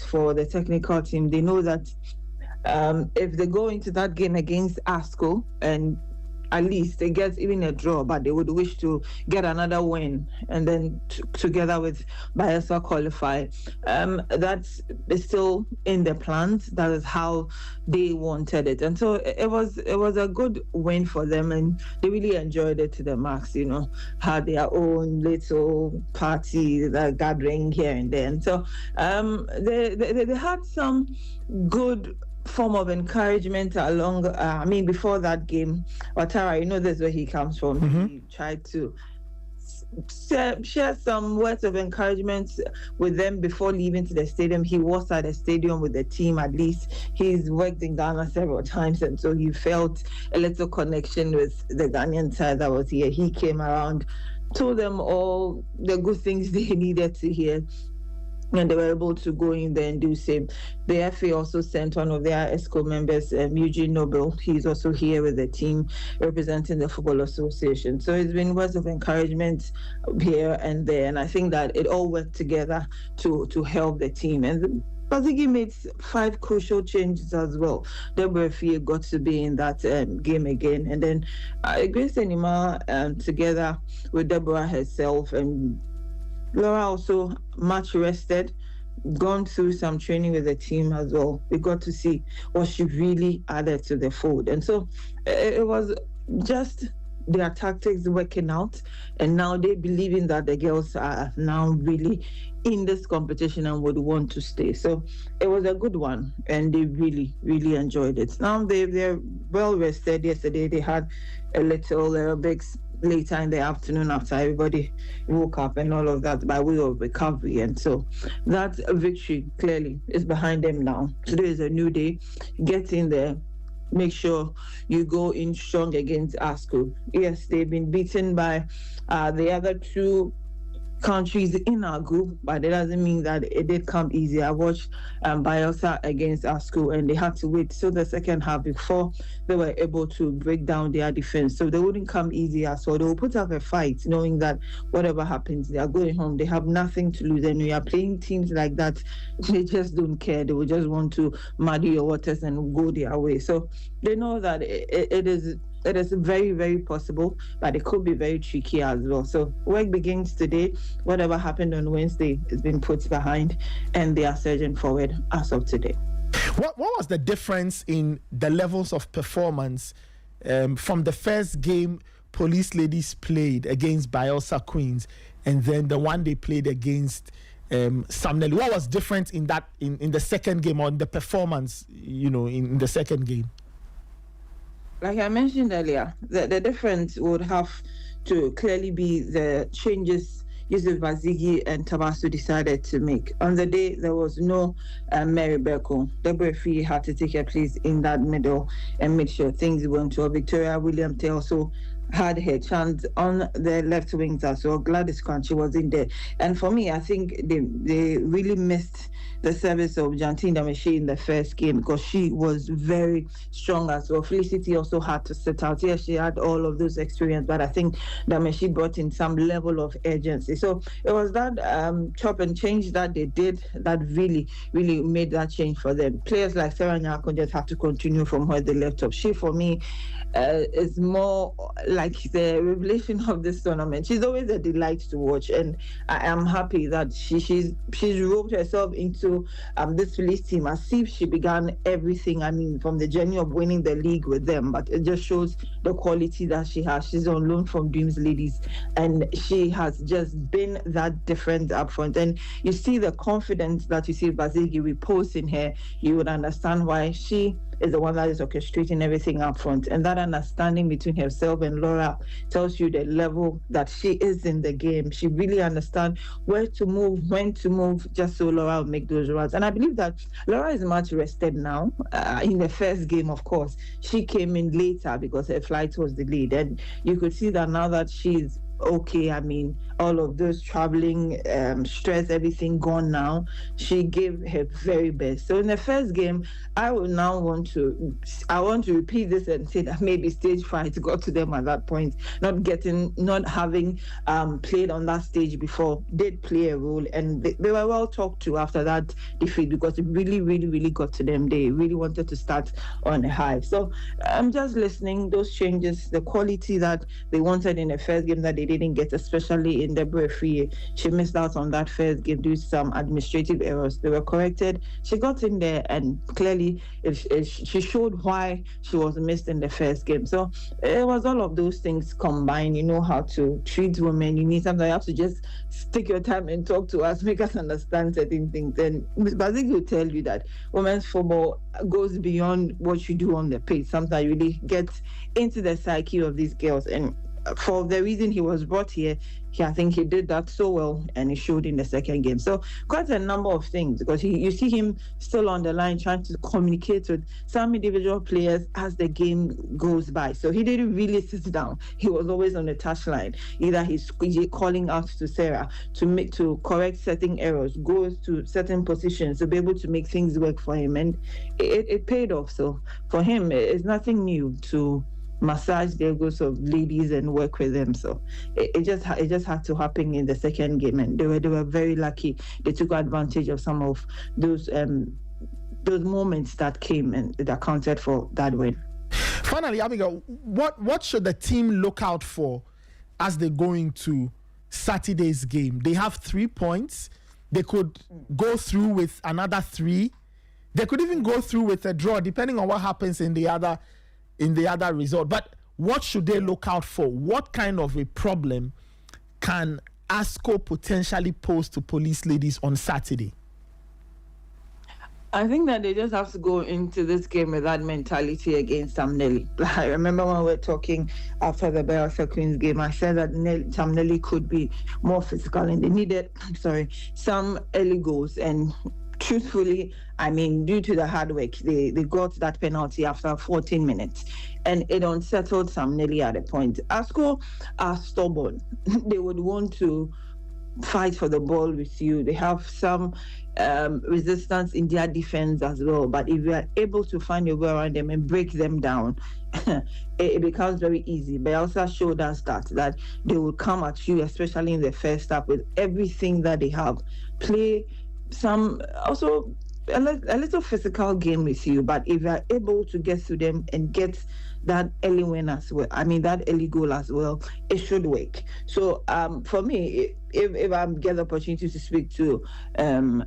for the technical team. They know that if they go into that game against ASCO and at least they get even a draw, but they would wish to get another win and then together with Bayelsa qualify. That is still in the plans. That is how they wanted it, and so it was a good win for them, and they really enjoyed it to the max. Had their own little party, gathering here and there, and so they had some good form of encouragement along. Before that game, Ouattara, this is where he comes from. Mm-hmm. He tried to share some words of encouragement with them before leaving to the stadium. He was at the stadium with the team. At least he's worked in Ghana several times, and so he felt a little connection with the Ghanaian side that was here. He came around, told them all the good things they needed to hear, and they were able to go in there and do same. The FA also sent one of their ESCO members, Eugene Noble. He's also here with the team representing the Football Association. So it's been words of encouragement here and there, and I think that it all worked together to help the team. And Basigi made 5 crucial changes as well. Deborah Fie got to be in that game again, and then Grace Enima together with Deborah herself, and Laura also much rested, gone through some training with the team as well. We got to see what she really added to the fold. And so it was just their tactics working out, and now they believing that the girls are now really in this competition and would want to stay. So it was a good one, and they really, really enjoyed it. Now they're well rested. Yesterday they had a little aerobics later in the afternoon after everybody woke up and all of that by way of recovery, and so that victory clearly is behind them now. Today is a new day. Get in there, make sure you go in strong against ASCO. Yes, they've been beaten by the other 2 countries in our group, but it doesn't mean that it did come easy. I watched Bayelsa against ASCO, and they had to wait till the second half before they were able to break down their defense. So they wouldn't come easy as well. They will put up a fight, knowing that whatever happens, they are going home. They have nothing to lose. And we are playing teams like that, they just don't care. They will just want to muddy your waters and go their way. So they know that it is very, very possible, but it could be very tricky as well. So work begins today. Whatever happened on Wednesday has been put behind, and they are surging forward as of today. What was the difference in the levels of performance from the first game Police Ladies played against Bayelsa Queens, and then the one they played against Samneli? What was different in that in the second game, on the performance, in the second game? Like I mentioned earlier, the difference would have to clearly be the changes Yusuf Bazigi and Tabasu decided to make. On the day, there was no Mary Berko. Deborah Fee had to take her place in that middle and make sure things went well. Victoria Williams also had her chance on the left wings as well. Gladys Kranchi was in there. And for me, I think they really missed the service of Jantine Dameshi in the first game, because she was very strong as well. Felicity also had to sit out. Yes, she had all of those experience, but I think Dameshi brought in some level of urgency. So it was that chop and change that they did that really, really made that change for them. Players like Sarah Nyakon just have to continue from where they left off. She, for me, is more like the revelation of this tournament. She's always a delight to watch, and I am happy that she's roped herself into this Phillies team as if she began everything. From the journey of winning the league with them, but it just shows the quality that she has. She's on loan from Dreams Ladies, and she has just been that different up front. And you see the confidence that you see Bazigi repose in her. You would understand why she is the one that is orchestrating everything up front. And that understanding between herself and Laura tells you the level that she is in the game. She really understands where to move, when to move, just so Laura will make those runs. And I believe that Laura is much rested now. In the first game, of course, she came in later because her flight was delayed. And you could see that now that she's okay. I mean, all of those traveling, stress, everything gone now. She gave her very best. So in the first game, I will now I want to repeat this and say that maybe stage fright got to them at that point, not having played on that stage before, did play a role, and they were well talked to after that defeat because it really, really, really got to them. They really wanted to start on a high. So I'm just listening. Those changes, the quality that they wanted in the first game that they didn't get, especially in the referee. She missed out on that first game due to some administrative errors. They were corrected. She got in there, and clearly she showed why she was missed in the first game. So it was all of those things combined. You know how to treat women. Sometimes you have to just take your time and talk to us, make us understand certain things. And Ms. Bazik will tell you that women's football goes beyond what you do on the pitch. Sometimes you really get into the psyche of these girls, and for the reason he was brought here, I think he did that so well, and he showed in the second game. So quite a number of things, because you see him still on the line trying to communicate with some individual players as the game goes by. So he didn't really sit down. He was always on the touchline. Either he's calling out to Sarah to correct certain errors, goes to certain positions to be able to make things work for him, and it paid off. So for him, it's nothing new to massage the egos of ladies and work with them. So it just had to happen in the second game, and they were very lucky. They took advantage of some of those moments that came and that counted for that win. Finally, Abigail, what should the team look out for as they go into Saturday's game? They have 3 points. They could go through with another 3. They could even go through with a draw, depending on what happens in the other result. But what should they look out for? What kind of a problem can ASCO potentially pose to police ladies on Saturday? I think that they just have to go into this game with that mentality against Sam Nelly. I remember when we were talking after the WAFU Queens game, I said that Sam Nelly could be more physical, and they needed some early goals. And truthfully, I mean, due to the hard work, they got that penalty after 14 minutes, and it unsettled Sam Nelly at a point. ASCO are stubborn. They would want to fight for the ball with you. They have some resistance in their defense as well. But if you are able to find a way around them and break them down, it becomes very easy. But also showed us that they will come at you, especially in the first half, with everything that they have. Play some also a little physical game with you, but if you are able to get to them and get that early win as well, I mean that early goal as well, it should work. So for me, if I get the opportunity to speak to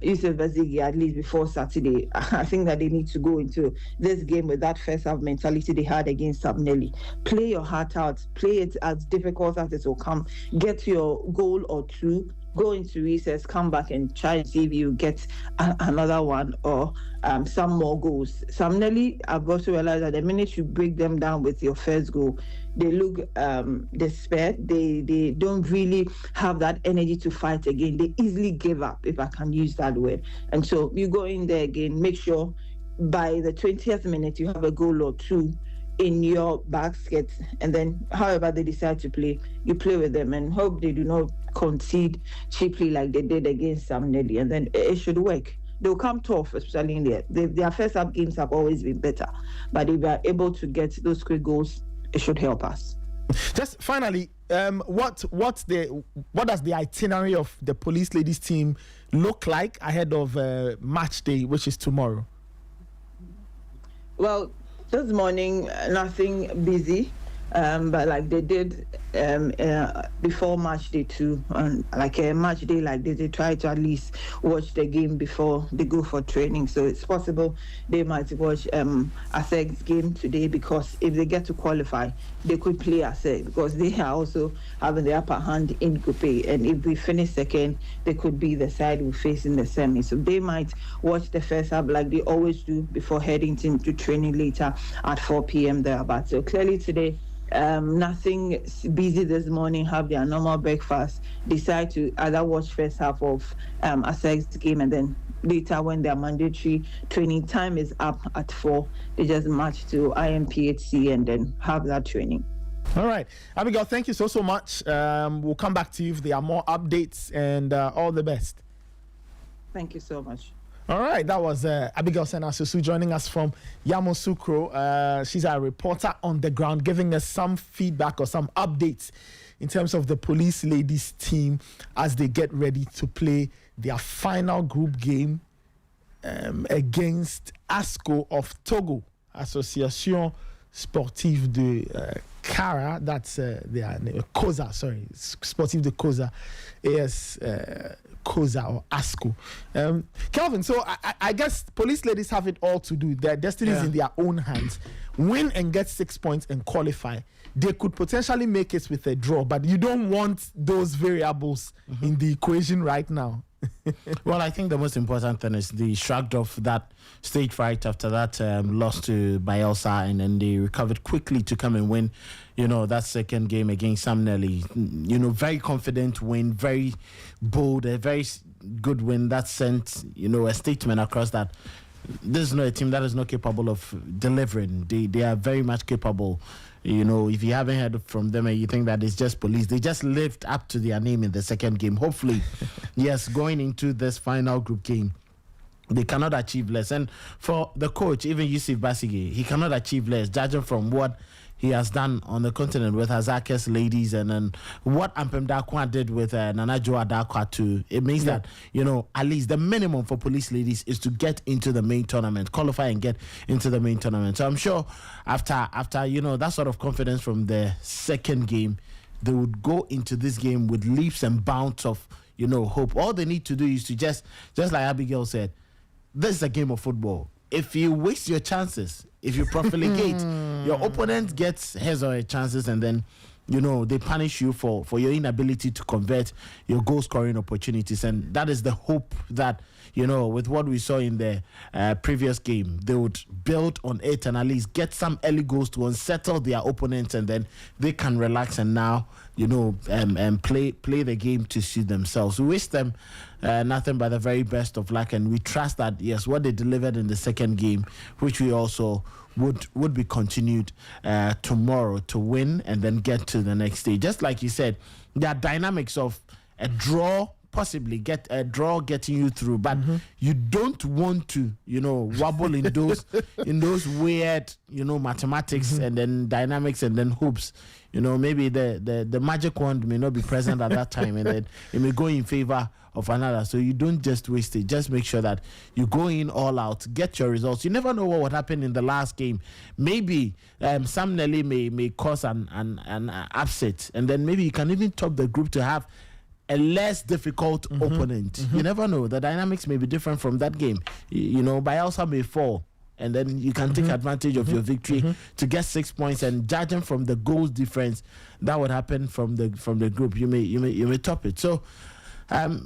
Yusuf Bazigi at least before Saturday, I think that they need to go into this game with that first half mentality they had against Sabnelli. Play your heart out, play it as difficult as it will come, get your goal or two, go into recess, come back and try and see if you get another one or some more goals. Samnelli, I've also realized that the minute you break them down with your first goal, they look despaired. They don't really have that energy to fight again. They easily give up, if I can use that word. And so you go in there again, make sure by the 20th minute you have a goal or two in your basket, and then however they decide to play, you play with them and hope they do not concede cheaply like they did against Samnelli, and then it should work. They'll come tough, especially in there. Their first up games have always been better, but if we are able to get those quick goals, it should help us. Just finally, what does the itinerary of the police ladies team look like ahead of match day, which is tomorrow? Well, this morning, nothing busy, but like they did before match day 2, like a match day like this, they try to at least watch the game before they go for training. So it's possible they might watch ASEG's game today, because if they get to qualify, they could play ASEG, because they are also having the upper hand in Group A. And if we finish second, they could be the side we face in the semi. So they might watch the first half like they always do before heading to training later at 4 p.m. thereabout. So clearly today, nothing busy this morning, have their normal breakfast, decide to either watch first half of ASEG's game, and then later when their mandatory training time is up at 4, they just march to IMPHC and then have that training. All right, Abigail, thank you so much. We'll come back to you if there are more updates, and all the best. Thank you so much. All right, that was Abigail Senasusu joining us from Yamoussoukro. She's a reporter on the ground, giving us some feedback or some updates in terms of the police ladies team as they get ready to play their final group game against ASCO of Togo, Association Sportive de Kara. That's their name, Koza, sorry, Sportive de Koza, AS Koza or ASCO. Kelvin, so I guess police ladies have it all to do. Their destiny is in their own hands. Win and get 6 points and qualify. They could potentially make it with a draw, but you don't want those variables in the equation right now. Well, I think the most important thing is they shrugged off that stage fright after that loss to Bielsa, and then they recovered quickly to come and win, that second game against Sam Nelly. Very confident win, very bold, a very good win that sent, a statement across that this is not a team that is not capable of delivering. They are very much capable. If you haven't heard from them and you think that it's just police, they just lived up to their name in the second game. Hopefully, yes, going into this final group game, they cannot achieve less. And for the coach, even Yusuf Basigi, he cannot achieve less, judging from what he has done on the continent with Azakes ladies, and then what Ampem Dakwa did with Nana Joa Dakwa too. It means that, at least the minimum for police ladies is to get into the main tournament, qualify and get into the main tournament. So I'm sure after that sort of confidence from the second game, they would go into this game with leaps and bounds of, hope. All they need to do is to just like Abigail said, this is a game of football. If you waste your chances, if you profligate, your opponent gets his or her chances, and then, they punish you for your inability to convert your goal-scoring opportunities. And that is the hope that, with what we saw in the previous game, they would build on it and at least get some early goals to unsettle their opponents, and then they can relax and now, play the game to suit themselves. We wish them nothing but the very best of luck, and we trust that, yes, what they delivered in the second game, which we also would be continued tomorrow to win and then get to the next stage. Just like you said, there are dynamics of a draw, possibly get a draw getting you through, but you don't want to wobble in those weird mathematics and then dynamics and then hoops. Maybe the magic wand may not be present at that time, and then it may go in favor of another. So you don't just waste it. Just make sure that you go in all out, get your results. You never know what would happen in the last game. Maybe Sam Nelly may cause an upset, and then maybe you can even top the group to have a less difficult opponent. You never know. The dynamics may be different from that game. Bielsa may fall, and then you can take advantage of your victory to get 6 points. And judging from the goals difference that would happen from the group, you may top it. So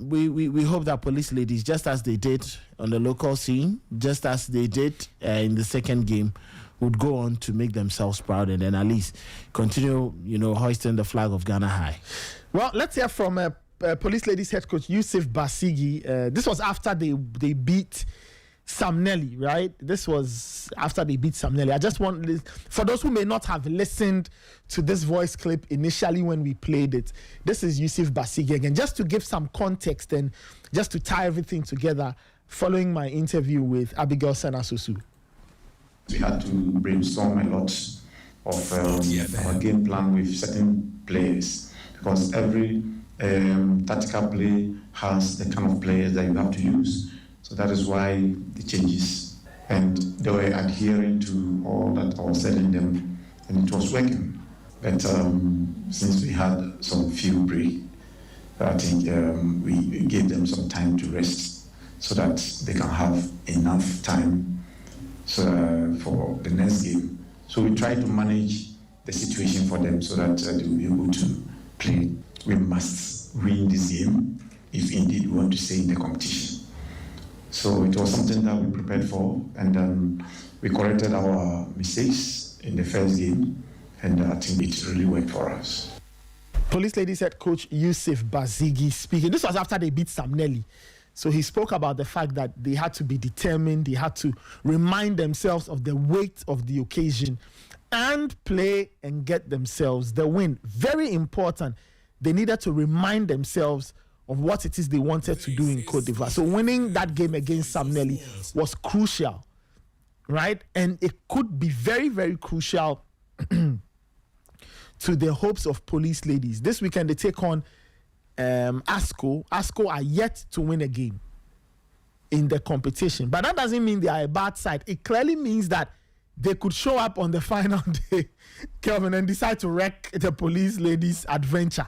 we hope that police ladies, just as they did on the local scene, just as they did in the second game, would go on to make themselves proud and then at least continue, hoisting the flag of Ghana high. Well, let's hear from police ladies head coach Yusuf Basigi. This was after they beat Sam Nelly, right? This was after they beat Sam Nelly. I just want, for those who may not have listened to this voice clip initially when we played it, this is Yusuf Basigi again, just to give some context and just to tie everything together following my interview with Abigail Senasusu. We had to brainstorm a lot of our game plan with certain players, because every tactical play has the kind of players that you have to use. So that is why the changes, and they were adhering to all that I was telling them, and it was working. But since we had some few break, I think we gave them some time to rest so that they can have enough time for the next game. So we try to manage the situation for them so that they will be able to play. We must win this game if indeed we want to stay in the competition. So it was something that we prepared for, and we corrected our mistakes in the first game, and I think it really worked for us. Police ladies head coach Yusuf Basigi speaking. This was after they beat Sam Nelly. So he spoke about the fact that they had to be determined, they had to remind themselves of the weight of the occasion. and play and get themselves the win. Very important. They needed to remind themselves of what it is they wanted to do in Cote d'Ivoire. So winning that game against Sam Nelly was crucial, right? And it could be very, very crucial to the hopes of Police Ladies. This weekend, they take on ASCO. ASCO are yet to win a game in the competition. But that doesn't mean they are a bad side. It clearly means that they could show up on the final day, Kelvin, and decide to wreck the Police Ladies' adventure.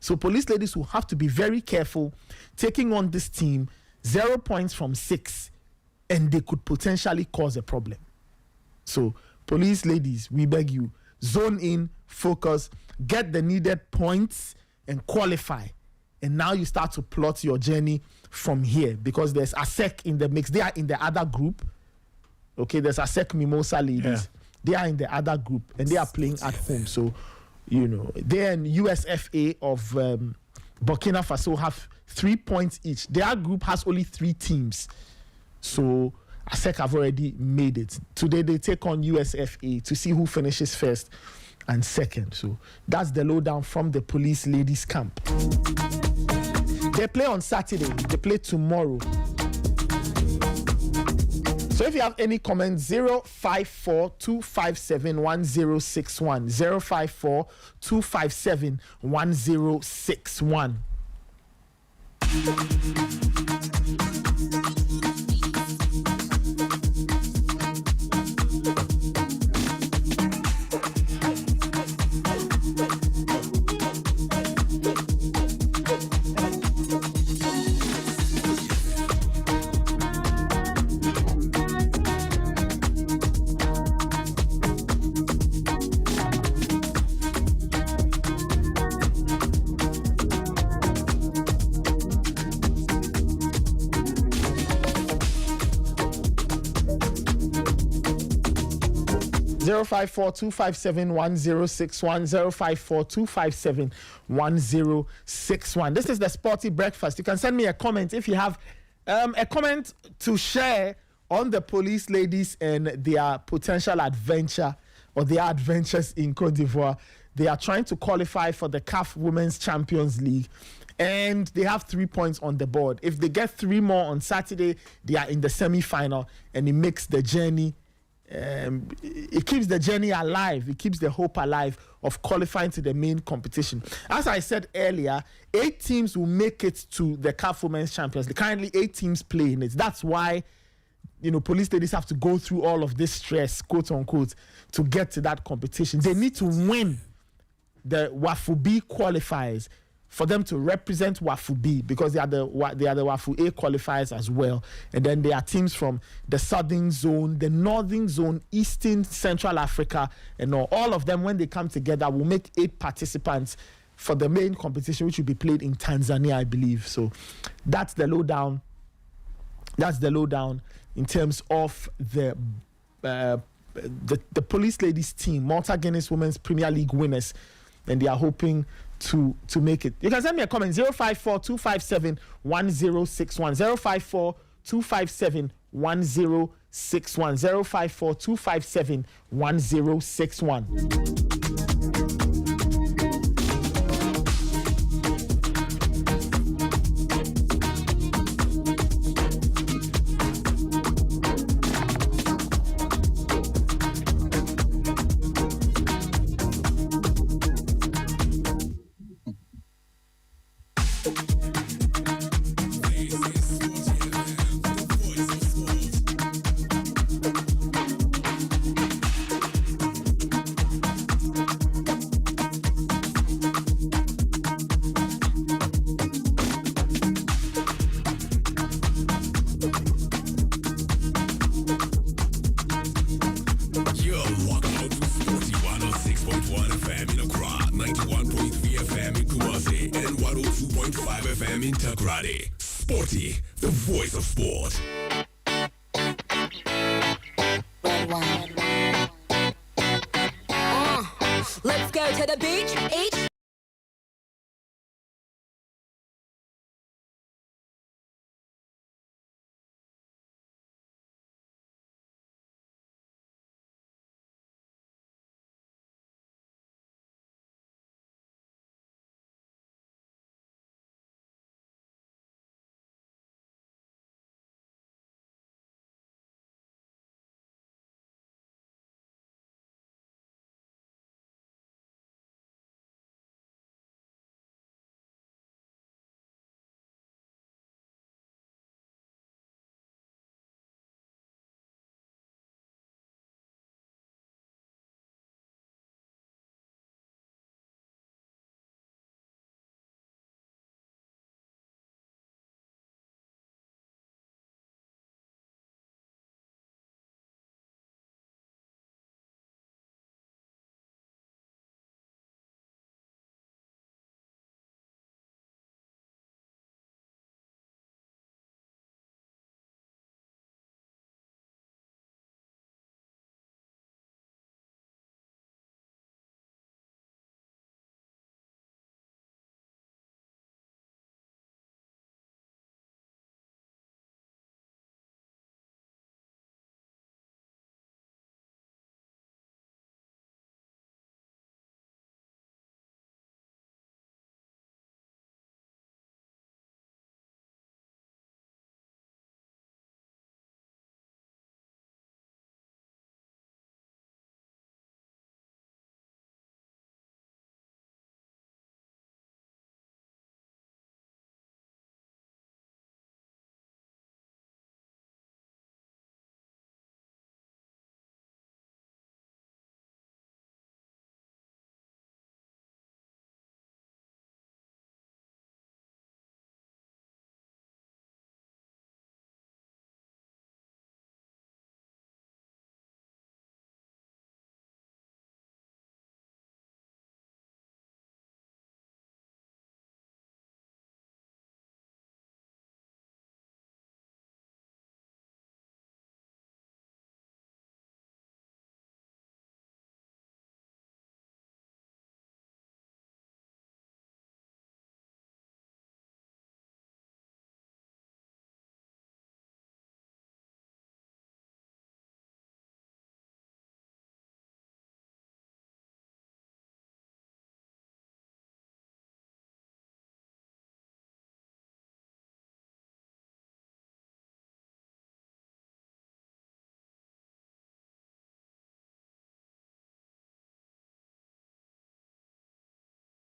So Police Ladies will have to be very careful taking on this team, 0 points from 6, and they could potentially cause a problem. So Police Ladies, we beg you, zone in, focus, get the needed points, and qualify. And now you start to plot your journey from here, because there's ASEC in the mix. They are in the other group. Okay, there's ASEC Mimosa Ladies. Yeah. They are in the other group, and they are playing at home. So, you know, they and USFA of Burkina Faso have 3 points each. Their group has only 3 teams. So ASEC have already made it. Today they take on USFA to see who finishes first and second. So that's the lowdown from the Police Ladies camp. They play on Saturday. They play tomorrow. So if you have any comments, 054-257-1061, 054-257-1061. 054-257-1061, 054-257-1061. This is the Sporty Breakfast. You can send me a comment if you have a comment to share on the Police Ladies and their potential adventure or their adventures in Cote d'Ivoire. They are trying to qualify for the CAF Women's Champions League, and they have 3 points on the board. If they get 3 more on Saturday, they are in the semi-final, and it makes the journey it keeps the journey alive. It keeps the hope alive of qualifying to the main competition. As I said earlier, 8 teams will make it to the CAF Women's Champions League. Currently, 8 teams play in it. That's why, you know, Police Ladies have to go through all of this stress, quote unquote, to get to that competition. They need to win the WAFU B qualifiers for them to represent WAFU B, because they are the WAFU A qualifiers as well. And then there are teams from the Southern Zone, the Northern Zone, Eastern, Central Africa, and all of them, when they come together, will make 8 participants for the main competition, which will be played in Tanzania, I believe. So that's the lowdown. That's the lowdown in terms of the Police Ladies team, Malta Guinness Women's Premier League winners, and they are hoping to make it. You can send me a comment, 054-257-1061, 054-257-1061, 054-257-1061. Sporty, the voice of sport. Let's go to the beach, each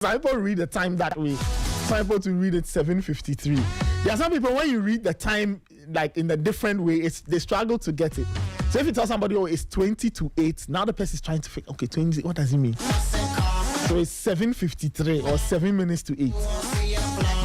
Some people read the time that way. Some people to read it 7:53. There are some people when you read the time like in a different way, they struggle to get it. So if you tell somebody, oh, it's 20 to 8, now the person is trying to think, okay, 20, what does it mean? So it's 7:53 or 7 minutes to 8.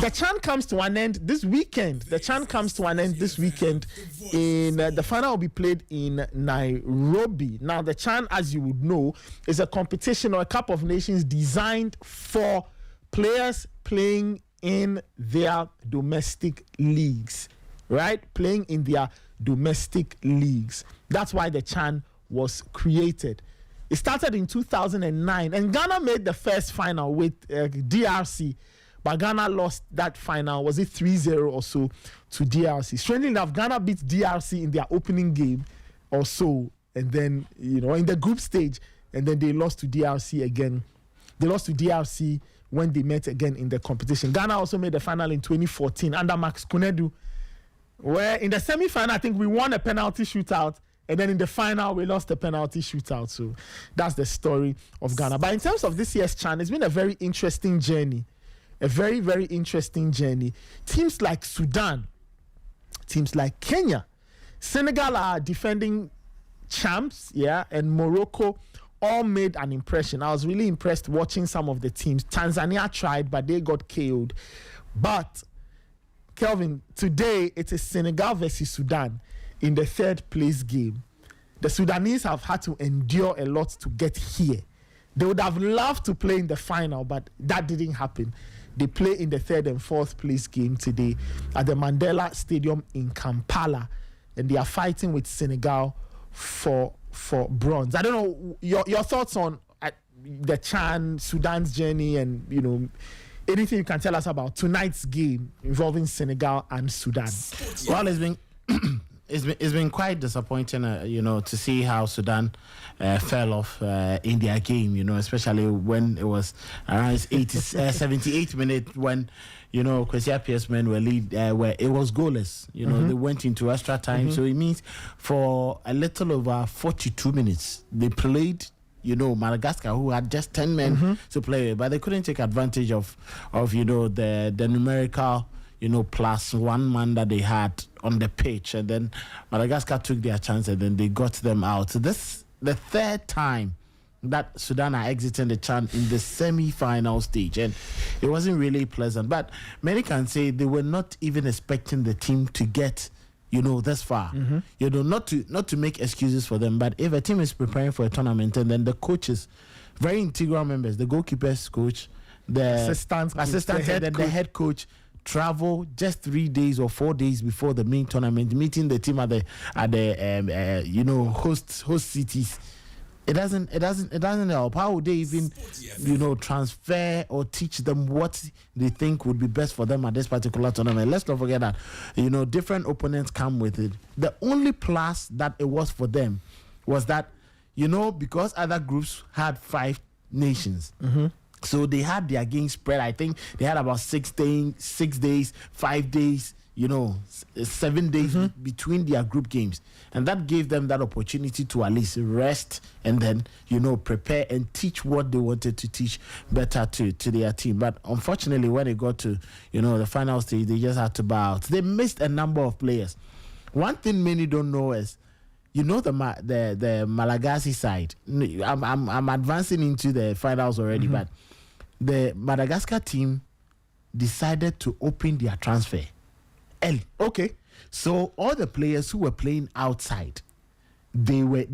The CHAN comes to an end this weekend. The CHAN comes to an end this weekend. The final will be played in Nairobi. Now, the CHAN, as you would know, is a competition or a Cup of Nations designed for players playing in their domestic leagues, right? Playing in their domestic leagues. That's why the CHAN was created. It started in 2009, and Ghana made the first final with DRC. But Ghana lost that final, was it 3-0 or so to DRC. Strangely enough, Ghana beat DRC in their opening game or so, and then, in the group stage, and then they lost to DRC again. They lost to DRC when they met again in the competition. Ghana also made the final in 2014 under Max Kunedu, where in the semi-final, I think we won a penalty shootout, and then in the final, we lost the penalty shootout. So that's the story of Ghana. But in terms of this year's CHAN, it's been a very interesting journey. A very, very interesting journey. Teams like Sudan, teams like Kenya, Senegal are defending champs, and Morocco all made an impression. I was really impressed watching some of the teams. Tanzania tried, but they got KO'd. But, Kelvin, today it is Senegal versus Sudan in the third place game. The Sudanese have had to endure a lot to get here. They would have loved to play in the final, but that didn't happen. They play in the third and fourth place game today at the Mandela Stadium in Kampala, and they are fighting with Senegal for bronze. I don't know your thoughts on the CHAN, Sudan's journey, and anything you can tell us about tonight's game involving Senegal and Sudan. Well, it's been quite disappointing, to see how Sudan fell off in their game, especially when it was around 78 minutes when, Kwesi Appiah's men were where it was goalless. They went into extra time. So it means for a little over 42 minutes, they played, Madagascar, who had just 10 men to play with, but they couldn't take advantage of the numerical plus one man that they had on the pitch, and then Madagascar took their chance and then they got them out. So this the third time that Sudan are exiting the CHAN in the semi-final stage, and it wasn't really pleasant. But many can say they were not even expecting the team to get this far. Not to make excuses for them, but if a team is preparing for a tournament and then the coaches, very integral members, the goalkeepers coach, the assistant head, and the head coach travel just 3 days or 4 days before the main tournament, meeting the team at the host cities. It doesn't help. How would they even transfer or teach them what they think would be best for them at this particular tournament? Let's not forget that different opponents come with it. The only plus that it was for them was that because other groups had 5 nations. So they had their game spread. I think they had about 6 days, 5 days, 7 days between their group games. And that gave them that opportunity to at least rest and then, prepare and teach what they wanted to teach better to their team. But unfortunately, when it got to, the final stage, they just had to bow out. They missed a number of players. One thing many don't know is, the Malagasy side. I'm advancing into the finals already, but the Madagascar team decided to open their transfer early. Okay. So all the players who were playing outside, they were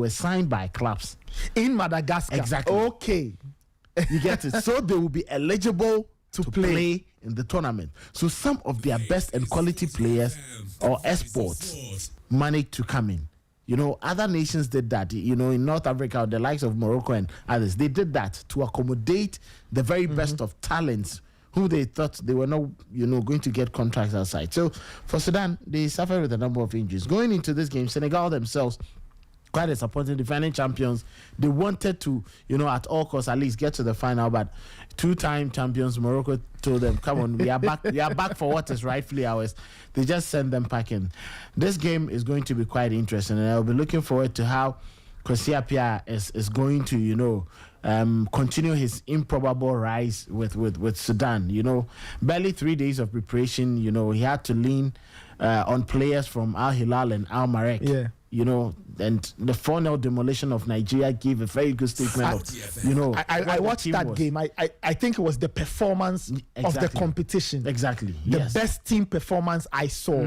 signed by clubs in Madagascar. Exactly. Okay. You get it. So they will be eligible to play in the tournament. So some of their best and quality players or exports managed to come in. Other nations did that. In North Africa, the likes of Morocco and others, they did that to accommodate the very best of talents who they thought they were not, going to get contracts outside. So for Sudan, they suffered with a number of injuries. Going into this game, Senegal themselves, quite disappointing, defending champions. They wanted to, at all costs at least get to the final, but 2-time champions Morocco told them, come on, we are back for what is rightfully ours. They just sent them packing. This game is going to be quite interesting, and I'll be looking forward to how Kwesi Appiah is going to, continue his improbable rise with Sudan. Barely 3 days of preparation, he had to lean on players from Al Hilal and Al Marek. Yeah. And the 4-0 demolition of Nigeria gave a very good statement I watched that game. I think it was the performance of the competition. Exactly. The best team performance I saw.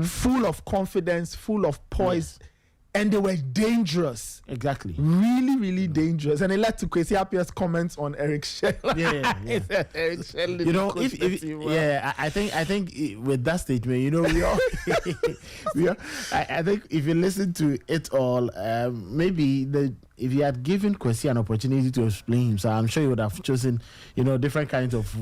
Full of confidence, full of poise. Yes. And they were dangerous. Exactly. Really, really dangerous. And it led to Kwesi Appiah's comments on Eric Shell. Yeah. Eric Shell, I think with that statement, I think if you listen to it all, maybe if you had given Kwesi an opportunity to explain himself, I'm sure he would have chosen, different kinds of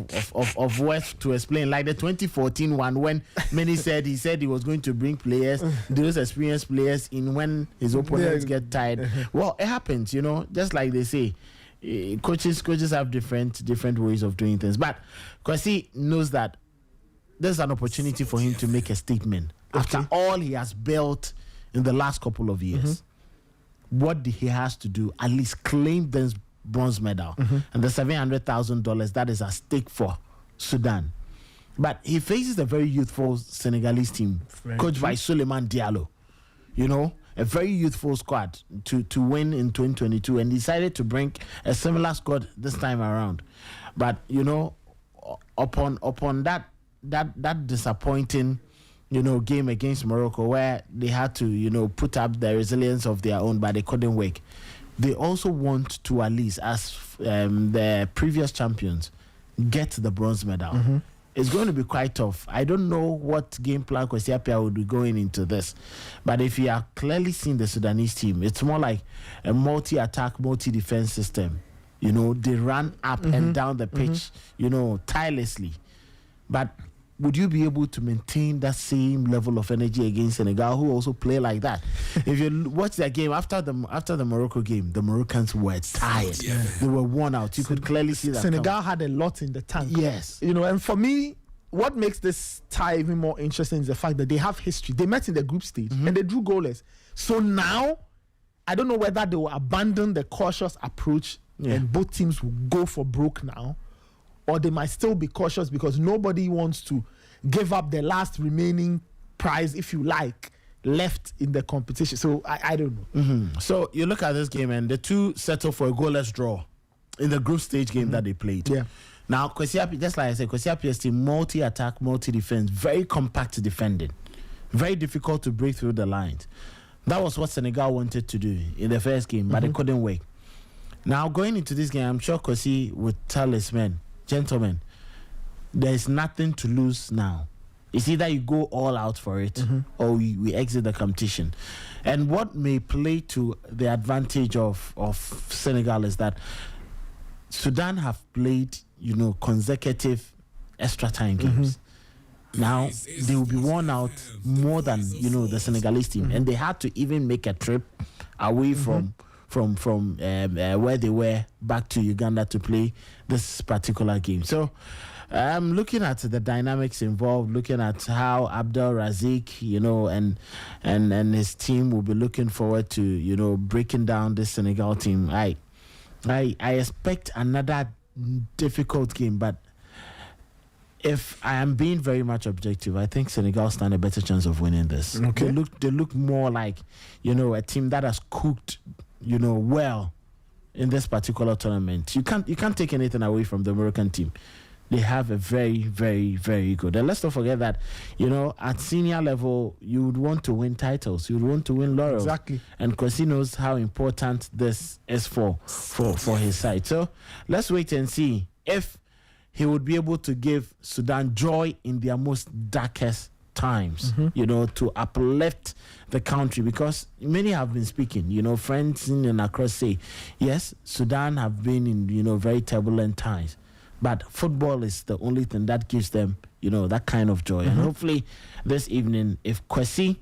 words to explain. Like the 2014 one, when many said he was going to bring players, those experienced players, in when his opponents get tired. Well, it happens, just like they say. Coaches have different ways of doing things. But Kwesi knows that there's an opportunity for him to make a statement after all he has built in the last couple of years. What he has to do, at least claim this bronze medal and the $700,000 that is at stake for Sudan. But he faces a very youthful Senegalese team, coached by Souleymane Diallo. A very youthful squad to win in 2022, and decided to bring a similar squad this time around. But upon that disappointing game against Morocco, where they had to, put up the resilience of their own, but they couldn't work. They also want to, at least as the previous champions, get the bronze medal. It's going to be quite tough. I don't know what game plan Kwesi Appiah would be going into this, but if you are clearly seeing the Sudanese team, it's more like a multi-attack, multi-defense system. They run up and down the pitch, tirelessly. But would you be able to maintain that same level of energy against Senegal, who also play like that? If you watch that game after the Morocco game, the Moroccans were tired. They were worn out. You could clearly see that Senegal had a lot in the tank. Yes. And for me, what makes this tie even more interesting is the fact that they have history. They met in the group stage and they drew goalless. So now, I don't know whether they will abandon the cautious approach and both teams will go for broke now, or they might still be cautious because nobody wants to give up the last remaining prize, if you like, left in the competition. So I don't know. So you look at this game, and the two settled for a goalless draw in the group stage game that they played. Yeah. Now, Kwesi Appiah, just like I said, Kwesi Appiah's team, multi-attack, multi-defense, very compact defending, very difficult to break through the lines. That was what Senegal wanted to do in the first game, but it couldn't work. Now, going into this game, I'm sure Kwesi would tell his men, gentlemen, there is nothing to lose now. It's either you go all out for it or we exit the competition. And what may play to the advantage of Senegal is that Sudan have played, consecutive extra time games. Now they will be worn out more than the Senegalese team, and they had to even make a trip away from where they were back to Uganda to play this particular game. So I'm looking at the dynamics involved, looking at how Abdel Razik, and his team will be looking forward to, breaking down this Senegal team. I expect another difficult game, but if I am being very much objective, I think Senegal stand a better chance of winning this. Okay. They look more like, a team that has cooked, well in this particular tournament. You can't take anything away from the American team. They have a very, very, very good. And let's not forget that, at senior level, you would want to win titles. You would want to win laurels. Exactly. And Kwesi knows how important this is for his side. So let's wait and see if he would be able to give Sudan joy in their most darkest times, to uplift the country, because many have been speaking, friends in and across say, yes, Sudan have been in, very turbulent times, but football is the only thing that gives them, that kind of joy. And hopefully this evening, if Kwesi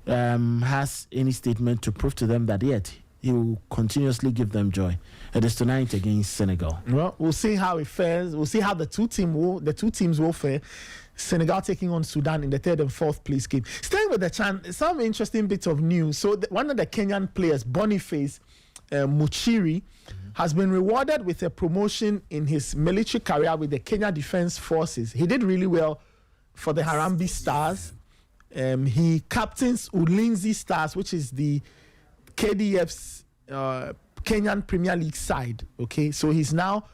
has any statement to prove to them that yet he will continuously give them joy. It is tonight against Senegal. Well, we'll see how it fares. We'll see how the two teams will fare. Senegal taking on Sudan in the 3rd and 4th place game. Staying with the CHAN, some interesting bits of news. So one of the Kenyan players, Boniface Muchiri, has been rewarded with a promotion in his military career with the Kenya Defence Forces. He did really well for the Harambee Stars. He captains Ulinzi Stars, which is the KDF's Kenyan Premier League side. Okay, so he's now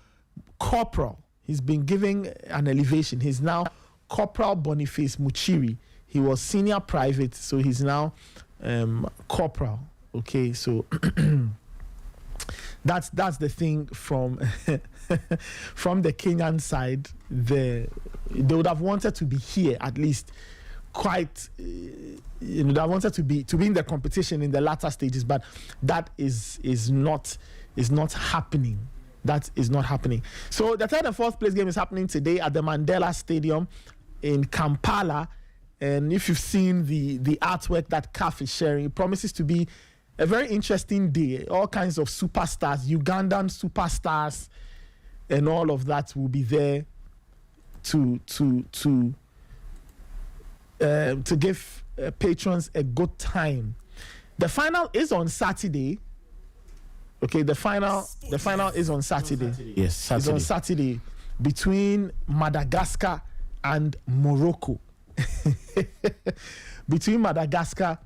corporal. He's been given an elevation. He's now Corporal Boniface Muchiri. He was senior private, so he's now corporal. Okay, so that's the thing from from the Kenyan side. They would have wanted to be here at least. Quite, they wanted to be in the competition in the latter stages, but that is not happening. That is not happening. So the 3rd and 4th place game is happening today at the Mandela Stadium in Kampala, and if you've seen the artwork that CAF is sharing, it promises to be a very interesting day. All kinds of superstars, Ugandan superstars, and all of that will be there to give patrons a good time. The final is on Saturday. Okay, the final is on Saturday. Yes, Saturday. It's on Saturday between Madagascar and Morocco. Between Madagascar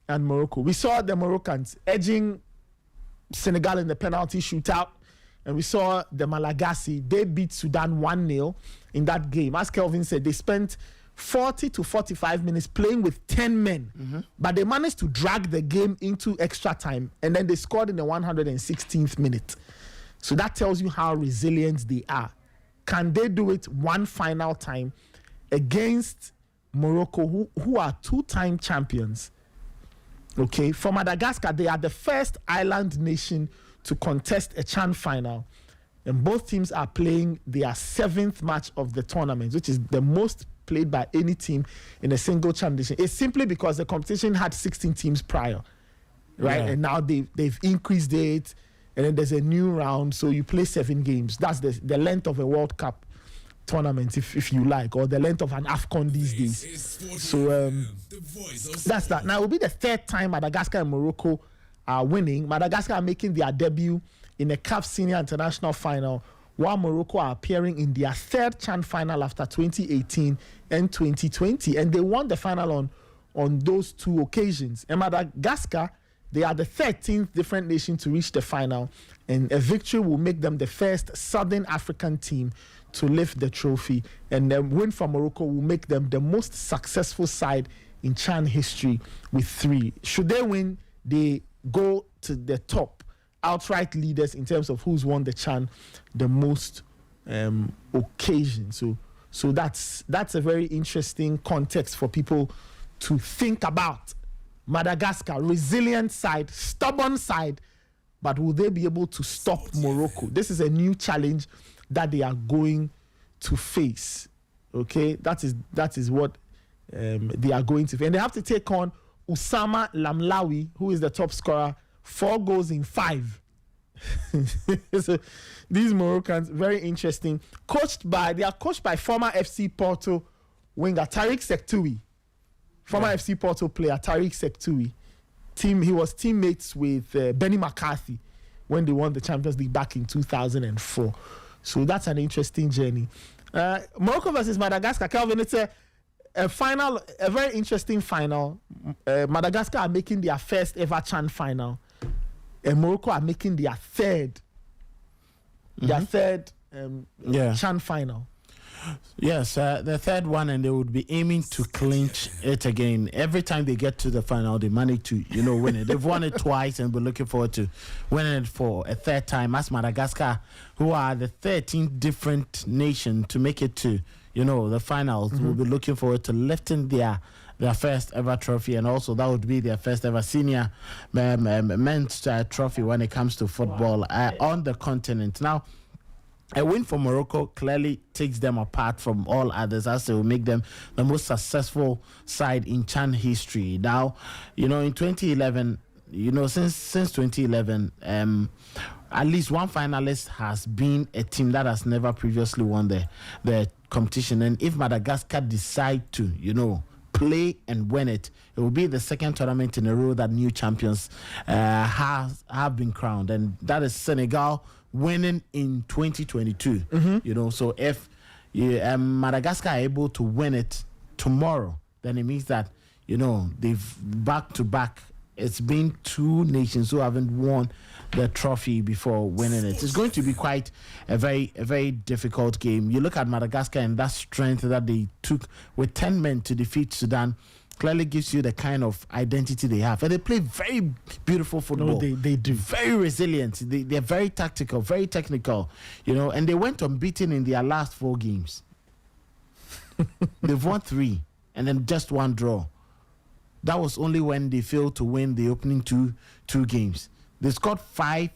and Morocco. We saw the Moroccans edging Senegal in the penalty shootout, and we saw the Malagasy. They beat Sudan 1-0 in that game. As Kelvin said, they spent 40 to 45 minutes playing with 10 men, but they managed to drag the game into extra time, and then they scored in the 116th minute. So that tells you how resilient they are. Can they do it one final time against Morocco, who are two-time champions? Okay, for Madagascar, they are the first island nation to contest a CHAN final, and both teams are playing their 7th match of the tournament, which is the most played by any team in a single CHAN edition. It's simply because the competition had 16 teams prior, right? Yeah. And now they've increased it, and then there's a new round, so you play 7 games. That's the length of a World Cup tournament, if you like, or the length of an AFCON these days. So that's that. Now it will be the 3rd time Madagascar and Morocco are winning. Madagascar are making their debut in a CAF Senior International final, while Morocco are appearing in their 3rd CHAN final after 2018 and 2020. And they won the final on those 2 occasions. And Madagascar, they are the 13th different nation to reach the final, and a victory will make them the first Southern African team to lift the trophy, and the win from Morocco will make them the most successful side in CHAN history with 3. Should they win, they go to the top, outright leaders in terms of who's won the CHAN the most occasions. So that's a very interesting context for people to think about. Madagascar, resilient side, stubborn side, but will they be able to stop Morocco? This is a new challenge that they are going to face. Okay, that is what they are going to face. And they have to take on Usama Lamlawi, who is the top scorer, 4 goals in 5. So these Moroccans, very interesting. They are coached by former FC Porto winger Tariq Sektoui. Former FC Porto player Tariq Sektoui. He was teammates with Benny McCarthy when they won the Champions League back in 2004. So that's an interesting journey. Morocco versus Madagascar. Calvin, it's a very interesting final. Madagascar are making their first ever CHAN final, and Morocco are making their third CHAN final. Yes, the 3rd one, and they would be aiming to clinch it again. Every time they get to the final, they manage to, win it. They've won it twice, and we're looking forward to winning it for a 3rd time. As Madagascar, who are the 13th different nation to make it to, the finals, will be looking forward to lifting their first ever trophy, and also that would be their first ever senior men's trophy when it comes to football on the continent. Now, a win for Morocco clearly takes them apart from all others, as it will make them the most successful side in CHAN history. Now, in 2011, since 2011, at least one finalist has been a team that has never previously won the competition. And if Madagascar decide to, play and win it, it will be the second tournament in a row that new champions have been crowned, and that is Senegal winning in 2022. So if Madagascar are able to win it tomorrow, then it means that they've back to back. It's been two nations who haven't won the trophy before winning it. It's going to be quite a very difficult game. You look at Madagascar and that strength that they took with 10 men to defeat Sudan clearly gives you the kind of identity they have. And they play very beautiful football. No, they do. Very resilient. They're very tactical, very technical, and they went unbeaten in their last 4 games. They've won 3 and then just 1 draw. That was only when they failed to win the opening two games. They scored 5.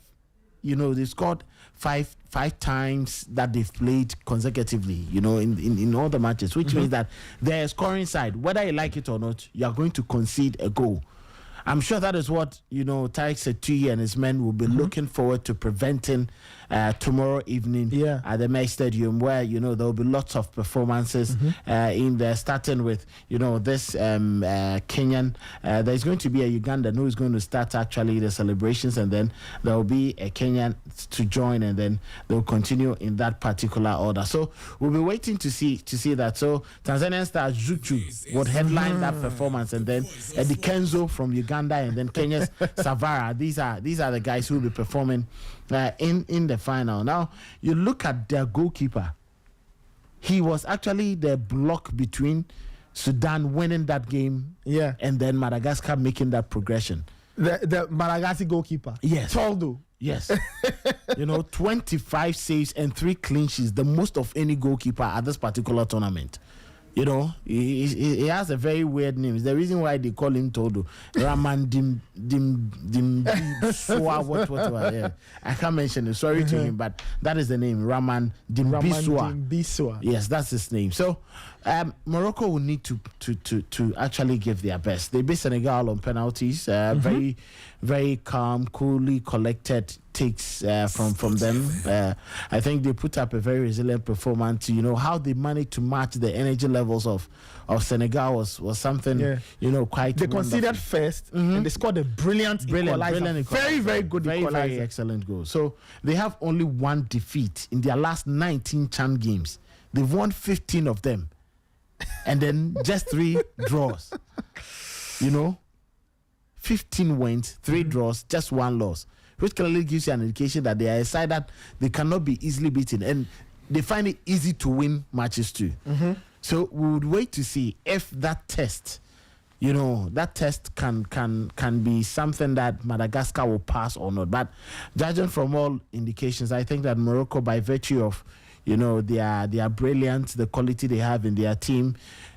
They scored five times that they've played consecutively. In all the matches, which means that they're a scoring side. Whether you like it or not, you are going to concede a goal. I'm sure that is what Tariq Setui and his men will be looking forward to preventing tomorrow evening at the May Stadium, where there will be lots of performances in there, starting with this Kenyan. There's going to be a Ugandan who is going to start actually the celebrations, and then there will be a Kenyan to join, and then they'll continue in that particular order. So we'll be waiting to see that. So Tanzanian star Zuchu would headline that performance, and then Eddie Kenzo from Uganda, and then Kenya's Savara. These are the guys who will be performing in the final. Now you look at their goalkeeper. He was actually the block between Sudan winning that game, and then Madagascar making that progression. The Madagascar goalkeeper, yes, Toldo. Yes. 25 saves and 3 clean sheets, the most of any goalkeeper at this particular tournament. He has a very weird name. It's the reason why they call him Todo. Raymond whatever. Yeah. I can't mention it. Sorry to him, but that is the name. Raymond Dimbiswa. Yes, that's his name. So Morocco will need to actually give their best. They beat Senegal on penalties. Very, very calm, coolly collected takes from them. I think they put up a very resilient performance. How they managed to match the energy levels of Senegal was something quite. They wonderful. Considered first, and they scored a brilliant equalizer. Very, very good equalizer. Very excellent goal. So they have only 1 defeat in their last 19 CHAN games. They've won 15 of them, and then just 3 draws. 15 wins, 3 draws, just 1 loss, which clearly gives you an indication that they are a side that they cannot be easily beaten, and they find it easy to win matches too. So we would wait to see if that test, that test can be something that Madagascar will pass or not. But judging from all indications, I think that Morocco, by virtue of their brilliance, the quality they have in their team,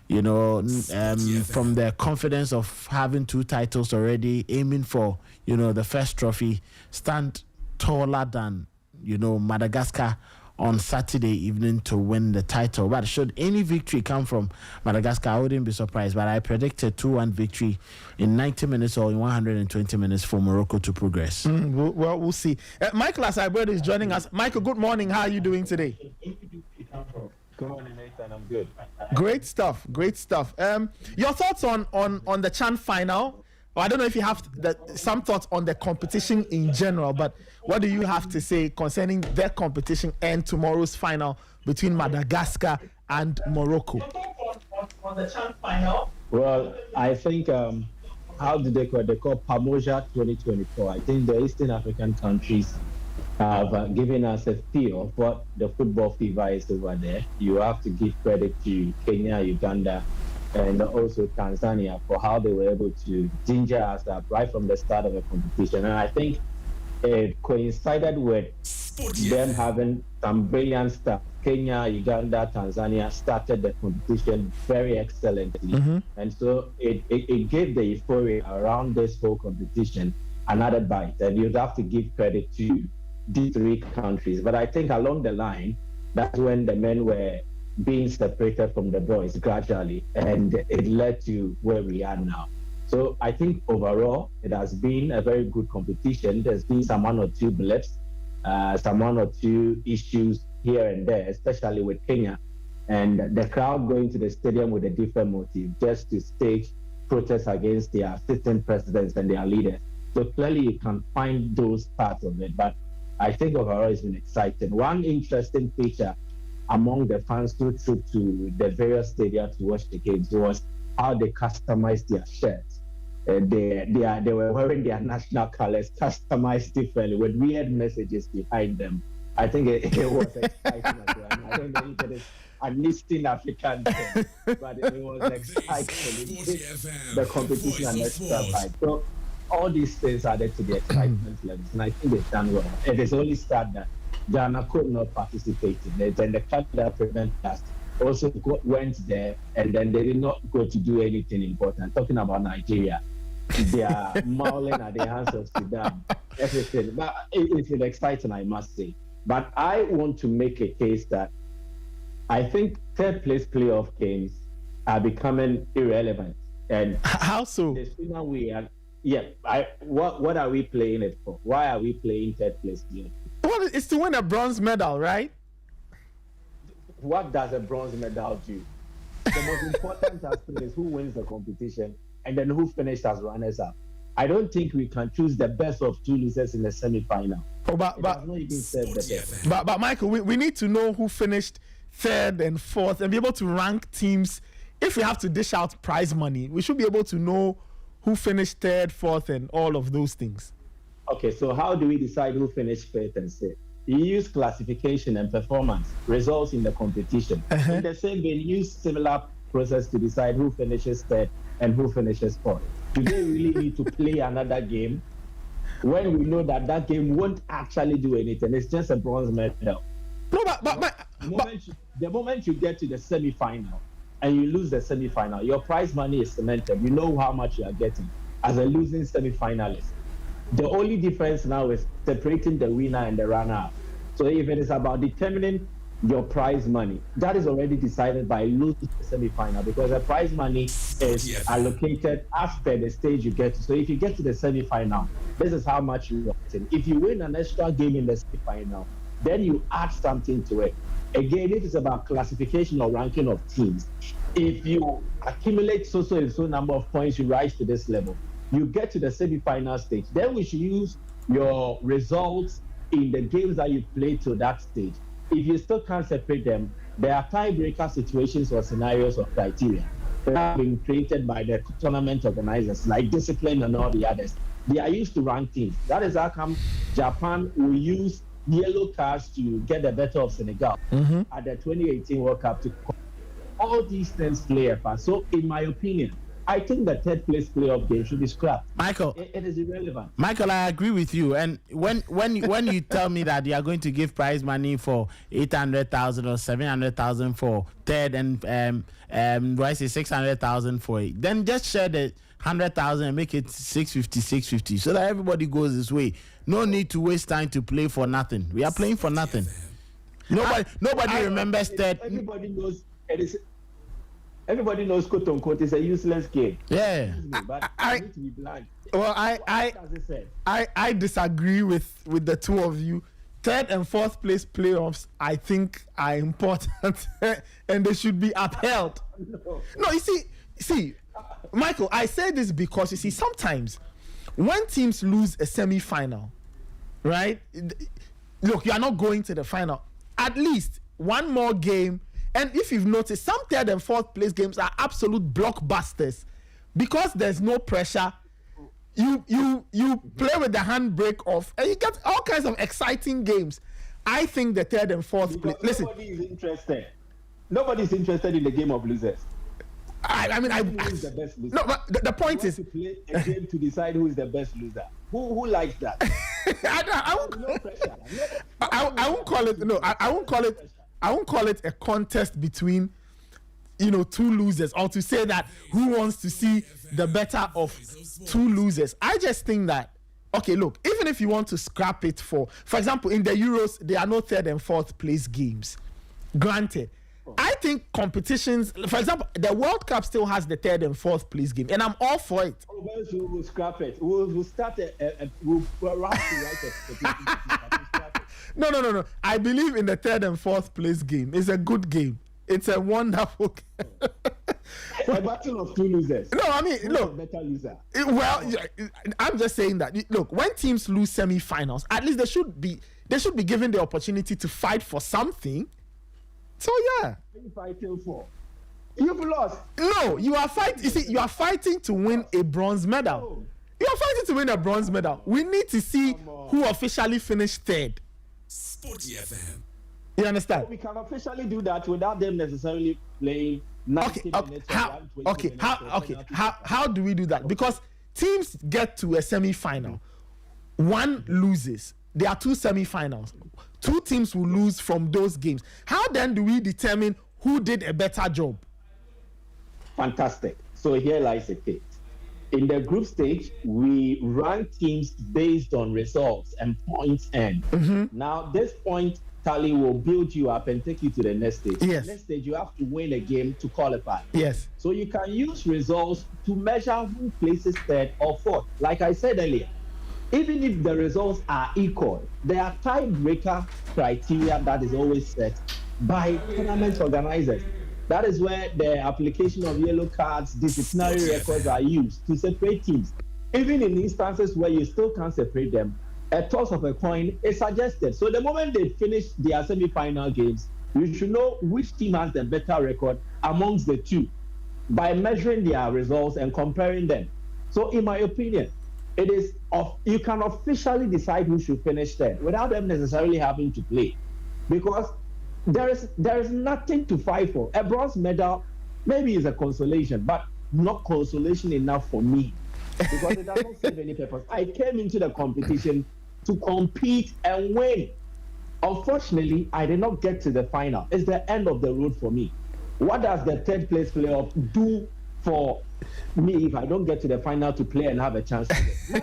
from their confidence of having 2 titles already, aiming for the first trophy, stand taller than Madagascar on Saturday evening to win the title. But should any victory come from Madagascar, I wouldn't be surprised. But I predict a 2-1 victory in 90 minutes or in 120 minutes for Morocco to progress. We'll see. Michael Asaibrado is joining us. Michael, good morning. How are you doing today? Good morning, Nathan. I'm good. Great stuff. Your thoughts on the CHAN final? Well, I don't know if you have some thoughts on the competition in general, but what do you have to say concerning their competition and tomorrow's final between Madagascar and Morocco? On the CHAN final? Well, I think how do they call it? They call Pamoja 2024. I think the Eastern African countries have given us a feel of what the football fever is over there. You have to give credit to Kenya, Uganda, and also Tanzania for how they were able to ginger us up right from the start of the competition. And I think it coincided with them having some brilliant stuff. Kenya, Uganda, Tanzania started the competition very excellently. And so it gave the euphoria around this whole competition another bite. And you'd have to give credit to these 3 countries. But I think along the line, that's when the men were being separated from the boys gradually, and it led to where we are now. So I think overall, it has been a very good competition. There's been some one or two blips, some one or two issues here and there, especially with Kenya. And the crowd going to the stadium with a different motive, just to stage protests against their sitting presidents and their leaders. So clearly you can find those parts of it. But I think overall it's been exciting. One interesting feature among the fans who trooped to the various stadiums to watch the games was how they customized their shirts. They were wearing their national colors customized differently with weird messages behind them. I think it was exciting as well. I don't know if it is an Eastern African thing, but it was exciting. It gave the competition an extra bite. So all these things added to the excitement levels, and I think they've done well. It is only sad that Ghana could not participate in it, and the country that prevented us also went there, and then they did not go to do anything important. Talking about Nigeria, they are mauling at the hands of Sudan, everything. But it's been exciting, I must say. But I want to make a case that I think third place playoff games are becoming irrelevant. And how so? The sooner we are, what are we playing it for? Why are we playing third place playoff? Well, it's to win a bronze medal, right? What does a bronze medal do? The most important aspect is who wins the competition and then who finished as runners-up. I don't think we can choose the best of two losers in the semi-final. Oh, but Michael, we need to know who finished third and fourth and be able to rank teams. If we have to dish out prize money, we should be able to know who finished third, fourth, and all of those things. Okay, so how do we decide who finished fifth and sixth? You use classification and performance results in the competition. In the same way, you use similar process to decide who finishes third and who finishes fourth. Do they really need to play another game when we know that that game won't actually do anything? It's just a bronze medal. No, the moment you get to the semi-final and you lose the semi-final, your prize money is cemented. You know how much you are getting as a losing semi-finalist. The only difference now is separating the winner and the runner-up. So if it is about determining your prize money, that is already decided by losing the semi-final, because the prize money is allocated after the stage you get to. So if you get to the semi-final, this is how much you are getting. If you win an extra game in the semi-final, then you add something to it. Again, it is about classification or ranking of teams. If you accumulate so number of points, you rise to this level. You get to the semi-final stage. Then we should use your results in the games that you played to that stage. If you still can't separate them, there are tiebreaker situations or scenarios or criteria that have been created by the tournament organizers, like discipline and all the others. They are used to rank teams. That is how come Japan will use yellow cards to get the better of Senegal at the 2018 World Cup. All these things play a part. So, in my opinion, I think the third place playoff game should be scrapped. Michael, it is irrelevant. Michael, I agree with you. And when you tell me that you are going to give prize money for 800,000 or 700,000 for third and 600,000 for it, then just share the 100,000 and make it 650 so that everybody goes this way. No need to waste time to play for nothing. We are playing for nothing. Nobody remembers that. Everybody knows it is. Everybody knows, quote unquote, it's a useless game. Yeah. But I need to be blunt. Well, I disagree with the two of you. Third and fourth place playoffs, I think, are important and they should be upheld. No, you see, Michael, I say this because you see, sometimes when teams lose a semi-final, right? Look, you are not going to the final. At least one more game. And if you've noticed, some third and fourth place games are absolute blockbusters because there's no pressure. You play with the handbrake off, and you get all kinds of exciting games. I think the third and fourth place. Listen, nobody's interested in the game of losers. Who is the best loser? No, but the point is to play a game to decide who is the best loser. Who likes that? I won't call it. No, I won't call it. I won't call it a contest between, two losers, or to say that who wants to see the better of two losers. I just think that, okay, look, even if you want to scrap it for example, in the Euros, there are no third and fourth place games. Granted, I think competitions, for example, the World Cup still has the third and fourth place game, and I'm all for it. We'll scrap it. We'll start we'll write it. No. I believe in the third and fourth place game. It's a good game. It's a wonderful game. A battle of two losers. No, I mean, look. Better loser. I'm just saying that. Look, when teams lose semi-finals, at least they should be given the opportunity to fight for something. So yeah. What are you fighting for? You've lost. No, you are fighting. You see, you are fighting to win a bronze medal. No. You are fighting to win a bronze medal. We need to see who officially finished third. Sporty FM. You understand? We can officially do that without them necessarily playing 90 minutes. How do we do that? Because teams get to a semi-final. One loses. There are two semi-finals. Two teams will lose from those games. How then do we determine who did a better job? Fantastic. So here lies the case. In the group stage, we rank teams based on results and points earned. Mm-hmm. Now, this point tally will build you up and take you to the next stage. Yes. The next stage, you have to win a game to qualify. Yes. So you can use results to measure who places third or fourth. Like I said earlier, even if the results are equal, there are tiebreaker criteria that is always set by tournament organizers. That is where the application of yellow cards, disciplinary records are used to separate teams. Even in instances where you still can't separate them, a toss of a coin is suggested. So the moment they finish their semi-final games, you should know which team has the better record amongst the two by measuring their results and comparing them. So in my opinion, it is you can officially decide who should finish third without them necessarily having to play, because there is nothing to fight for. A bronze medal maybe is a consolation, but not consolation enough for me, because it doesn't serve any purpose. I came into the competition to compete and win. Unfortunately, I did not get to the final. It's the end of the road for me. What does the third place playoff do for me if I don't get to the final to play and have a chance to win?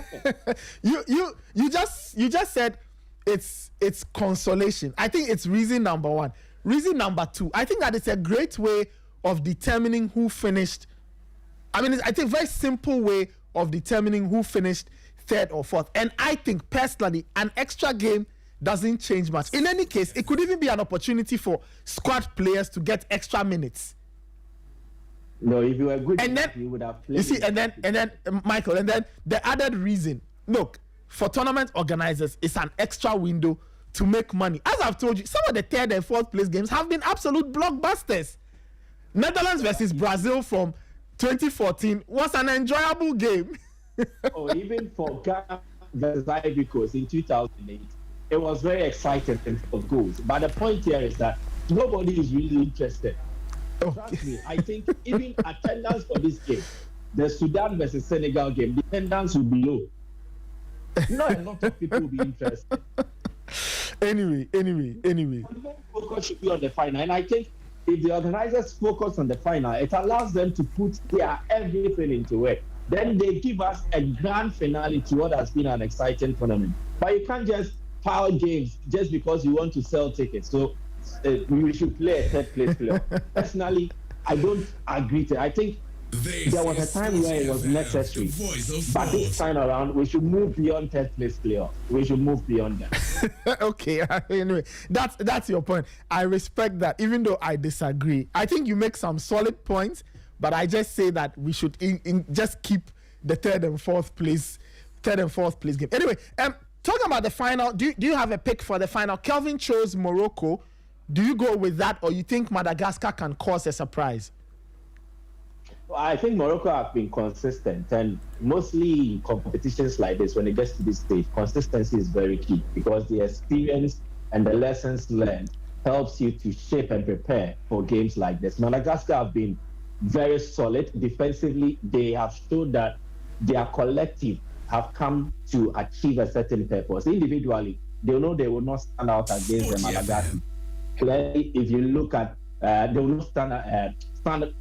you just said it's consolation. I think it's reason number one. Reason number two, I think that it's a great way of determining who finished. I mean, I think very simple way of determining who finished third or fourth. And I think personally, an extra game doesn't change much. In any case, it could even be an opportunity for squad players to get extra minutes. No, if you were good, and then you would have played. You see, and then Michael, and then the added reason. Look, for tournament organizers, it's an extra window to make money. As I've told you, some of the third and fourth place games have been absolute blockbusters. Netherlands versus Brazil from 2014 was an enjoyable game. Or even for Ghana versus Ivory Coast in 2008, it was very exciting for goals. But the point here is that nobody is really interested. Trust me, I think even attendance for this game, the Sudan versus Senegal game, the attendance will be low. Not a lot of people will be interested. Anyway. Focus should be on the final. And I think if the organizers focus on the final, it allows them to put their everything into it. Then they give us a grand finale to what has been an exciting tournament. But you can't just pile games just because you want to sell tickets. So we should play a third place playoff. Personally, I don't agree to it. I think there was a time where it was necessary, but this time around we should move beyond third place playoff. We should move beyond that. Okay, anyway, that's your point. I respect that, even though I disagree. I think you make some solid points, but I just say that we should just keep the third and fourth place game. Anyway, talking about the final, do you have a pick for the final? Kelvin chose Morocco. Do you go with that, or you think Madagascar can cause a surprise? I think Morocco have been consistent, and mostly in competitions like this, when it gets to this stage, consistency is very key, because the experience and the lessons learned helps you to shape and prepare for games like this. Madagascar have been very solid defensively. They have shown that their collective have come to achieve a certain purpose. Individually, they know they will not stand out against the Madagascar. Clearly, if you look at, they will not stand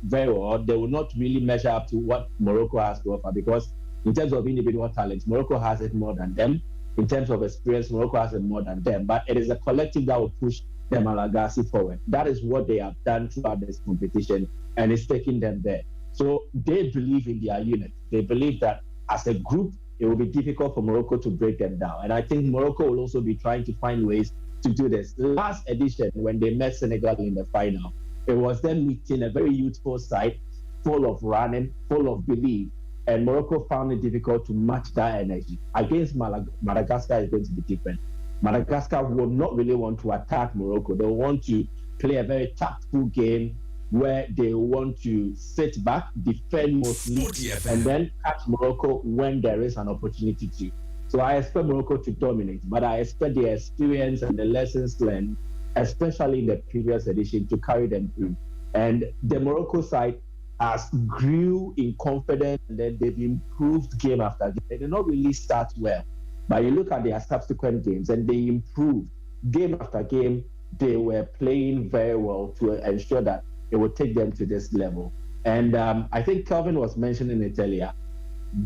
very well. They will not really measure up to what Morocco has to offer, because in terms of individual talents, Morocco has it more than them. In terms of experience, Morocco has it more than them. But it is a collective that will push the Malagasy forward. That is what they have done throughout this competition, and it's taking them there. So they believe in their unit. They believe that as a group, it will be difficult for Morocco to break them down. And I think Morocco will also be trying to find ways to do this. Last edition, when they met Senegal in the final, it was them meeting a very youthful side, full of running, full of belief. And Morocco found it difficult to match that energy. Against Madagascar, is going to be different. Madagascar will not really want to attack Morocco. They want to play a very tactful game where they want to sit back, defend mostly, and then catch Morocco when there is an opportunity to. So I expect Morocco to dominate, but I expect the experience and the lessons learned, especially in the previous edition, to carry them through. And the Morocco side has grew in confidence, and then they've improved game after game. They did not really start well, but you look at their subsequent games, and they improved game after game. They were playing very well to ensure that it would take them to this level. And I think Kelvin was mentioning it earlier.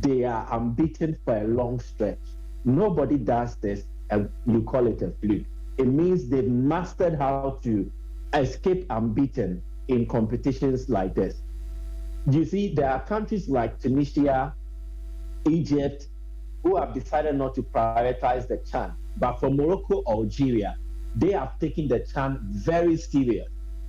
They are unbeaten for a long stretch. Nobody does this, and you call it a fluke. It means they've mastered how to escape unbeaten in competitions like this. You see, there are countries like Tunisia, Egypt, who have decided not to prioritize the CHAN. But for Morocco, Algeria, they have taken the CHAN very serious,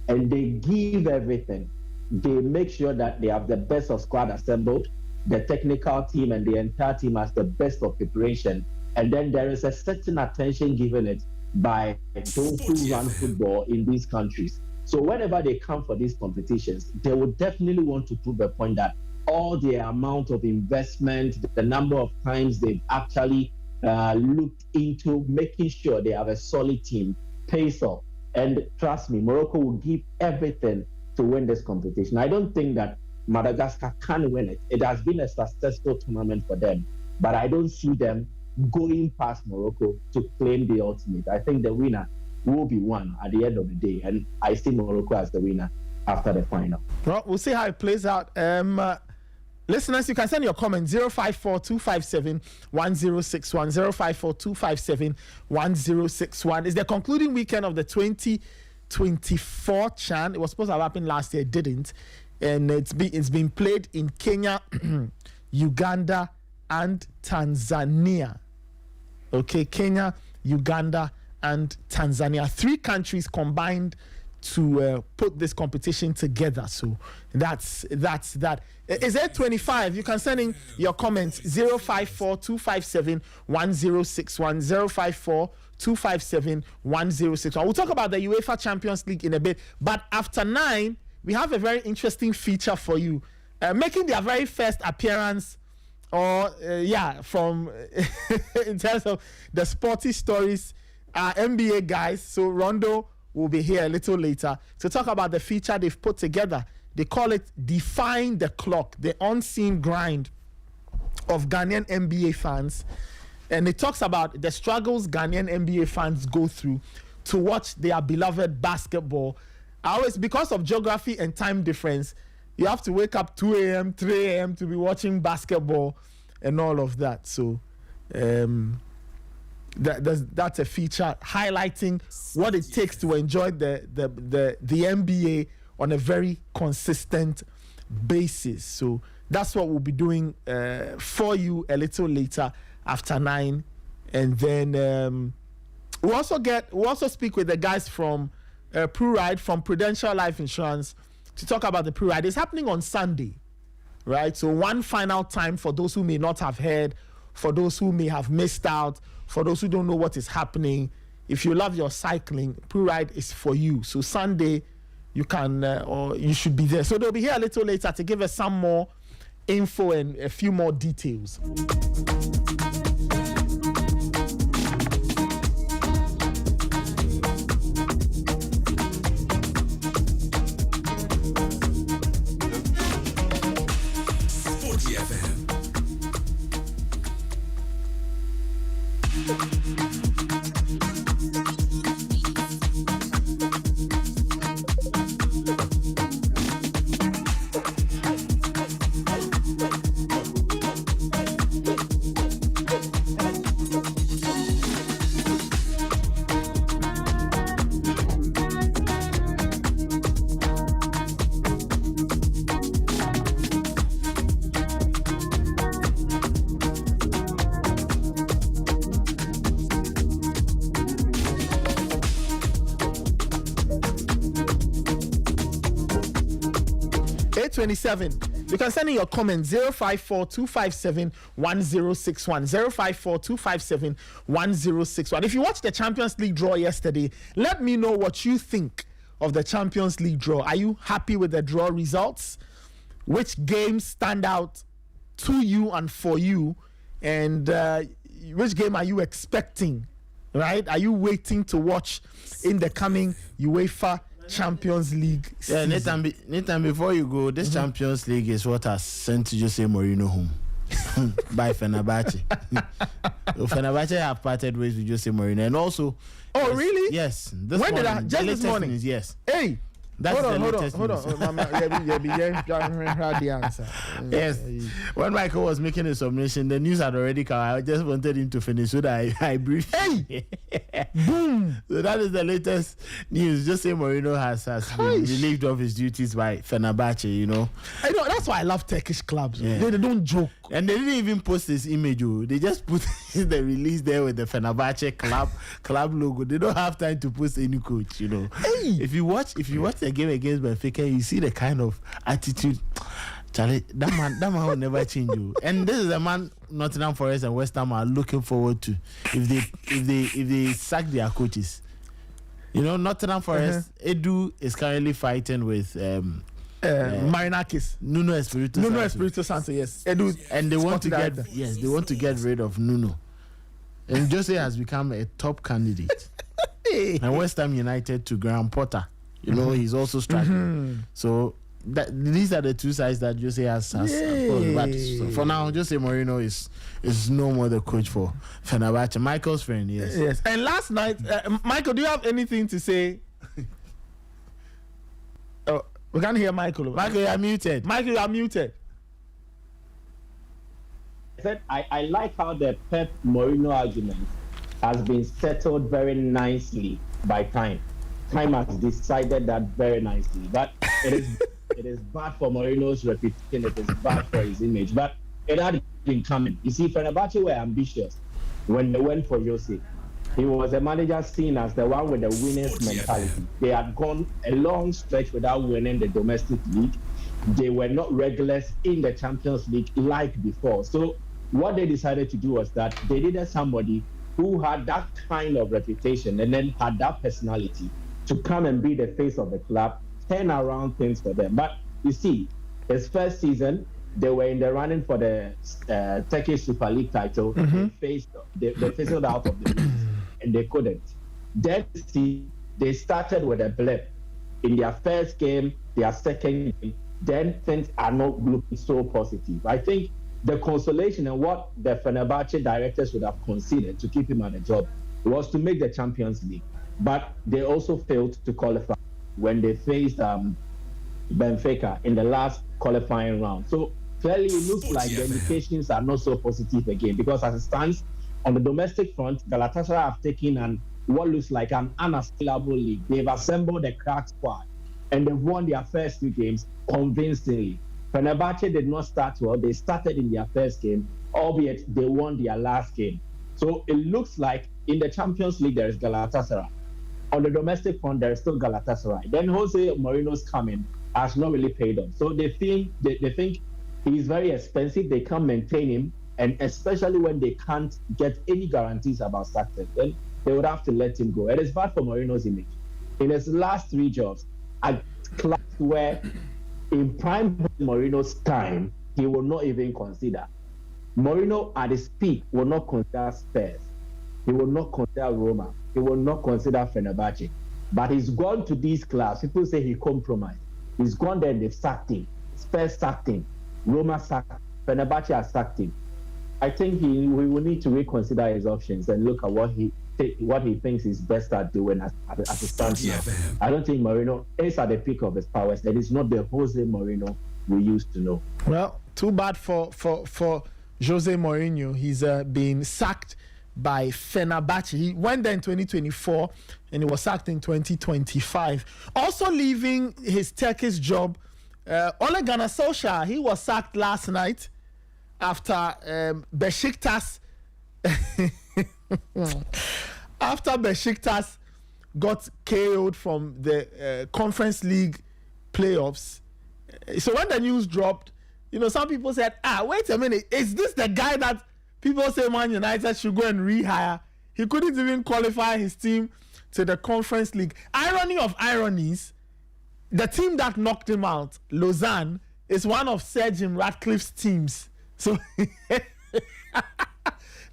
and they give everything. They make sure that they have the best of squad assembled, the technical team and the entire team has the best of preparation. And then there is a certain attention given it by those who run football in these countries. So whenever they come for these competitions, they will definitely want to prove a point that all the amount of investment, the number of times they've actually looked into making sure they have a solid team pays off. And trust me, Morocco will give everything to win this competition. I don't think that Madagascar can win it. It has been a successful tournament for them, but I don't see them going past Morocco to claim the ultimate. I think the winner will be one at the end of the day, and I see Morocco as the winner after the final. Well, we'll see how it plays out. Listeners, you can send your comments 054-257-1061, 054-257-1061. It's the concluding weekend of the 2024 CHAN. It was supposed to have happened last year, it didn't. And it's been played in Kenya, Uganda, and Tanzania. Okay, Kenya, Uganda, and Tanzania. 3 countries combined to put this competition together. So that's that. Is there 25? You can send in your comments 054-257-1061, 054-257-1061. We'll talk about the UEFA Champions League in a bit, but after 9, we have a very interesting feature for you. Making their very first appearance, from in terms of the Sporty stories, NBA guys. So Rondo will be here a little later to talk about the feature they've put together. They call it Defying the Clock, the unseen grind of Ghanaian NBA fans. And it talks about the struggles Ghanaian NBA fans go through to watch their beloved basketball. Because of geography and time difference, you have to wake up 2 a.m., 3 a.m. to be watching basketball and all of that. So that's a feature highlighting what it takes to enjoy the NBA on a very consistent basis. So that's what we'll be doing for you a little later after 9. And then we'll also speak with the guys from Pruride, from Prudential Life Insurance, to talk about the Pruride. It's happening on Sunday, right? So one final time for those who may not have heard, for those who may have missed out, for those who don't know what is happening. If you love your cycling, Pruride is for you. So Sunday, you can or you should be there. So they'll be here a little later to give us some more info and a few more details. 8:27. You can send in your comments 054-257-1061. 054-257-1061. If you watched the Champions League draw yesterday, let me know what you think of the Champions League draw. Are you happy with the draw results? Which games stand out to you and for you? And which game are you expecting? Right? Are you waiting to watch in the coming UEFA Champions League season? Yeah, Nathan, before you go, this Champions League is what has sent Jose Mourinho home by Fenerbahce. Fenerbahce have parted ways with Jose Mourinho, and also. Oh, really? Yes. When did I? Just this morning. News, yes. Hey. That's hold on. Yes. When Michael was making a submission, the news had already come. I just wanted him to finish so that I briefed. Hey! Boom! So that is the latest news. Jose Mourinho has been relieved of his duties by Fenerbahce, you know. I know, that's why I love Turkish clubs. Yeah. They don't joke. And they didn't even post this image. They just put the release there with the Fenerbahce club logo. They don't have time to post any coach, you know. Hey! If you watch the game against Benfica, you see the kind of attitude. Charlie, that man will never change you. And this is the man Nottingham Forest and West Ham are looking forward to if they sack their coaches. You know, Nottingham Forest, Edu is currently fighting with Marinakis, Nuno Espirito Santo, yes. Edu, and they want to get rid of Nuno. And Jose has become a top candidate. And West Ham United to Graham Potter. You know, he's also struggling. So these are the two sides that Jose has opposed. But so for now, Jose Mourinho is no more the coach for Fenerbahce. Michael's friend, yes. Yes. And last night, Michael, do you have anything to say? Oh, we can't hear Michael. Michael, you are muted. Michael, you are muted. I said I like how the Pep Mourinho argument has been settled very nicely by time. Time has decided that very nicely. But it is bad for Mourinho's reputation. It is bad for his image. But it had been coming. You see, Fenerbahce were ambitious when they went for Jose. He was a manager seen as the one with the winner's mentality. They had gone a long stretch without winning the domestic league. They were not regulars in the Champions League like before. So what they decided to do was that they needed somebody who had that kind of reputation and then had that personality to come and be the face of the club, turn around things for them. But you see, his first season, they were in the running for the Turkish Super League title. They fizzled out of the league, and they couldn't. Then they started with a blip in their first game, their second game. Then things are not looking so positive. I think the consolation and what the Fenerbahce directors would have considered to keep him at the job was to make the Champions League. But they also failed to qualify when they faced Benfica in the last qualifying round. So clearly it looks like the indications are not so positive again, because as it stands on the domestic front, Galatasaray have taken what looks like an unassailable league. They've assembled a crack squad and they've won their first two games convincingly. Fenerbahce did not start well. They started in their first game, albeit they won their last game. So it looks like in the Champions League there is Galatasaray. On the domestic front, there is still Galatasaray. Then Jose Mourinho's coming has not really paid off. So they think he's very expensive. They can't maintain him, and especially when they can't get any guarantees about success, then they would have to let him go. It is bad for Mourinho's image. In his last three jobs, at clubs where in prime Mourinho's time, he will not even consider. Mourinho at his peak will not consider Spurs. He will not consider Roma. He will not consider Fenerbahce. But he's gone to these clubs. People say he compromised. He's gone there and they've sacked him. Spurs sacked him. Roma sacked him. Fenerbahce has sacked him. I think we will need to reconsider his options and look at what he thinks is best at doing as it stands now. I don't think Mourinho is at the peak of his powers. That is not the Jose Mourinho we used to know. Well, too bad for Jose Mourinho. He's been sacked by Fenerbahce. He went there in 2024 and he was sacked in 2025. Also leaving his Turkish job, Ole Gunnar Solskjaer, he was sacked last night after Besiktas after Besiktas got KO'd from the Conference League playoffs. So when the news dropped, some people said, wait a minute, is this the guy that people say Man United should go and rehire? He couldn't even qualify his team to the Conference League. Irony of ironies, the team that knocked him out, Lausanne, is one of Sir Jim Ratcliffe's teams. So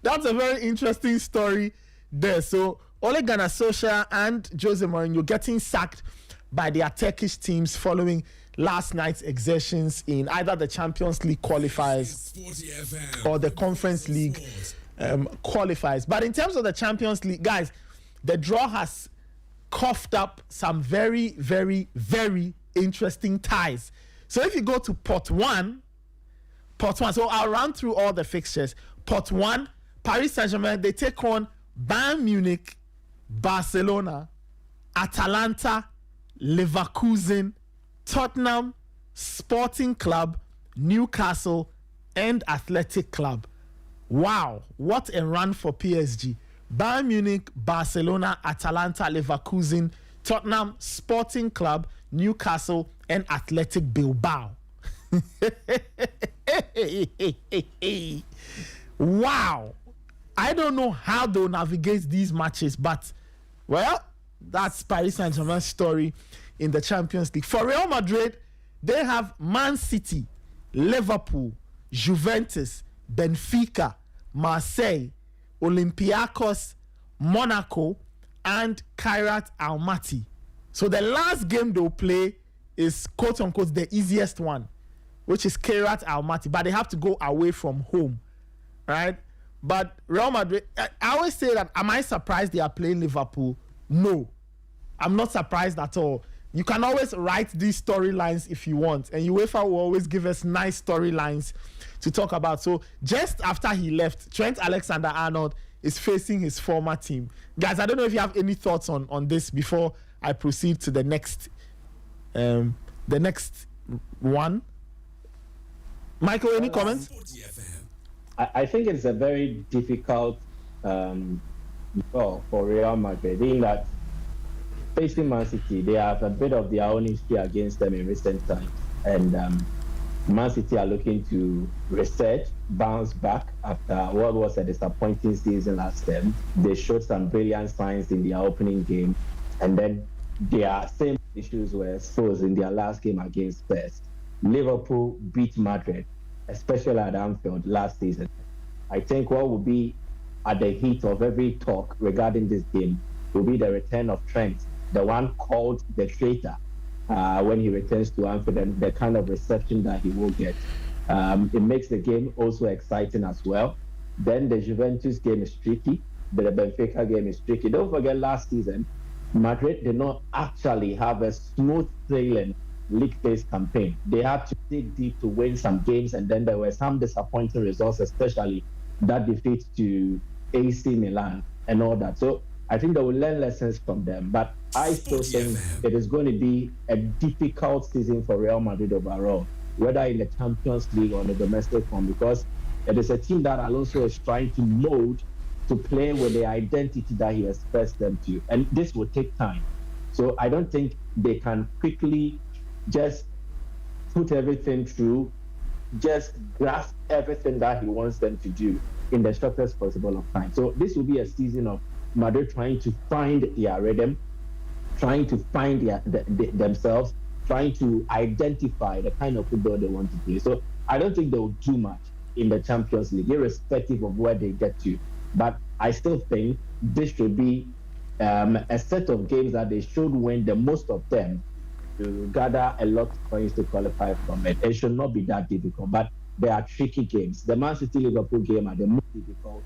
that's a very interesting story there. So Ole Gunnar Solskjaer and Jose Mourinho getting sacked by their Turkish teams following last night's exertions in either the Champions League qualifiers or the Conference League qualifiers. But in terms of the Champions League, guys, the draw has coughed up some very, very, very interesting ties. So if you go to pot one, so I'll run through all the fixtures. Pot 1, Paris Saint-Germain, they take on Bayern Munich, Barcelona, Atalanta, Leverkusen, Tottenham, Sporting Club, Newcastle, and Athletic Club. Wow, what a run for PSG. Bayern Munich, Barcelona, Atalanta, Leverkusen, Tottenham, Sporting Club, Newcastle, and Athletic Bilbao. Wow. I don't know how they'll navigate these matches, but, well, that's Paris Saint-Germain's story in the Champions League. For Real Madrid, they have Man City, Liverpool, Juventus, Benfica, Marseille, Olympiacos, Monaco, and Kairat Almaty. So the last game they'll play is, quote-unquote, the easiest one, which is Kairat Almaty, but they have to go away from home, right? But Real Madrid, I always say that, am I surprised they are playing Liverpool? No, I'm not surprised at all. You can always write these storylines if you want, and UEFA will always give us nice storylines to talk about. So just after he left, Trent Alexander-Arnold is facing his former team. Guys, I don't know if you have any thoughts on this before I proceed to the next one. Michael, any comments? I think it's a very difficult draw for Real Madrid, in that facing Man City, they have a bit of their own history against them in recent times. And Man City are looking to reset, bounce back after what was a disappointing season last term. They showed some brilliant signs in their opening game, and then their same issues were exposed in their last game against Spurs. Liverpool beat Madrid, especially at Anfield last season. I think what will be at the heat of every talk regarding this game will be the return of Trent, the one called the traitor, when he returns to Anfield, and the kind of reception that he will get. It makes the game also exciting as well. Then the Juventus game is tricky. The Benfica game is tricky. Don't forget, last season, Madrid did not actually have a smooth sailing league-based campaign. They had to dig deep to win some games, and then there were some disappointing results, especially that defeat to AC Milan and all that. So I think they will learn lessons from them, but I still think it is going to be a difficult season for Real Madrid overall, whether in the Champions League or the domestic one, because it is a team that Alonso is trying to mold to play with the identity that he expects them to, and this will take time. So I don't think they can quickly just put everything through, just grasp everything that he wants them to do in the shortest possible of time. So this will be a season of Madrid trying to find their rhythm, trying to find themselves, trying to identify the kind of football they want to play. So I don't think they will do much in the Champions League, irrespective of where they get to. But I still think this should be a set of games that they should win the most of them to gather a lot of points to qualify from it. It should not be that difficult, but there are tricky games. The Man City-Liverpool game are the most difficult.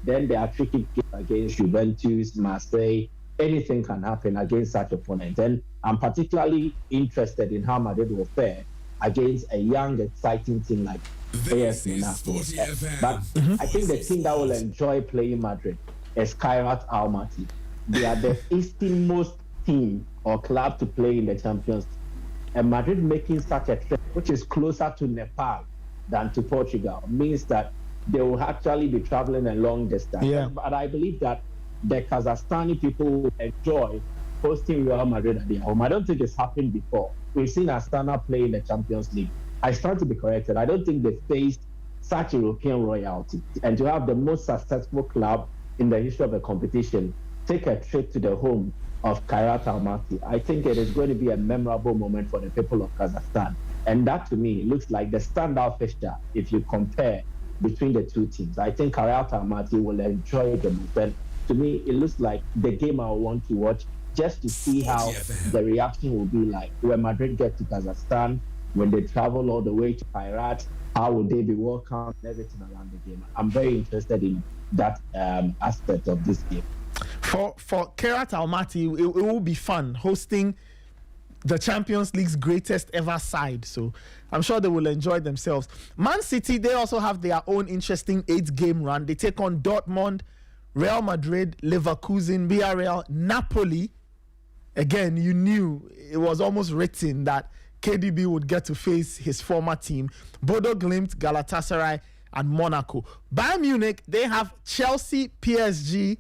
Then there are tricky games against Juventus, Marseille. Anything can happen against such opponents. And I'm particularly interested in how Madrid will fare against a young, exciting team like AS Milan. But I think the team that will enjoy playing Madrid is Kairat Almaty. They are the easternmost team or club to play in the Champions League. And Madrid making such a trip, which is closer to Nepal than to Portugal, means that they will actually be traveling a long distance. Yeah. But I believe that the Kazakhstani people will enjoy hosting Real Madrid at their home. I don't think it's happened before. We've seen Astana play in the Champions League. I stand to be corrected. I don't think they faced such European royalty. And to have the most successful club in the history of the competition take a trip to the home of Kairat Almaty, I think it is going to be a memorable moment for the people of Kazakhstan. And that, to me, looks like the standout fixture if you compare between the two teams. I think Kairat Almaty will enjoy the movement. To me, it looks like the game I want to watch just to see how the reaction will be like when Madrid get to Kazakhstan, when they travel all the way to Kairat, how will they be welcomed, everything around the game. I'm very interested in that aspect of this game. For Kairat Almaty, it will be fun hosting the Champions League's greatest ever side. So I'm sure they will enjoy themselves. Man City, they also have their own interesting 8-game run. They take on Dortmund, Real Madrid, Leverkusen, Villarreal, Napoli. Again, you knew it was almost written that KDB would get to face his former team. Bodo Glimt, Galatasaray, and Monaco. Bayern Munich, they have Chelsea, PSG,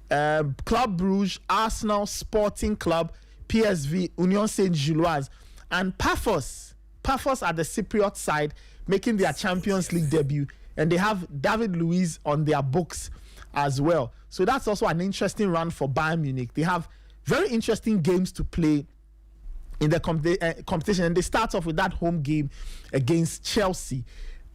Club Brugge, Arsenal, Sporting Club, PSV, Union Saint-Gilloise, and Paphos are the Cypriot side making their Champions League debut, and they have David Luiz on their books as well. So that's also an interesting run for Bayern Munich. They have very interesting games to play in the competition, and they start off with that home game against Chelsea.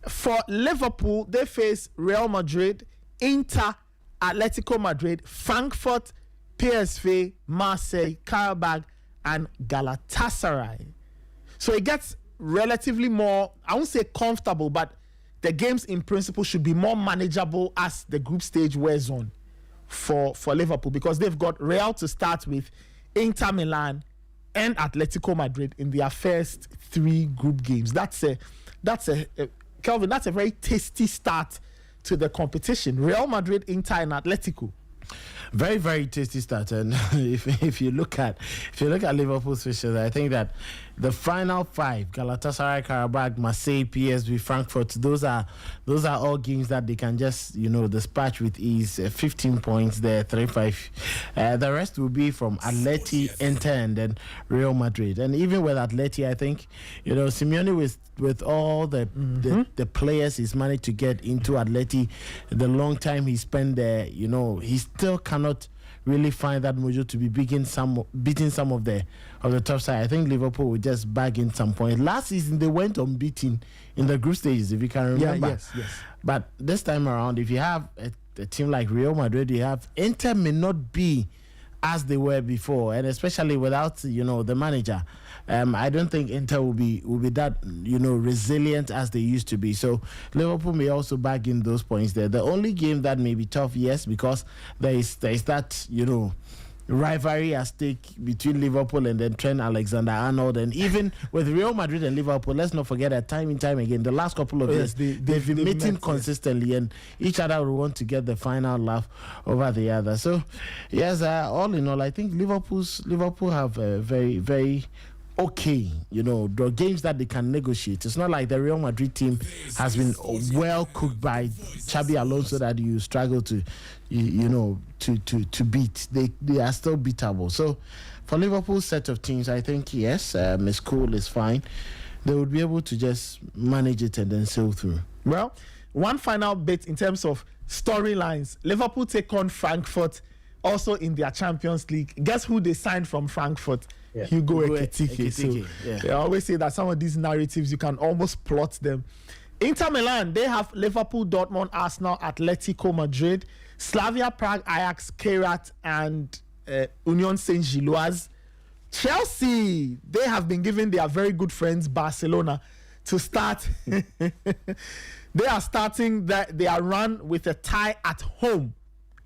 For Liverpool, they face Real Madrid, Inter, Atletico Madrid, Frankfurt, PSV, Marseille, Karabakh, and Galatasaray. So it gets relatively more, I won't say comfortable, but the games in principle should be more manageable as the group stage wears on for Liverpool, because they've got Real to start with, Inter Milan, and Atletico Madrid in their first 3 group games. Kelvin, that's a very tasty start to the competition. Real Madrid, Inter, and Atletico. Very, very tasty start. And if you look at Liverpool's fixtures, I think that the final 5, Galatasaray, Karabakh, Marseille, PSV, Frankfurt, those are all games that they can just dispatch with ease. 15 points there, 3-5. The rest will be from Atleti, Inter, and then Real Madrid. And even with Atleti, I think Simeone with all the players he's managed to get into Atleti, the long time he spent there, he still cannot really find that mojo to be beating some of the top side. I think Liverpool will just bag in some points. Last season they went unbeaten in the group stages, if you can remember. Yes. But this time around, if you have a team like Real Madrid, you have Inter may not be as they were before, and especially without the manager. I don't think Inter will be that resilient as they used to be. So Liverpool may also bag in those points there. The only game that may be tough, yes, because there is that rivalry at stake between Liverpool and then Trent Alexander-Arnold, and even with Real Madrid and Liverpool, let's not forget that time and time again, the last couple of years they've been meeting consistently, and each other will want to get the final laugh over the other. So yes, all in all, I think Liverpool have a very, very okay, the games that they can negotiate. It's not like the Real Madrid team has been well cooked by Xabi Alonso that you struggle to beat. They are still beatable. So for Liverpool's set of teams, I think yes, it's cool, it's fine. They would be able to just manage it and then sail through. Well, one final bit in terms of storylines. Liverpool take on Frankfurt, also in their Champions League. Guess who they signed from Frankfurt? Yeah. Hugo Ekitike. So I always say that some of these narratives, you can almost plot them. Inter Milan, they have Liverpool, Dortmund, Arsenal, Atletico Madrid, Slavia Prague, Ajax, Kairat, and Union Saint-Gilloise. Chelsea, they have been given their very good friends Barcelona to start. They are starting their run with a tie at home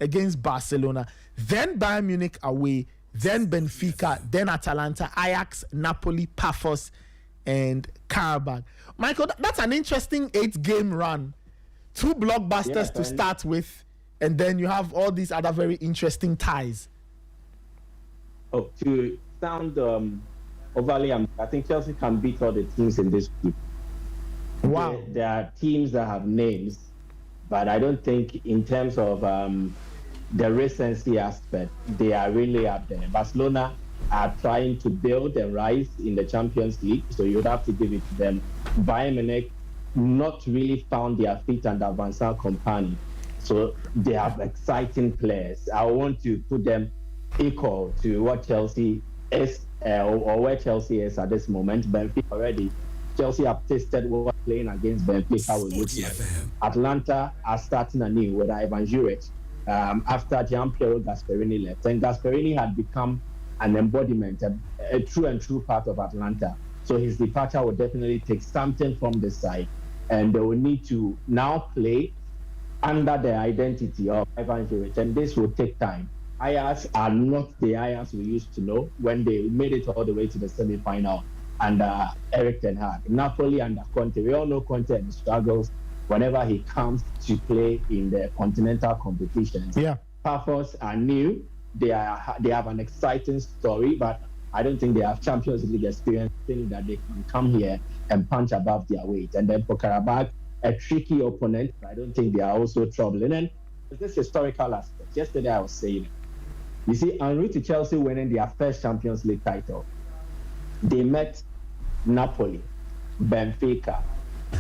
against Barcelona. Then Bayern Munich away, then Benfica, then Atalanta, Ajax, Napoli, Paphos, and Karabakh. Michael, that's an interesting 8-game run. 2 blockbusters to start with, and then you have all these other very interesting ties. Oh, to sound overly, I think Chelsea can beat all the teams in this group. Wow. There are teams that have names, but I don't think in terms of the recency aspect, they are really up there. Barcelona are trying to build and rise in the Champions League, so you would have to give it to them. Bayern Munich not really found their feet under Vincent Kompany, so they have exciting players. I want to put them equal to what Chelsea is or where Chelsea is at this moment. Benfica already. Chelsea have tasted what playing against Benfica will look like. Atlanta are starting anew with Ivan Juric after Gianpiero Gasperini left. And Gasperini had become an embodiment, a true part of Atlanta. So his departure will definitely take something from the side. And they will need to now play under the identity of Ivan Juric. And this will take time. Ajax are not the Ajax we used to know when they made it all the way to the semi-final under Eric Ten Hag. Napoli under Conte. We all know Conte and struggles whenever he comes to play in the continental competitions. Yeah. Pafos are new. They have an exciting story, but I don't think they have Champions League experience, think that they can come here and punch above their weight. And then for Karabakh, a tricky opponent, but I don't think they are also troubling. And this historical aspect. Yesterday I was saying, you see, en route to Chelsea winning their first Champions League title, they met Napoli, Benfica,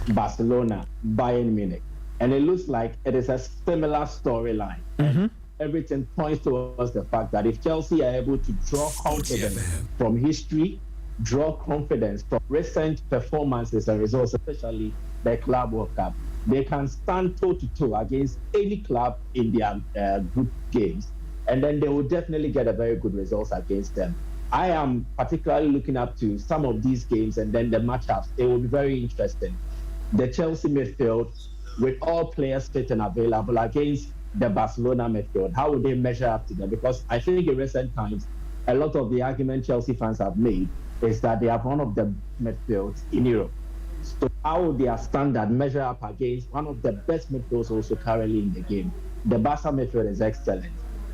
Barcelona, Bayern Munich. And it looks like it is a similar storyline. And everything points towards the fact that if Chelsea are able to draw confidence from history, draw confidence from recent performances and results, especially the Club World Cup, they can stand toe-to-toe against any club in their group games. And then they will definitely get a very good results against them. I am particularly looking up to some of these games and then the matchups. It will be very interesting. The Chelsea midfield, with all players fit and available against the Barcelona midfield, how will they measure up to them? Because I think in recent times, a lot of the argument Chelsea fans have made is that they have one of the midfields in Europe. So how will their standard measure up against one of the best midfields also currently in the game? The Barca midfield is excellent.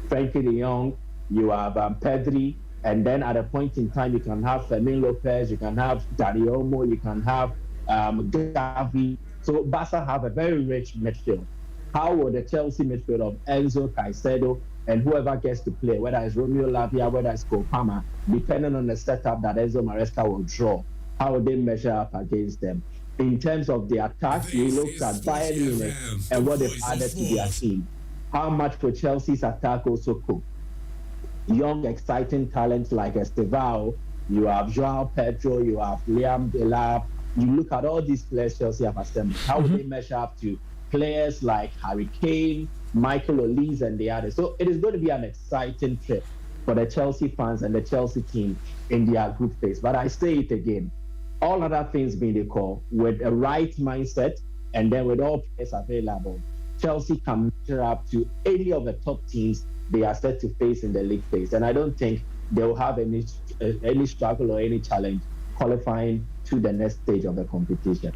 Frankie de Jong, you have Pedri, and then at a point in time, you can have Fermin Lopez, you can have Dani Olmo, you can have Gavi. So Barca have a very rich midfield. How will the Chelsea midfield of Enzo, Caicedo, and whoever gets to play, whether it's Romeo Lavia, whether it's Cole Palmer, depending on the setup that Enzo Maresca will draw, how will they measure up against them? In terms of the attack, we looked at Bayern Munich and what they've added to their team. How much for Chelsea's attack also cook? Young, exciting talents like Estevao, you have Joao Pedro, you have Liam Delap. You look at all these players Chelsea have assembled. How will they measure up to players like Harry Kane, Michael Olise, and the others? So it is going to be an exciting trip for the Chelsea fans and the Chelsea team in their group phase. But I say it again, all other things being equal, with a right mindset and then with all players available, Chelsea can measure up to any of the top teams they are set to face in the league phase. And I don't think they will have any struggle or any challenge qualifying to the next stage of the competition.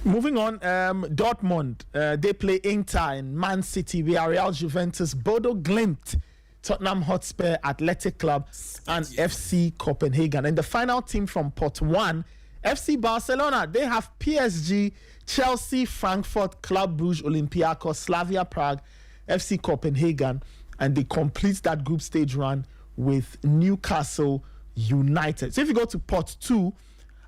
Moving on, Dortmund, they play Inter and Man City, Villarreal, Juventus, Bodo Glimt, Tottenham Hotspur, Athletic Club, and FC Copenhagen. And the final team from Pot 1, FC Barcelona, they have PSG, Chelsea, Frankfurt, Club Brugge, Olympiacos, Slavia Prague, FC Copenhagen, and they complete that group stage run with Newcastle United. So if you go to Pot 2,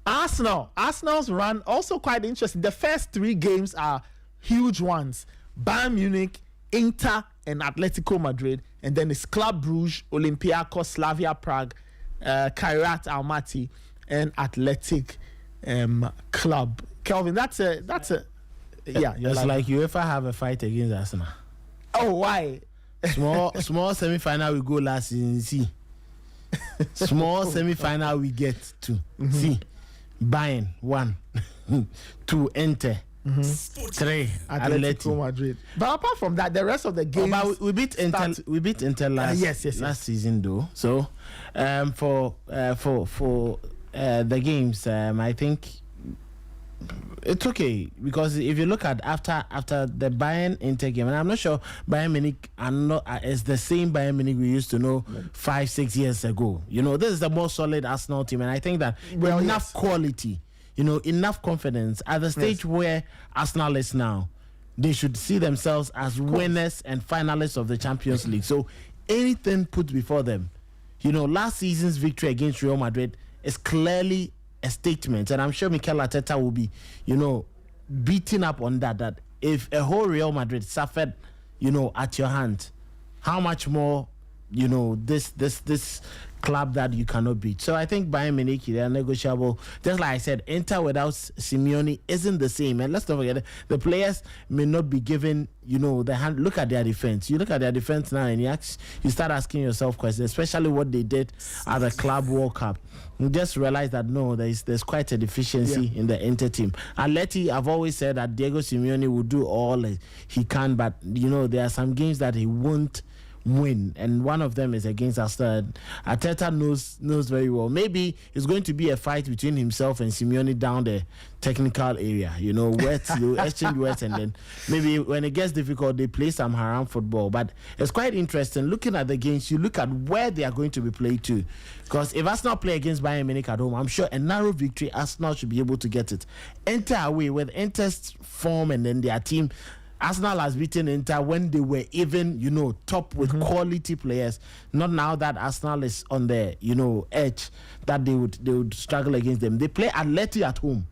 Arsenal's run also quite interesting. The first 3 games are huge ones: Bayern Munich, Inter, and Atletico Madrid, and then it's Club Brugge, Olympiacos, Slavia Prague, Kairat Almaty, and Athletic Club. Kelvin, that's a yeah. It's like UEFA have a fight against Arsenal. Oh, why? Small semi-final we go last season. See, small semi-final we get to see. Bayern 1, 2 Inter, 3 Atletico Madrid. But apart from that, the rest of the games, we beat Inter last last season though. So for the games, I think it's okay, because if you look at after the Bayern Inter game, and I'm not sure Bayern Munich is the same Bayern Munich we used to know 5-6 years ago. You know, this is the more solid Arsenal team, and I think that enough quality, enough confidence at the stage where Arsenal is now. they should see themselves as winners and finalists of the Champions League. So anything put before them, last season's victory against Real Madrid is clearly a statement, and I'm sure Mikel Arteta will be, beating up on that if a whole Real Madrid suffered, at your hand, how much more, this club that you cannot beat. So I think Bayern Munich, they are negotiable. Just like I said, Inter without Simeone isn't the same. And let's not forget it, the players may not be given, the hand. Look at their defense. You look at their defense now and you start asking yourself questions, especially what they did at the Club World Cup. You just realize that no, there's quite a deficiency in the Inter team. Atleti, I've always said that Diego Simeone will do all he can, but there are some games that he won't win, and one of them is against Arsenal. Arteta knows very well. Maybe it's going to be a fight between himself and Simeone down the technical area. Words, you exchange words, and then maybe when it gets difficult, they play some haram football. But it's quite interesting looking at the games. You look at where they are going to be played to, because if Arsenal play against Bayern Munich at home, I'm sure a narrow victory, Arsenal should be able to get it. Enter away with Inter's form and then their team. Arsenal has beaten Inter when they were even, top with quality players. Not now that Arsenal is on the, edge, that they would struggle against them. They play Atleti at home.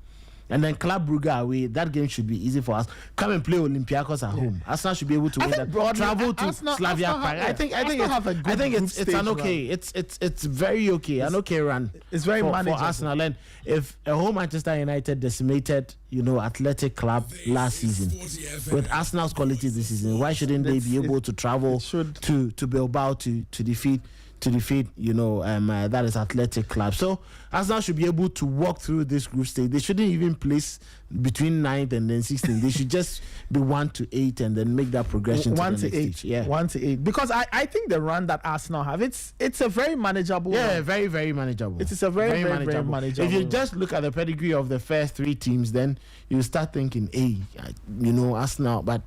And then Club Brugge away, that game should be easy for us. Come and play Olympiacos at home. Arsenal should be able to win that. Travel to Slavia Prague. I think it's an okay. It's very okay. An okay run. It's very manageable for Arsenal. And if a whole Manchester United decimated, Athletic Club last season, with Arsenal's quality this season, why shouldn't they be able to travel to Bilbao to defeat? That is Athletic Club. So Arsenal should be able to walk through this group stage. They shouldn't even place between 9th and then 16th. They should just be 1 to 8 and then make that progression to the next stage. Yeah, 1 to 8. Because I think the run that Arsenal have, it's a very manageable. Yeah, run. very, very manageable. It is a very manageable. If you just look at the pedigree of the first 3 teams, then you start thinking, hey, Arsenal. But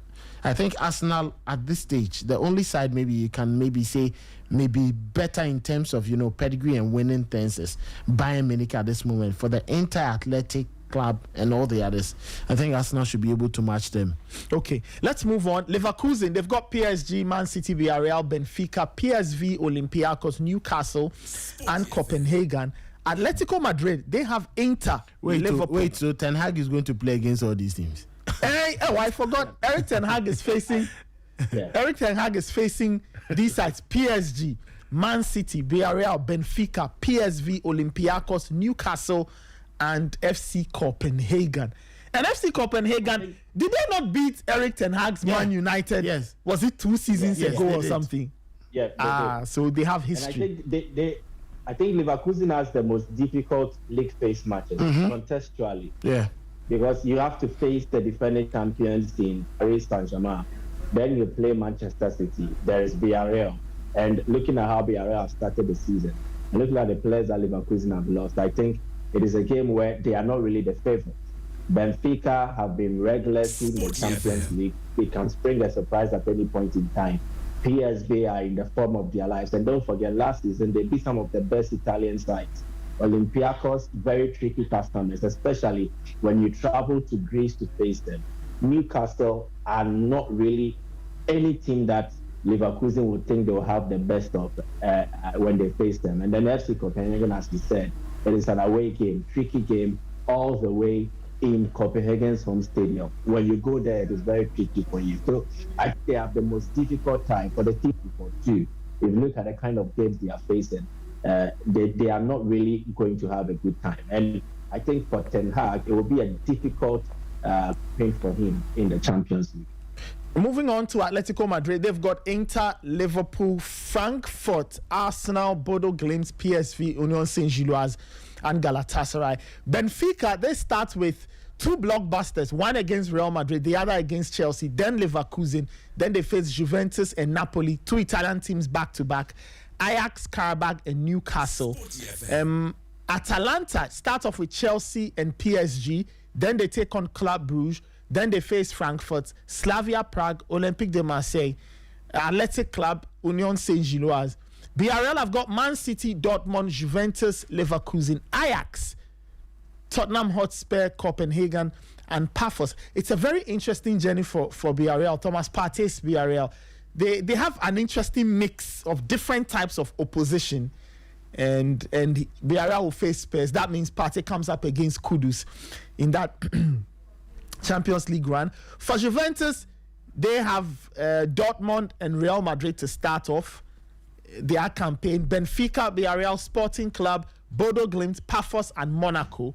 I think Arsenal at this stage, the only side maybe you can say maybe better in terms of pedigree and winning things is Bayern Munich at this moment. For the entire Athletic Club and all the others, I think Arsenal should be able to match them. Okay, let's move on. Leverkusen, they've got PSG, Man City, Villarreal, Benfica, PSV, Olympiacos, Newcastle, and Copenhagen. Atletico Madrid, they have Inter. Wait, so Ten Hag is going to play against all these teams? I forgot. Eric Ten Hag is facing these sides: PSG, Man City, Villarreal, Benfica, PSV, Olympiacos, Newcastle, and FC Copenhagen. And FC Copenhagen, did they not beat Eric Ten Hag's Man United? Yes. Was it 2 seasons ago or something? Yeah. So they have history. And I think Leverkusen has the most difficult league phase matches contextually. Yeah. Because you have to face the defending champions in Paris Saint-Germain. Then you play Manchester City. There is Villarreal. And looking at how Villarreal have started the season, and looking at the players that Leverkusen have lost, I think it is a game where they are not really the favorites. Benfica have been regulars in the Champions League. It can spring a surprise at any point in time. PSV are in the form of their lives. And don't forget, last season, they beat some of the best Italian sides. Olympiacos, very tricky customers, especially when you travel to Greece to face them. Newcastle are not really any team that Leverkusen would think they will have the best of when they face them. And then FC Copenhagen, as we said, it is an away game, tricky game, all the way in Copenhagen's home stadium. When you go there, it is very tricky for you. So I think they have the most difficult time for the team before too. If you look at the kind of games they are facing, they are not really going to have a good time. And I think for Ten Hag, it will be a difficult thing for him in the Champions League. Moving on to Atletico Madrid, they've got Inter, Liverpool, Frankfurt, Arsenal, Bodo Glimt, PSV, Union Saint-Gilloise, and Galatasaray. Benfica, they start with 2 blockbusters, one against Real Madrid, the other against Chelsea, then Leverkusen, then they face Juventus and Napoli, 2 Italian teams back-to-back, Ajax, Karabakh, and Newcastle. Atalanta start off with Chelsea and PSG, then they take on Club Brugge, then they face Frankfurt, Slavia Prague, Olympique de Marseille, Athletic Club, Union Saint-Gilloise. Villarreal have got Man City, Dortmund, Juventus, Leverkusen, Ajax, Tottenham Hotspur, Copenhagen, and Paphos. It's a very interesting journey for Villarreal. Thomas Partey's Villarreal. They have an interesting mix of different types of opposition, and Villarreal will face Spurs. That means Partey comes up against Kudus in that Champions League run. For Juventus, they have Dortmund and Real Madrid to start off their campaign. Benfica, Villarreal, Sporting Club, Bodo Glimt, Paphos, and Monaco.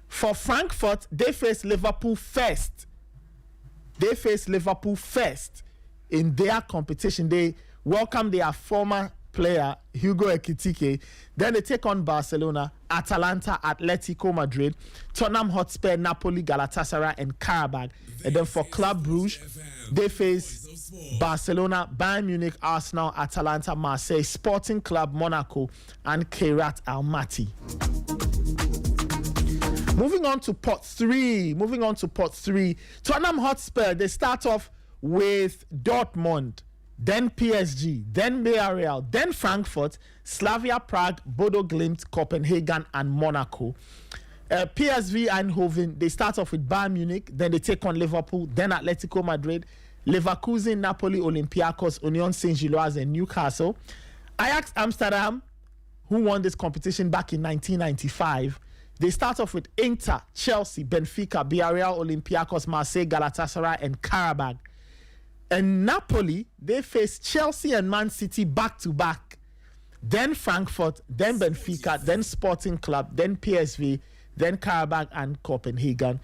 For Frankfurt, they face Liverpool first. In their competition. They welcome their former player Hugo Ekitike. Then they take on Barcelona, Atalanta, Atletico Madrid, Tottenham Hotspur, Napoli, Galatasaray, and Karabakh. And then for Club Brugge, they face Barcelona, Bayern Munich, Arsenal, Atalanta, Marseille, Sporting Club, Monaco, and Kairat Almaty. Moving on to pot three. Tottenham Hotspur, they start off with Dortmund, then PSG, then Villarreal, then Frankfurt, Slavia Prague, Bodo Glimt, Copenhagen, and Monaco. PSV Eindhoven, they start off with Bayern Munich, then they take on Liverpool, then Atletico Madrid, Leverkusen, Napoli, Olympiacos, Union Saint-Gilloise, and Newcastle. Ajax Amsterdam, who won this competition back in 1995, they start off with Inter, Chelsea, Benfica, Villarreal, Olympiacos, Marseille, Galatasaray, and Karabakh. And Napoli, they face Chelsea and Man City back-to-back. Then Frankfurt, then Benfica, then Sporting Club, then PSV, then Karabakh and Copenhagen.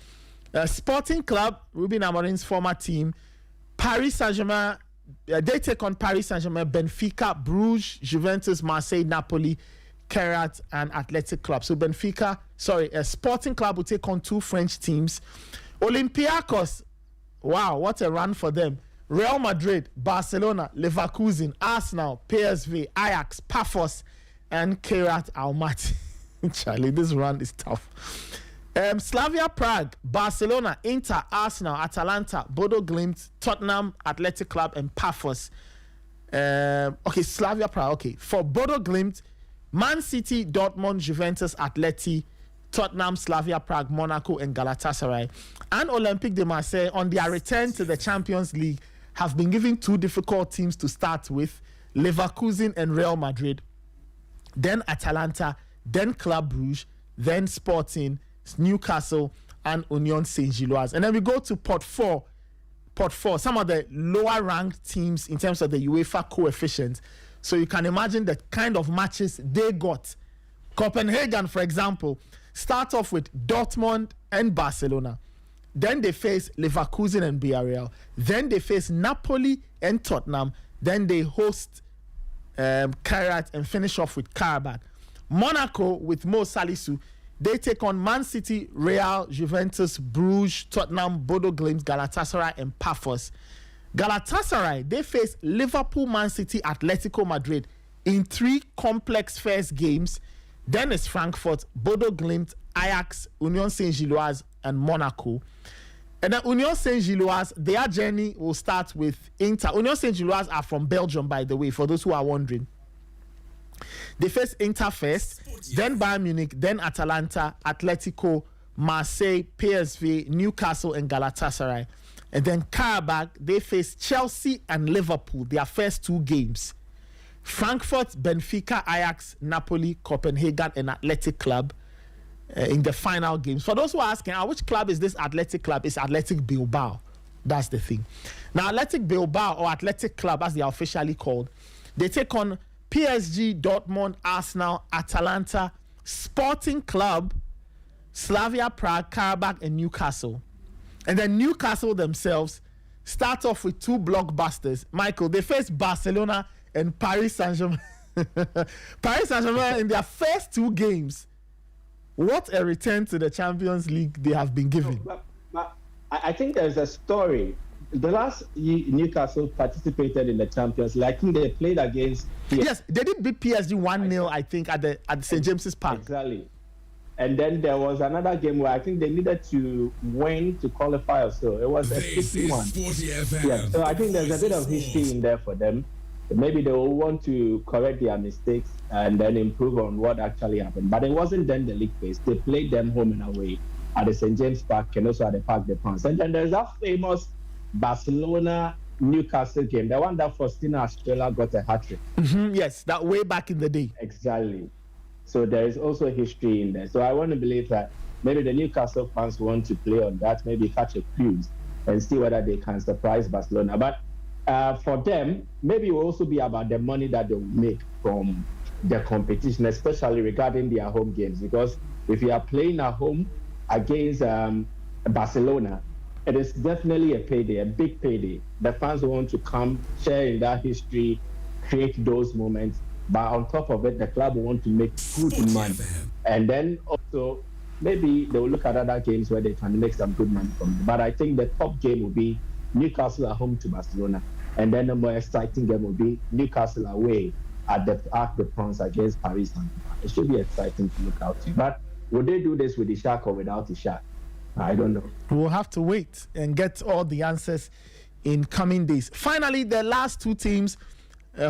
Sporting Club, Ruben Amorim's former team, Paris Saint-Germain, they take on Paris Saint-Germain, Benfica, Bruges, Juventus, Marseille, Napoli, Kairat, and Athletic Club. So Sporting Club will take on two French teams. Olympiacos, wow, what a run for them. Real Madrid, Barcelona, Leverkusen, Arsenal, PSV, Ajax, Paphos, and Kairat Almaty. Charlie, this run is tough. Slavia Prague, Barcelona, Inter, Arsenal, Atalanta, Bodo Glimt, Tottenham, Athletic Club, and Paphos. Slavia Prague. Okay, for Bodo Glimt, Man City, Dortmund, Juventus, Atleti, Tottenham, Slavia Prague, Monaco, and Galatasaray. And Olympique de Marseille, on their return to the Champions League, have been given two difficult teams to start with, Leverkusen and Real Madrid, then Atalanta, then Club Brugge, then Sporting, Newcastle, and Union Saint-Gilloise. And then we go to pot four, some of the lower ranked teams in terms of the UEFA coefficient. So you can imagine the kind of matches they got. Copenhagen, for example, start off with Dortmund and Barcelona. Then they face Leverkusen and Villarreal. Then they face Napoli and Tottenham. Then they host Kairat and finish off with Karabakh. Monaco with Mo Salisu, they take on Man City, Real, Juventus, Bruges, Tottenham, Bodo Glimt, Galatasaray, and Paphos. Galatasaray, they face Liverpool, Man City, Atletico Madrid in three complex first games. Then it's Frankfurt, Bodo Glimt, Ajax, Union Saint-Gilloise, and Monaco. And then Union Saint-Gilloise, their journey will start with Inter. Union Saint-Gilloise are from Belgium, by the way, for those who are wondering. They face Inter first, then Bayern Munich, then Atalanta, Atletico, Marseille, PSV, Newcastle, and Galatasaray. And then Karabakh, they face Chelsea and Liverpool, their first two games. Frankfurt, Benfica, Ajax, Napoli, Copenhagen, and Athletic Club in the final games. For those who are asking, which club is this Athletic Club? It's Athletic Bilbao. That's the thing. Now, Athletic Bilbao, or Athletic Club, as they are officially called, they take on PSG, Dortmund, Arsenal, Atalanta, Sporting Club, Slavia Prague, Karabakh, and Newcastle. And then Newcastle themselves start off with two blockbusters. Michael, they face Barcelona and Paris Saint-Germain. Paris Saint-Germain in their first two games. What a return to the Champions League they have been given. But I think there's a story. The last year Newcastle participated in the Champions League, I think they played against PSG. Yes, they did beat PSG 1-0, I think, at St. James's Park. Exactly. And then there was another game where I think they needed to win to qualify or so. It was a 51. Yeah, so I think there's a bit of history in there for them. Maybe they will want to correct their mistakes and then improve on what actually happened. But it wasn't then the league phase. They played them home and away. at the St. James Park and also at the Parc des Princes. And then there's that famous Barcelona-Newcastle game, the one that Faustina Estrella got a hat-trick. Yes, that way back in the day. Exactly. So there is also history in there. So I want to believe that maybe the Newcastle fans want to play on that, maybe catch a cruise and see whether they can surprise Barcelona. But for them, maybe it will also be about the money that they will make from the competition, especially regarding their home games. Because if you are playing at home against Barcelona, it is definitely a payday, a big payday. The fans want to come, share in that history, create those moments. But on top of it, the club will want to make good money. And then also, maybe they will look at other games where they can make some good money from it. But I think the top game will be Newcastle at home to Barcelona. And then the more exciting game will be Newcastle away at the Arc de France against Paris Saint-Germain. It should be exciting to look out to. But would they do this with the Shark or without the Shark? I don't know. We'll have to wait and get all the answers in coming days. Finally, the last two teams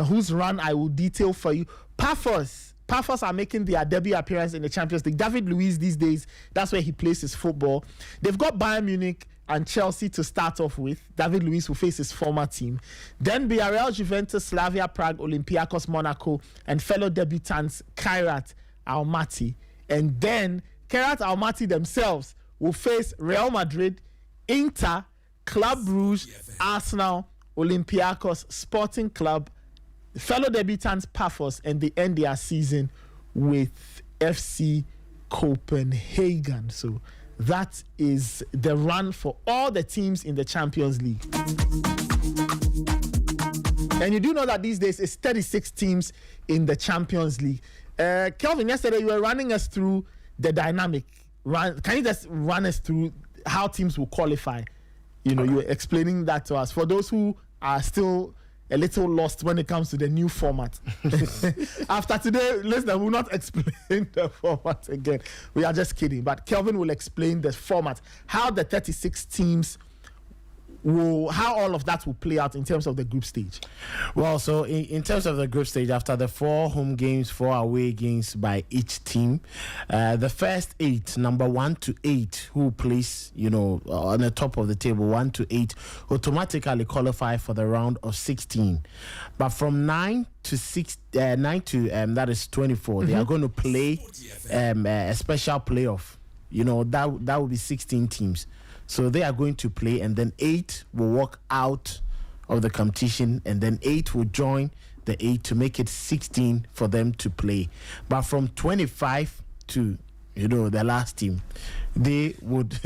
whose run I will detail for you. Pafos are making their debut appearance in the Champions League. David Luiz these days, that's where he plays his football. They've got Bayern Munich and Chelsea to start off with. David Luiz will face his former team. Then Villarreal, Juventus, Slavia Prague, Olympiacos, Monaco, and fellow debutants Kairat Almaty. And then Kairat Almaty themselves will face Real Madrid, Inter, Club Brugge, Arsenal, Olympiacos, Sporting Club, fellow debutants Pafos, and they end their season with FC Copenhagen. So that is the run for all the teams in the Champions League. And you do know that these days it's 36 teams in the Champions League. Kelvin, yesterday you were running us through the dynamic. Can you just run us through how teams will qualify? You were explaining that to us. For those who are still a little lost when it comes to the new format. After today, listen, we'll not explain the format again. We are just kidding. But Kelvin will explain the format, how the 36 teams how all of that will play out in terms of the group stage. Well, so in terms of the group stage, after the 4 home games, 4 away games by each team, the first 8, number 1 to 8, who place, on the top of the table, 1 to 8, automatically qualify for the round of 16. But from 9 to that is 24, they are going to play a special playoff. That will be 16 teams. So they are going to play, and then 8 will walk out of the competition, and then 8 will join the 8 to make it 16 for them to play. But from 25 to the last team, they would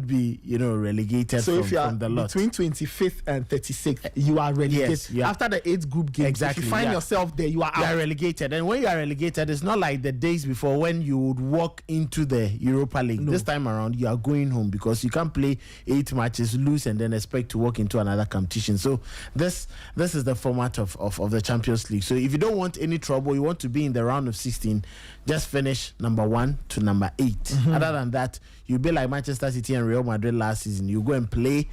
be relegated. So if you are from the lot. Between 25th and 36th, you are relegated. Yes, yeah. After the 8 group games, exactly, if you find yourself there, you are out. You are relegated. And when you are relegated, it's not like the days before when you would walk into the Europa League. No. This time around, you are going home because you can't play 8 matches, lose, and then expect to walk into another competition. So this is the format of the Champions League. So if you don't want any trouble, you want to be in the round of 16, just finish number 1 to number 8. Other than that, you'll be like Manchester City and Real Madrid last season. You go and play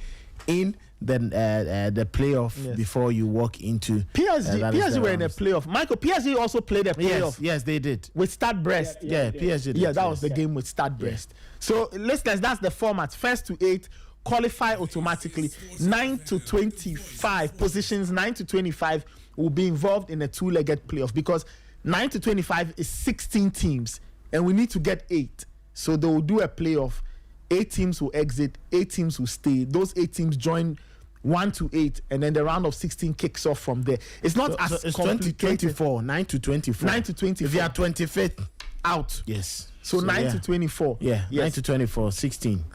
in the playoff before you walk into PSG were in a playoff. Michael, PSG also played a playoff. Yes, they did. With Stade Brest. PSG did. Yeah, that was the game with Stade Brest. So listeners, that's the format. 1st to 8 qualify automatically. 9 to 25 positions, 9 to 25 will be involved in a 2-legged playoff, because 9 to 25 is 16 teams, and we need to get 8. So they will do a playoff. 8 teams will exit, 8 teams will stay. Those 8 teams join 1 to 8, and then the round of 16 kicks off from there. It's not it's complicated. 24, 9 to 24. 9 to 24. If you are 25th, out. Yes. So 9 to 24. Yeah, yes. 9 to 24, 16.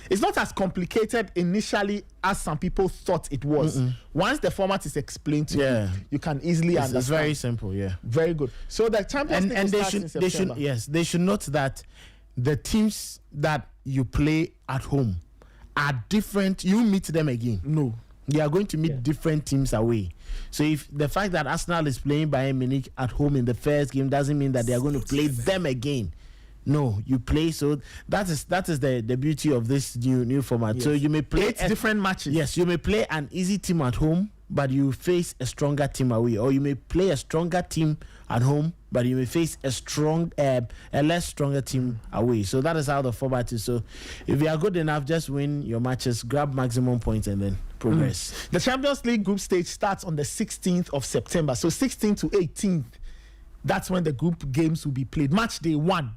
It's not as complicated initially as some people thought it was. Once the format is explained to you, you can easily understand. It's very simple, Very good. So the Champions League starts in September. They should note that the teams that you play at home are different. You meet them again. No. You are going to meet different teams away. So if the fact that Arsenal is playing Bayern Munich at home in the first game doesn't mean that they are going to play them again. No, you play. So that is the beauty of this new format. So you may play 8 different matches. Yes, you may play an easy team at home, but you face a stronger team away, or you may play a stronger team at home, but you may face a less stronger team away. So that is how the format is. So if you are good enough, just win your matches, grab maximum points, and then progress. The Champions League group stage starts on the 16th of September. So 16th to 18th, that's when the group games will be played. Match day 1.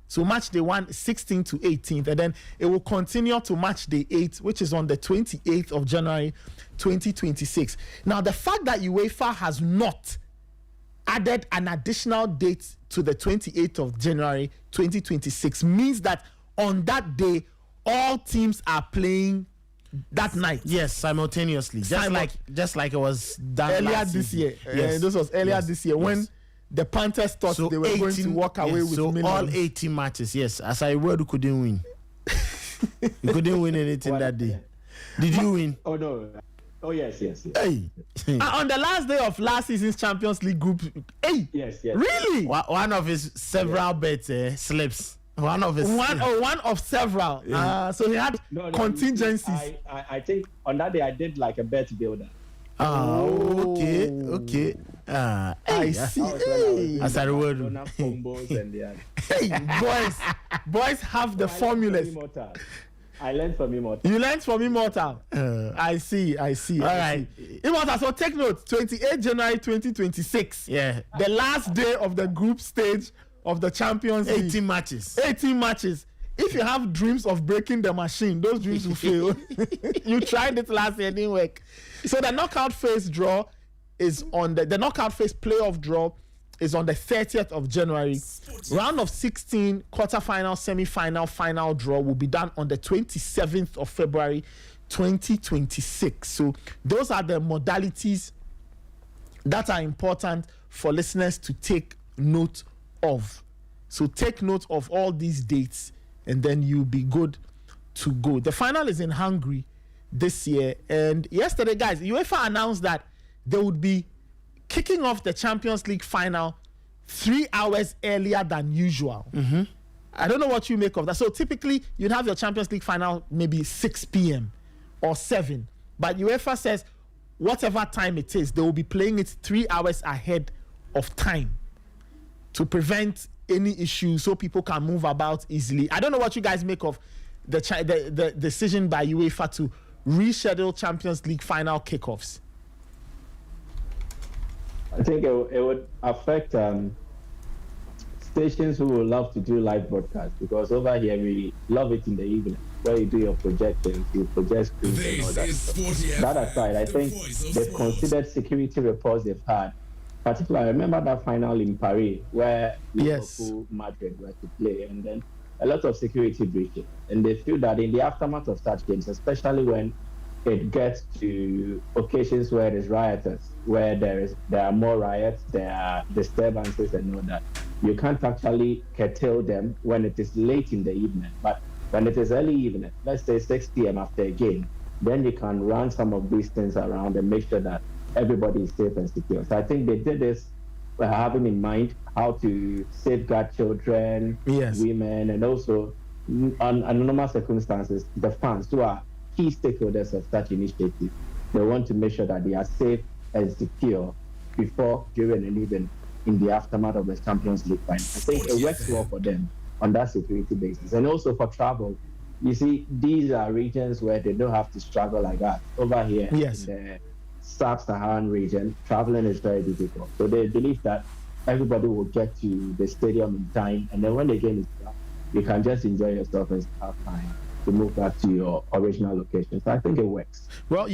So match day 1, 16th to 18th, and then it will continue to match day 8, which is on the 28th of January 2026. Now, the fact that UEFA has not added an additional date to the 28th of January 2026 means that on that day, all teams are playing that night. Yes, simultaneously. Just like it was done earlier this year. Yes. This was earlier this year when the Panthers thought they were going to walk away with millions. All 18 matches, yes. As I word, you couldn't win. You couldn't win anything that day. Did you win? Oh, no. Oh, yes. Hey. On the last day of last season's Champions League group. Hey. Yes. Really? One of his several bets slips. One of several. Yeah. So he had contingencies. I think on that day I did like a bet builder. Okay. I see. As I word. Hey, boys have the formulas. I learned from Immortal. You learned from Immortal. I see. All right. Immortal, so take note, 28 January 2026. Yeah. The last day of the group stage of the Champions League. 18 matches. 18 matches. If you have dreams of breaking the machine, those dreams will fail. You tried it last year, it didn't work. So the knockout phase draw is on the knockout phase playoff draw is on the 30th of January. Round of 16, quarterfinal, semi-final, final draw will be done on the 27th of February 2026. So those are the modalities that are important for listeners to take note of. So take note of all these dates and then you'll be good to go. The final is in Hungary this year. And yesterday, guys, UEFA announced that they would be kicking off the Champions League final 3 hours earlier than usual. Mm-hmm. I don't know what you make of that. So typically, you'd have your Champions League final maybe 6 p.m. or 7. But UEFA says whatever time it is, they will be playing it 3 hours ahead of time to prevent any issues so people can move about easily. I don't know what you guys make of the decision by UEFA to reschedule Champions League final kickoffs. I think it would affect stations who would love to do live broadcasts, because over here we love it in the evening where you do your projections, you project screens and all that stuff. That aside, I think they've considered security reports they've had. Particularly, I remember that final in Paris where Liverpool, Madrid were to play, and then a lot of security breaches. And they feel that in the aftermath of such games, especially when it gets to occasions where there's rioters, where there are more riots, there are disturbances and all that, you can't actually curtail them when it is late in the evening. But when it is early evening, let's say 6 p.m. after a game, then you can run some of these things around and make sure that everybody is safe and secure. So I think they did this having in mind how to safeguard children, women, and also under normal circumstances, the fans who are key stakeholders of such initiatives. They want to make sure that they are safe and secure before, during, and even in the aftermath of the Champions League final. I think it works well for them on that security basis. And also for travel, you see, these are regions where they don't have to struggle like that. Over here in the Sub-Saharan region, traveling is very difficult. So they believe that everybody will get to the stadium in time, and then when the game is done, you can just enjoy yourself and have time to move back to your original location. So I think it works. Well,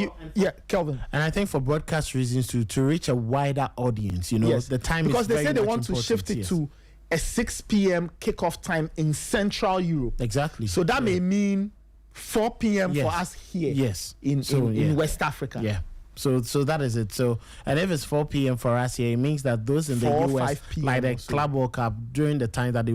Kelvin. And I think for broadcast reasons to reach a wider audience, the time because is they very say they much want to shift it to a 6 p.m. kickoff time in Central Europe. Exactly. So that may mean 4 p.m. for us here. Yes. In West Africa. Yeah. So that is it. So, and if it's 4 p.m. for us here, it means that those in the US, like the Club World Cup, during the time that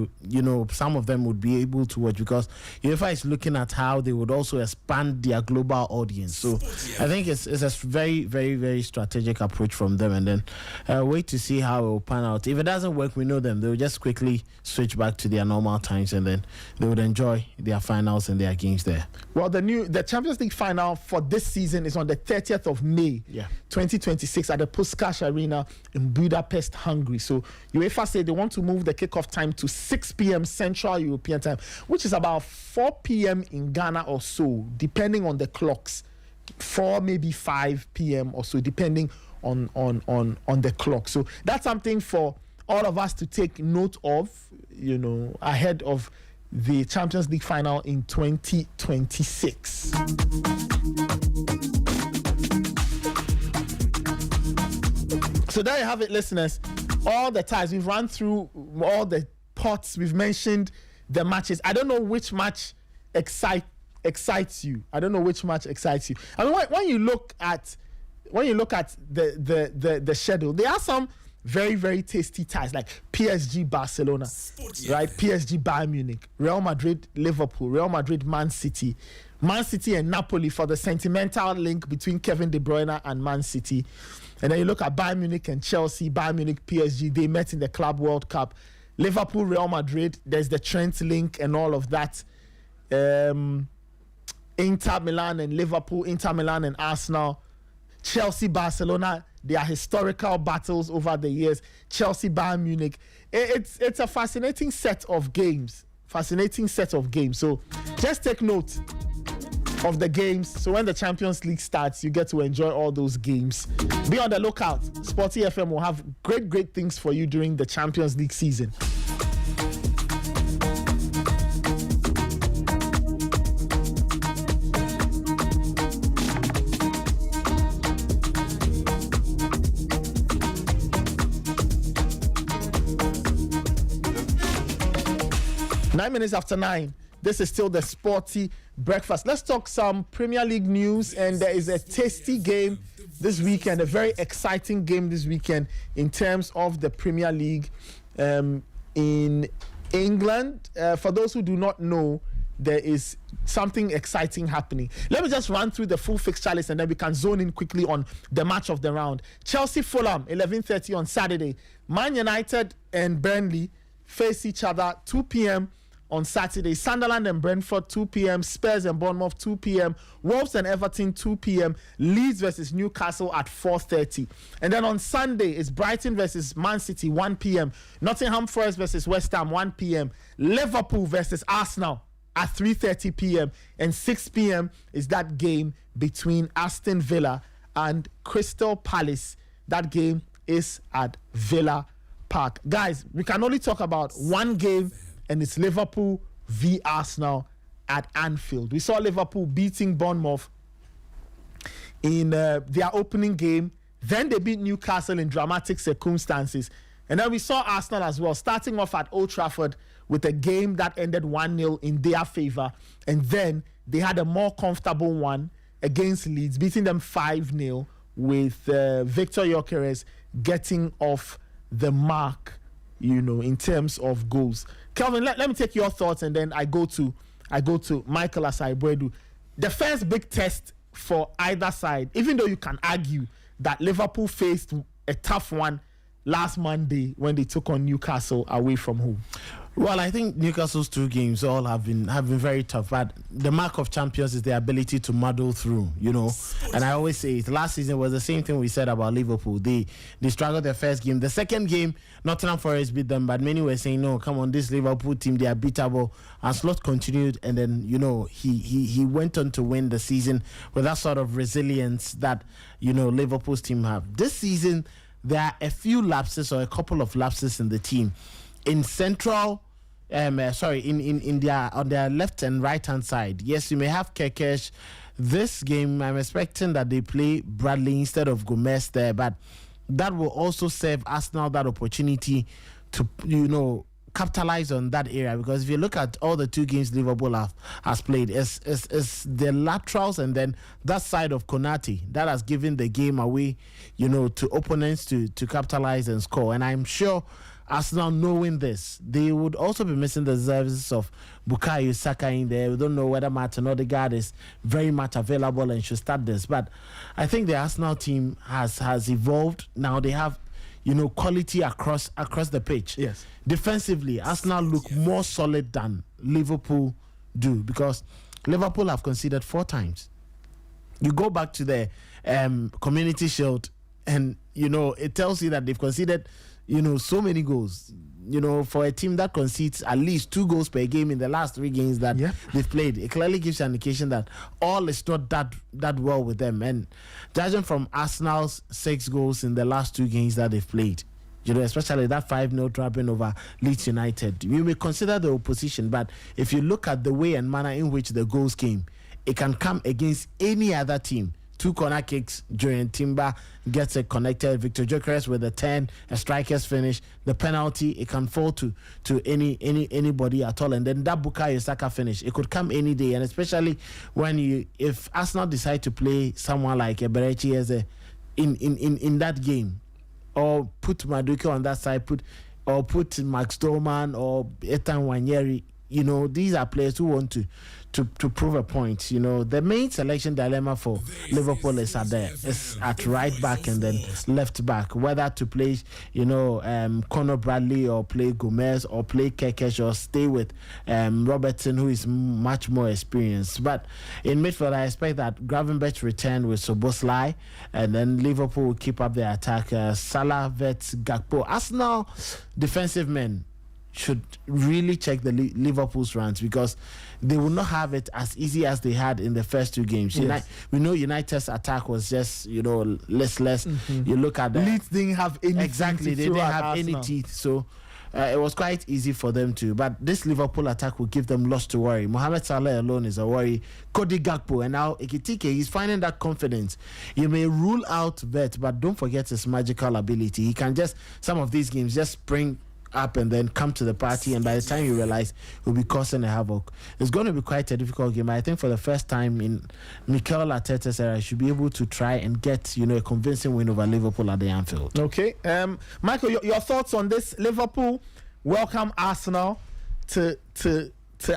some of them would be able to watch, because UEFA is looking at how they would also expand their global audience. So I think it's a very, very, very strategic approach from them, and then wait to see how it will pan out. If it doesn't work, we know them. They will just quickly switch back to their normal times, and then they would enjoy their finals and their games there. Well, the Champions League final for this season is on the 30th of May May 2026 at the Puskás Arena in Budapest, Hungary. So UEFA said they want to move the kickoff time to 6 p.m. Central European time, which is about 4 p.m. in Ghana or so, depending on the clocks. 4, maybe 5 p.m. or so, depending on the clock. So that's something for all of us to take note of, ahead of the Champions League final in 2026. So there you have it, listeners. All the ties. We've run through all the pots. We've mentioned the matches. I don't know which match excites you. I don't know which match excites you. I mean, when you look at the schedule, there are some very, very tasty ties like PSG Barcelona, right? PSG Bayern Munich, Real Madrid Liverpool, Real Madrid Man City and Napoli for the sentimental link between Kevin De Bruyne and Man City. And then you look at Bayern Munich and Chelsea, Bayern Munich PSG, they met in the Club World Cup. Liverpool Real Madrid, there's the Trent link and all of that. Inter Milan and Liverpool, Inter Milan and Arsenal, Chelsea Barcelona, their historical battles over the years, Chelsea Bayern Munich. It's a fascinating set of games. So just take note of the games. So when the Champions League starts, you get to enjoy all those games. Be on the lookout. Sporty FM will have great things for you during the Champions League season. Nine minutes after 9. This is still the Sporty Breakfast. Let's talk some Premier League news, and there is a tasty game this weekend, a very exciting game this weekend in terms of the Premier League in England. For those who do not know, there is something exciting happening. Let me just run through the full fixture list and then we can zone in quickly on the match of the round. Chelsea Fulham, 11:30 on Saturday. Man United and Burnley face each other 2 p.m. on Saturday. Sunderland and Brentford, 2 p.m. Spurs and Bournemouth, 2 p.m. Wolves and Everton, 2 p.m. Leeds versus Newcastle at 4:30. And then on Sunday, it's Brighton versus Man City, 1 p.m. Nottingham Forest versus West Ham, 1 p.m. Liverpool versus Arsenal at 3:30 p.m. And 6 p.m. is that game between Aston Villa and Crystal Palace. That game is at Villa Park. Guys, we can only talk about one game, and it's Liverpool v Arsenal at Anfield. We saw Liverpool beating Bournemouth in their opening game. Then they beat Newcastle in dramatic circumstances. And then we saw Arsenal as well, starting off at Old Trafford with a game that ended 1-0 in their favour. And then they had a more comfortable one against Leeds, beating them 5-0 with Victor Gyökeres getting off the mark, in terms of goals. Kelvin, let me take your thoughts, and then I go to Michael Asai-Bredu. The first big test for either side, even though you can argue that Liverpool faced a tough one last Monday when they took on Newcastle away from home. Well, I think Newcastle's 2 games all have been very tough, but the mark of champions is the ability to muddle through, And I always say it. Last season was the same thing we said about Liverpool. They struggled their first game. The second game, Nottingham Forest beat them, but many were saying, no, come on, this Liverpool team, they are beatable. And Slot continued, and then, he went on to win the season with that sort of resilience that, Liverpool's team have. This season, there are a few lapses or a couple of lapses in the team. In central, in their on their left and right hand side. Yes, you may have Kekesh. This game, I'm expecting that they play Bradley instead of Gomez there, but that will also serve Arsenal that opportunity to capitalize on that area, because if you look at all the 2 games Liverpool has played, it's the laterals and then that side of Konate that has given the game away, to opponents to capitalize and score. And I'm sure Arsenal, knowing this, they would also be missing the services of Bukayo Saka in there. We don't know whether Martin Odegaard is very much available and should start this. But I think the Arsenal team has evolved. Now they have, quality across the pitch. Yes. Defensively, Arsenal look more solid than Liverpool do, because Liverpool have conceded 4 times. You go back to the Community Shield, and it tells you that they've conceded so many goals. For a team that concedes at least 2 goals per game in the last 3 games that they've played, it clearly gives an indication that all is not that well with them. And judging from Arsenal's 6 goals in the last 2 games that they've played, especially that 5-0 dropping over Leeds United, you may consider the opposition, but if you look at the way and manner in which the goals came, it can come against any other team. 2 corner kicks, Julian Timber gets it connected. Victor Gyökeres with a 10, a striker's finish. The penalty, it can fall to anybody at all. And then that Bukayo Saka finish, it could come any day. And especially if Arsenal decide to play someone like Eberechi as in that game, or put Madueke on that side, put Max Dorman or Ethan Wanyeri. These are players who want to prove a point. The main selection dilemma for Liverpool is at right back and then left back, whether to play Conor Bradley or play Gomez or play Kekesh or stay with Robertson, who is much more experienced. But in midfield, I expect that Gravenberch return with Soboslai, and then Liverpool will keep up their attack. Salah, Vets, Gakpo. Arsenal defensive men should really check the Liverpool's runs, because they will not have it as easy as they had in the first 2 games. Yes. We know United's attack was just listless. You look at that. Leeds didn't have any exactly. They didn't have any teeth, so it was quite easy for them to. But this Liverpool attack will give them lots to worry. Mohamed Salah alone is a worry. Cody Gakpo, and now Ekitike, he's finding that confidence. You may rule out Vet, but don't forget his magical ability. He can some of these games just spring up and then come to the party, and by the time you realize, he'll be causing a havoc. It's going to be quite a difficult game. I think for the first time in Mikel Arteta's era, he should be able to try and get a convincing win over Liverpool at the Anfield. Okay, Michael, your thoughts on this? Liverpool welcome Arsenal to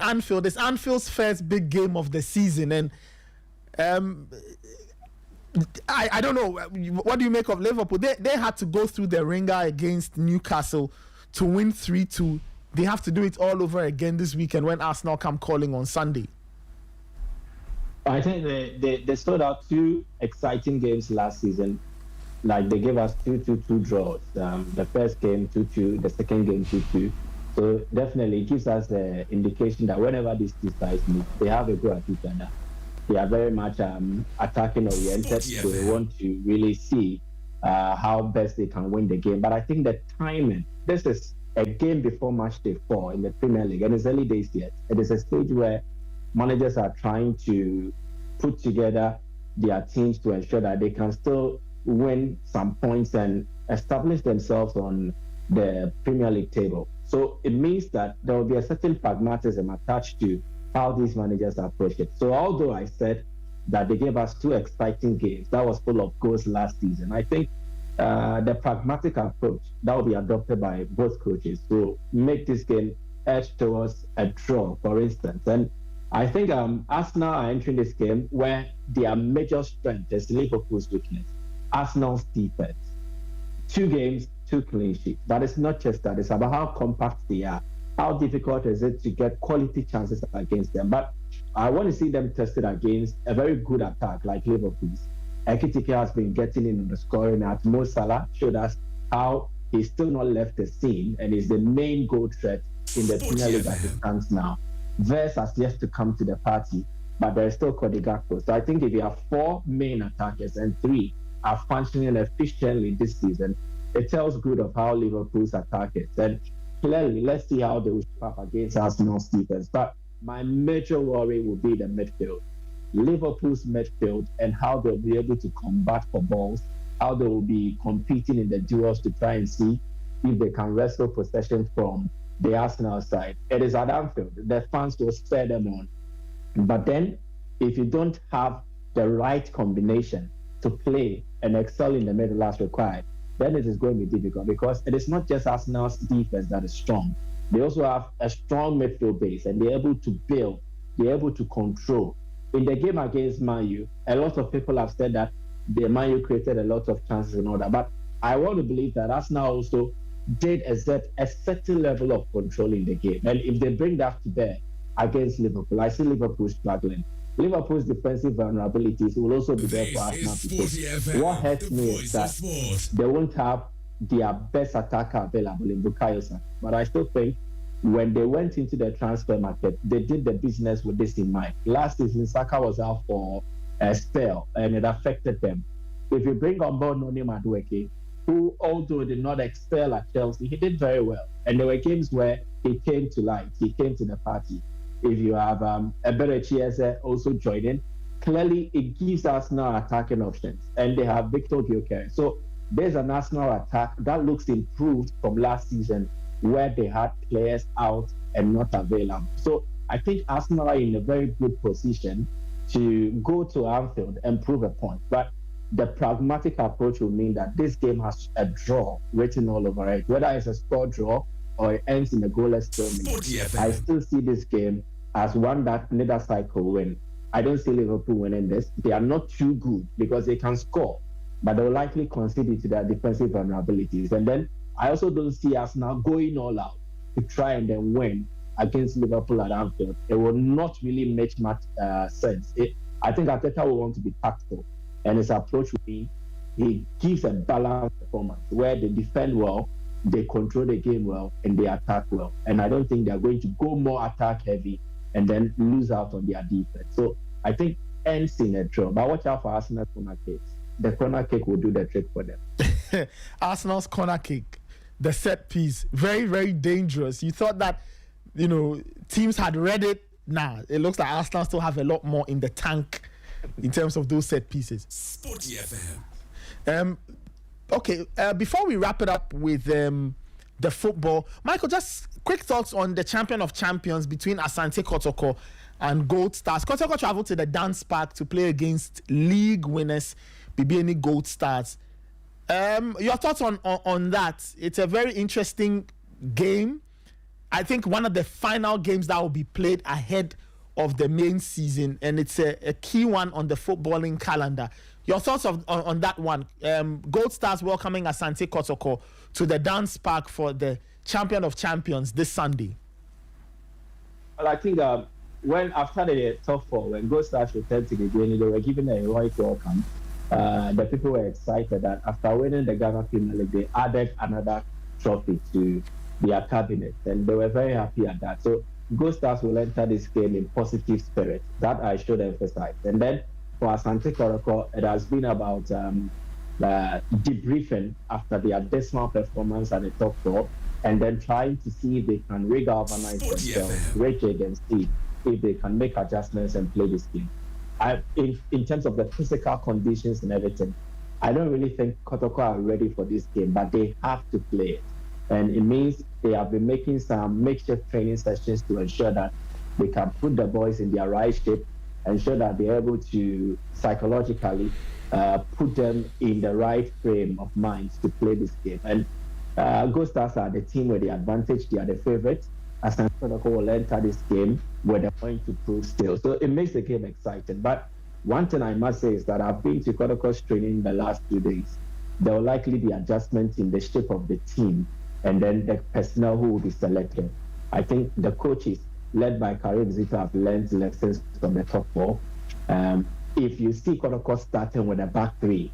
Anfield. It's Anfield's first big game of the season, and I don't know, what do you make of Liverpool? They had to go through the ringer against Newcastle to win 3-2. They have to do it all over again this weekend when Arsenal come calling on Sunday. I think they sold out 2 exciting games last season. Like, they gave us 2-2 draws. The first game 2-2, the second game 2-2. So definitely it gives us the indication that whenever these 2 sides meet, they have a go at each other. They are very much attacking oriented. So they want to really see how best they can win the game. But I think the timing, this is a game before match day 4 in the Premier League, and it's early days yet. It is a stage where managers are trying to put together their teams to ensure that they can still win some points and establish themselves on the Premier League table. So it means that there will be a certain pragmatism attached to how these managers approach it. So although I said that they gave us 2 exciting games that was full of goals last season, I think the pragmatic approach that will be adopted by both coaches will make this game edge towards a draw, for instance. And I think Arsenal are entering this game where their major strength is Liverpool's weakness, Arsenal's defense. 2 games, 2 clean sheets. But it's not just that. It's about how compact they are. How difficult is it to get quality chances against them? But I want to see them tested against a very good attack like Liverpool's. Ekitike has been getting in on the scoring at Mo Salah, showed us how he's still not left the scene and is the main goal threat in the Premier League as it stands now. Verse has yet to come to the party, but there is still Cody Gakpo. So I think if you have 4 main attackers and 3 are functioning efficiently this season, it tells good of how Liverpool's attack is. And clearly, let's see how they will shape up against Arsenal's defense. But my major worry will be the midfield. Liverpool's midfield and how they'll be able to combat for balls, how they will be competing in the duels to try and see if they can wrestle possession from the Arsenal side. It is at Anfield. The fans will spare them on. But then, if you don't have the right combination to play and excel in the middle as required, then it is going to be difficult, because it is not just Arsenal's defense that is strong. They also have a strong midfield base, and they're able to build, they're able to control. In the game against Man U, a lot of people have said that the Man U created a lot of chances and all that, but I want to believe that Arsenal also did exert a certain level of control in the game. And if they bring that to bear against Liverpool, I see Liverpool struggling. Liverpool's defensive vulnerabilities will also be there for Arsenal to take. What hurts me is that they won't have their best attacker available in Bukayo Saka. But I still think when they went into the transfer market, they did the business with this in mind. Last season, Saka was out for a spell, and it affected them. If you bring on board Noni Madueke, who, although did not excel at Chelsea, he did very well. And there were games where he came to light, he came to the party. If you have Eberechi Eze also joining, clearly it gives Arsenal attacking options. And they have Victor Gyökeres. So there's an Arsenal attack that looks improved from last season, where they had players out and not available. So I think Arsenal are in a very good position to go to Anfield and prove a point. But the pragmatic approach will mean that this game has a draw written all over it, whether it's a score draw or it ends in a goalless stalemate. I still see this game as one that neither side could win. I don't see Liverpool winning this. They are not too good because they can score, but they will likely concede it to their defensive vulnerabilities. And then I also don't see us now going all out to try and then win against Liverpool at Anfield. It will not really make much sense. I think Arteta will want to be tactful, and his approach will be he gives a balanced performance where they defend well, they control the game well, and they attack well. And I don't think they're going to go more attack heavy and then lose out on their defense. So I think ends in a draw. But watch out for Arsenal's corner kicks. The corner kick will do the trick for them. Arsenal's corner kick, the set piece, very, very dangerous. You thought that, teams had read it. Nah, it looks like Arsenal still have a lot more in the tank in terms of those set pieces. Sporty FM. Okay, before we wrap it up with the football, Michael, just quick thoughts on the champion of champions between Asante Kotoko and Gold Stars. Kotoko traveled to the dance park to play against league winners, BBNE Gold Stars. Your thoughts on that? It's a very interesting game. I think one of the final games that will be played ahead of the main season, and it's a key one on the footballing calendar. Your thoughts on that one? Gold Stars welcoming Asante Kotoko to the dance park for the champion of champions this Sunday. Well, I think when after the top four, when Gold Stars returned to the game, they were given a heroic welcome. The people were excited that after winning the Ghana Premier League, they added another trophy to their cabinet, and they were very happy at that. So Gold Stars will enter this game in positive spirit. That I should emphasize. And then for Asante Kotoko, it has been about debriefing after their dismal performance at the top four, and then trying to see if they can regalvanize themselves, rage against it, if they can make adjustments and play this game. In terms of the physical conditions and everything, I don't really think Kotoko are ready for this game, but they have to play it. And it means they have been making some makeshift training sessions to ensure that they can put the boys in their right shape, ensure that they're able to psychologically put them in the right frame of mind to play this game. And Gold Stars are the team with the advantage. They are the favorite. Asante Kotoko will enter this game where they're going to prove still. So it makes the game exciting. But one thing I must say is that I've been to Kotoko's training the last 2 days. There will likely be adjustments in the shape of the team and then the personnel who will be selected. I think the coaches, led by Karim Zito, have learned lessons from the top four. If you see Kotoko starting with a back three,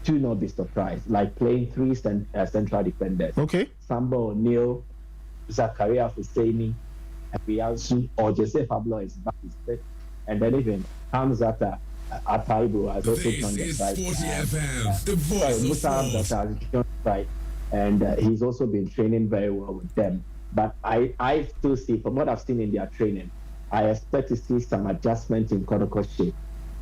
do not be surprised. Like playing three central defenders. Okay. Samba O'Neill, Zakaria Husseini, Abiyansu, or Jose Pablo is back is fit. And then even Hamzata Ataibu has also joined the side. Sporty FM, the voice of Musa Hamzata has joined the side. And he's also been training very well with them. But I still see, from what I've seen in their training, I expect to see some adjustment in Kotoko's shape.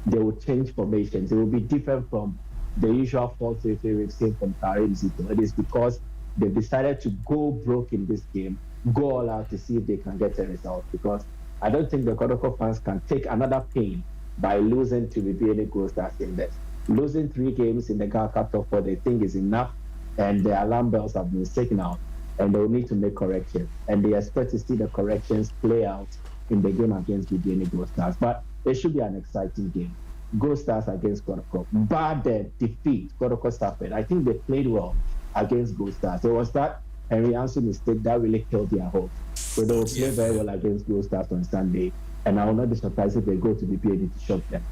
They will change formations. It will be different from the usual 4-3-3 we've seen from Karim Zito. It is because they've decided to go broke in this game, go all out to see if they can get a result. Because I don't think the Kotoko fans can take another pain by losing to BBNE Gold Stars in this. Losing 3 games in the Ghana Cup top 4, they think is enough, and the alarm bells have been signaled, and they will need to make corrections. And they expect to see the corrections play out in the game against BBNE Gold Stars. But it should be an exciting game. Gold Stars against Kotoko. But the defeat Kotoko suffered, I think they played well against Gold Stars. It was that Henry Ansu mistake that really killed their hope. So they will play very well against Gold Stars on Sunday. and I will not be surprised if they go to the PAD to shop them.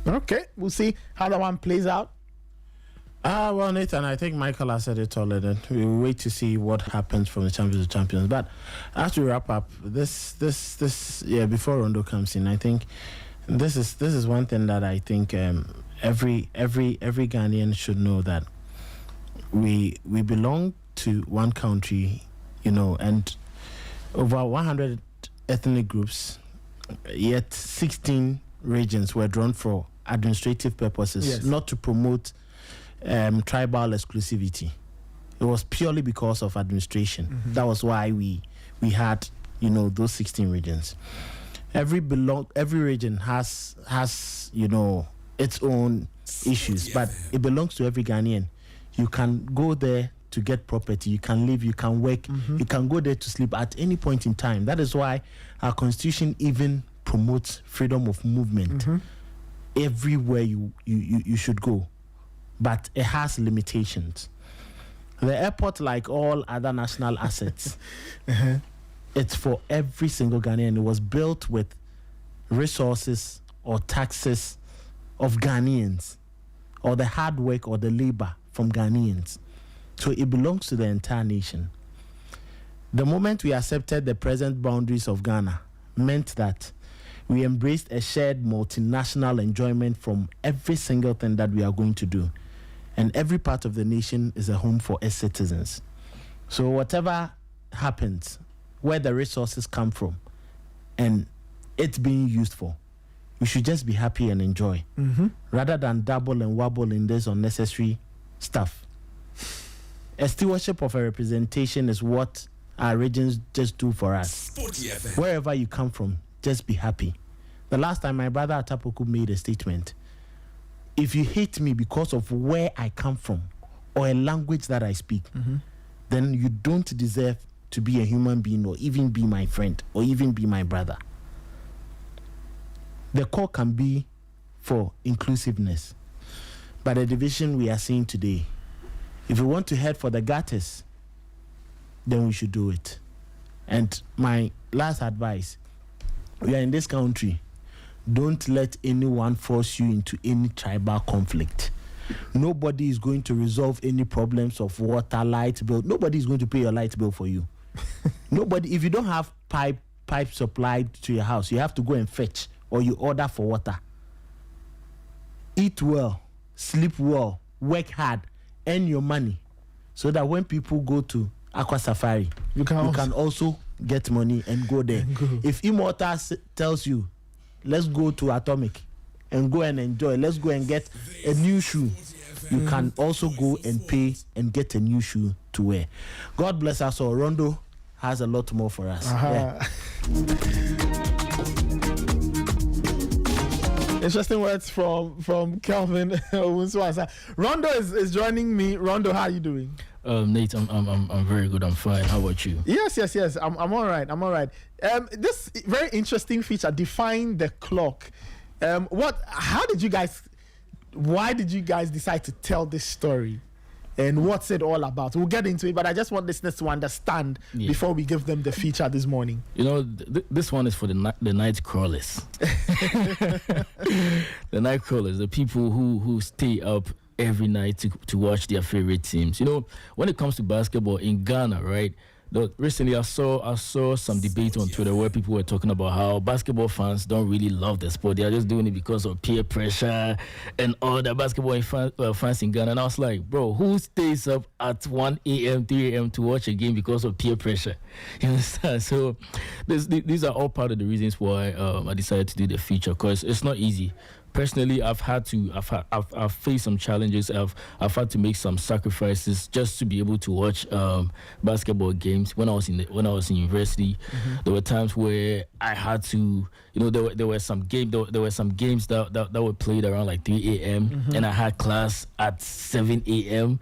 Okay, we'll see how that one plays out. Well, Nathan, I think Michael has said it all. And we'll wait to see what happens from the champions to champions. But as we wrap up, this, before Rondo comes in, I think this is one thing that I think every Ghanaian should know, that we belong to one country, and over 100 ethnic groups, yet 16 regions were drawn for administrative purposes, not to promote tribal exclusivity. It was purely because of administration. Mm-hmm. That was why we had those 16 regions. Every region has its own issues, but it belongs to every Ghanaian. You can go there to get property, you can live, you can work, you can go there to sleep at any point in time. That is why our constitution even promotes freedom of movement everywhere you should go. But it has limitations. The airport, like all other national assets, it's for every single Ghanaian. It was built with resources or taxes of Ghanaians, or the hard work or the labor from Ghanaians. So it belongs to the entire nation. The moment we accepted the present boundaries of Ghana meant that we embraced a shared multinational enjoyment from every single thing that we are going to do. And every part of the nation is a home for its citizens. So whatever happens, where the resources come from, and it's being used for, we should just be happy and enjoy, rather than dabble and wobble in this unnecessary stuff. A stewardship of a representation is what our regions just do for us. Sporty FM. Wherever you come from, just be happy. The last time my brother Atapoku made a statement, if you hate me because of where I come from or a language that I speak, then you don't deserve to be a human being or even be my friend or even be my brother. The call can be for inclusiveness, but the division we are seeing today, if we want to head for the gutters, then we should do it. And my last advice, we are in this country. Don't let anyone force you into any tribal conflict. Nobody is going to resolve any problems of water, light bill. Nobody is going to pay your light bill for you. Nobody. If you don't have pipe supplied to your house, you have to go and fetch, or you order for water. Eat well, sleep well, work hard, earn your money, so that when people go to Aqua Safari, you can also get money and go there. If Immortal tells you, let's go to Atomic and go and enjoy, let's go and get a new shoe, you can also go and pay and get a new shoe to wear. God bless us all. Rondo has a lot more for us. Interesting words from Kelvin. Rondo is joining me. Rondo, how are you doing? Nate, I'm very good. I'm fine. How about you? Yes. I'm all right. This very interesting feature, define the clock. Why did you guys decide to tell this story? And what's it all about? We'll get into it, but I just want listeners to understand before we give them the feature this morning. This one is for the night crawlers. The night crawlers, the people who stay up every night to watch their favorite teams. When it comes to basketball in Ghana, right? Recently, I saw some debate on Twitter where people were talking about how basketball fans don't really love the sport. They are just doing it because of peer pressure and all the basketball fans in Ghana. And I was like, bro, who stays up at 1 a.m., 3 a.m. to watch a game because of peer pressure? You understand? So these are all part of the reasons why I decided to do the feature, because it's not easy. Personally, I've faced some challenges. I've had to make some sacrifices just to be able to watch basketball games. When I was in university, there were times where I had to, there were some games that were played around like 3 a.m. and I had class at 7 a.m.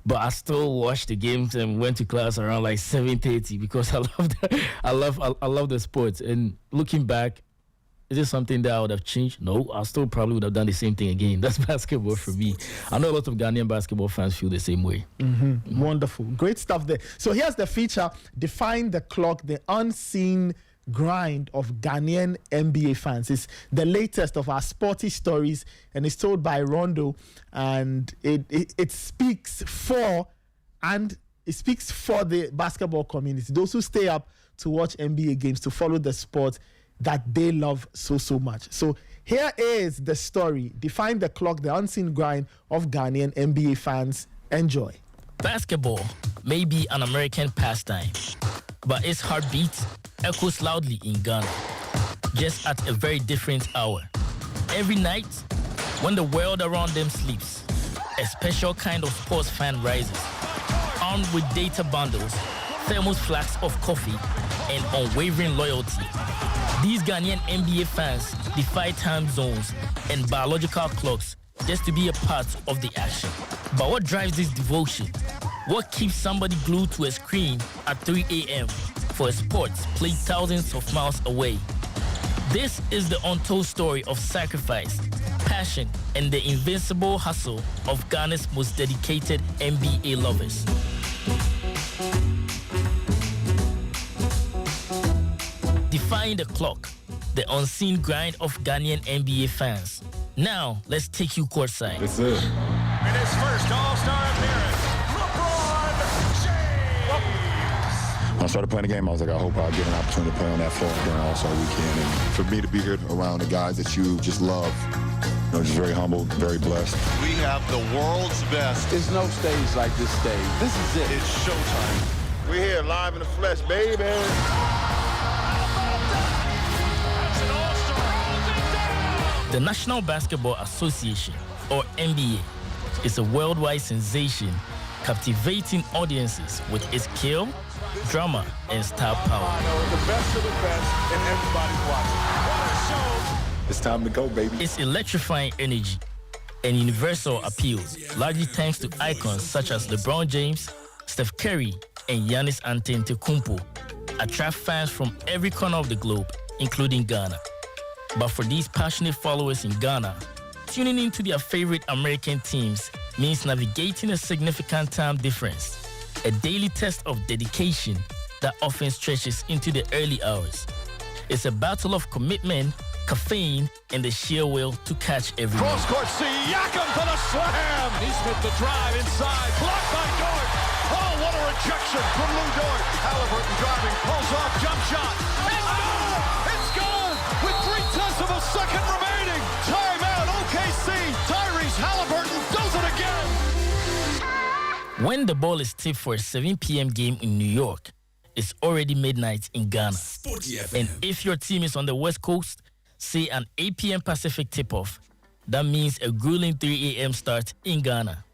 But I still watched the games and went to class around like 7:30 because I love the sports. And looking back, is this something that I would have changed? No, I still probably would have done the same thing again. That's basketball for me. I know a lot of Ghanaian basketball fans feel the same way. Wonderful. Great stuff there. So here's the feature, define the clock, the unseen grind of Ghanaian NBA fans. It's the latest of our Sporty stories, and it's told by Rondo, and it speaks for the basketball community, those who stay up to watch NBA games, to follow the sport that they love so much. So here is the story. Define the clock, the unseen grind of Ghanaian NBA fans. Enjoy. Basketball may be an American pastime, but its heartbeat echoes loudly in Ghana, just at a very different hour. Every night, when the world around them sleeps, a special kind of sports fan rises, armed with data bundles, thermos flasks of coffee, and unwavering loyalty. These Ghanaian NBA fans defy time zones and biological clocks just to be a part of the action. But what drives this devotion? What keeps somebody glued to a screen at 3 a.m. for a sport played thousands of miles away? This is the untold story of sacrifice, passion, and the invincible hustle of Ghana's most dedicated NBA lovers. Defying the clock, the unseen grind of Ghanaian NBA fans. Now, let's take you courtside. That's it. In his first All-Star appearance, LeBron James. When I started playing the game, I was like, I hope I'll get an opportunity to play on that floor during All-Star weekend. And for me to be here around the guys that you just love, just very humble, very blessed. We have the world's best. There's no stage like this stage. This is it. It's showtime. We're here live in the flesh, baby. The National Basketball Association, or NBA, is a worldwide sensation, captivating audiences with its skill, drama, and star power. The best of the best, and everybody's watching. What a show! It's time to go, baby. Its electrifying energy and universal appeal, largely thanks to icons such as LeBron James, Steph Curry, and Giannis Antetokounmpo, attract fans from every corner of the globe, including Ghana. But for these passionate followers in Ghana, tuning into their favorite American teams means navigating a significant time difference, a daily test of dedication that often stretches into the early hours. It's a battle of commitment, caffeine, and the sheer will to catch everyone. Cross-court, Siakam for the slam! He's hit the drive inside, blocked by Dort. Oh, what a rejection from Lou Dort. Halliburton driving, pulls off, jump shot. It's gone! It's gone! With 3/10 of a second remaining. Timeout, OKC. Tyrese Halliburton does it again. When the ball is tipped for a 7 p.m. game in New York, it's already midnight in Ghana. Sporty FM. And if your team is on the West Coast, say an 8 p.m. Pacific tip-off, that means a grueling 3 a.m. start in Ghana.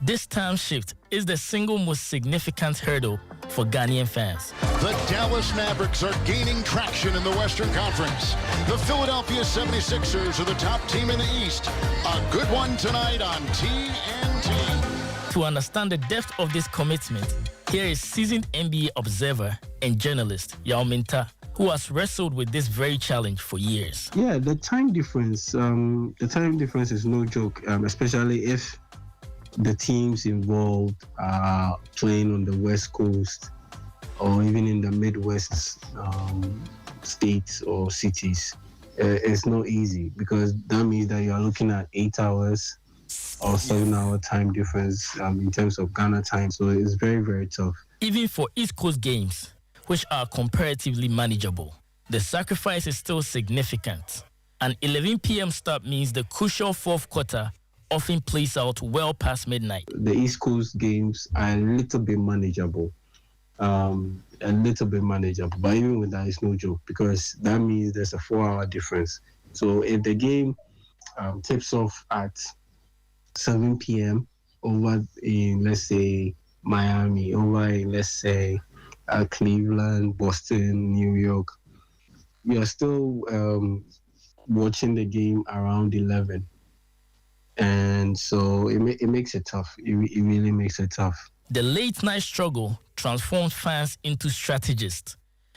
This time shift is the single most significant hurdle for Ghanaian fans. The Dallas Mavericks are gaining traction in the Western Conference. The Philadelphia 76ers are the top team in the East. A good one tonight on TNT. To understand the depth of this commitment, here is seasoned NBA observer and journalist Yao Minta, who has wrestled with this very challenge for years. Yeah, the time difference is no joke, especially if the teams involved are playing on the West Coast or even in the Midwest states or cities. It's not easy because that means that you are looking at 8 hours or 7-hour time difference in terms of Ghana time. So it's very, very tough. Even for East Coast games, which are comparatively manageable, the sacrifice is still significant. An 11 p.m. start means the crucial fourth quarter often plays out well past midnight. The East Coast games are a little bit manageable. But even with that, it's no joke because that means there's a 4-hour difference. So if the game tips off at 7 p.m. over in, let's say, Miami, over in, let's say, Cleveland, Boston, New York, we are still watching the game around 11. And so it makes it tough. It really makes it tough. The late night struggle transformed fans into strategists,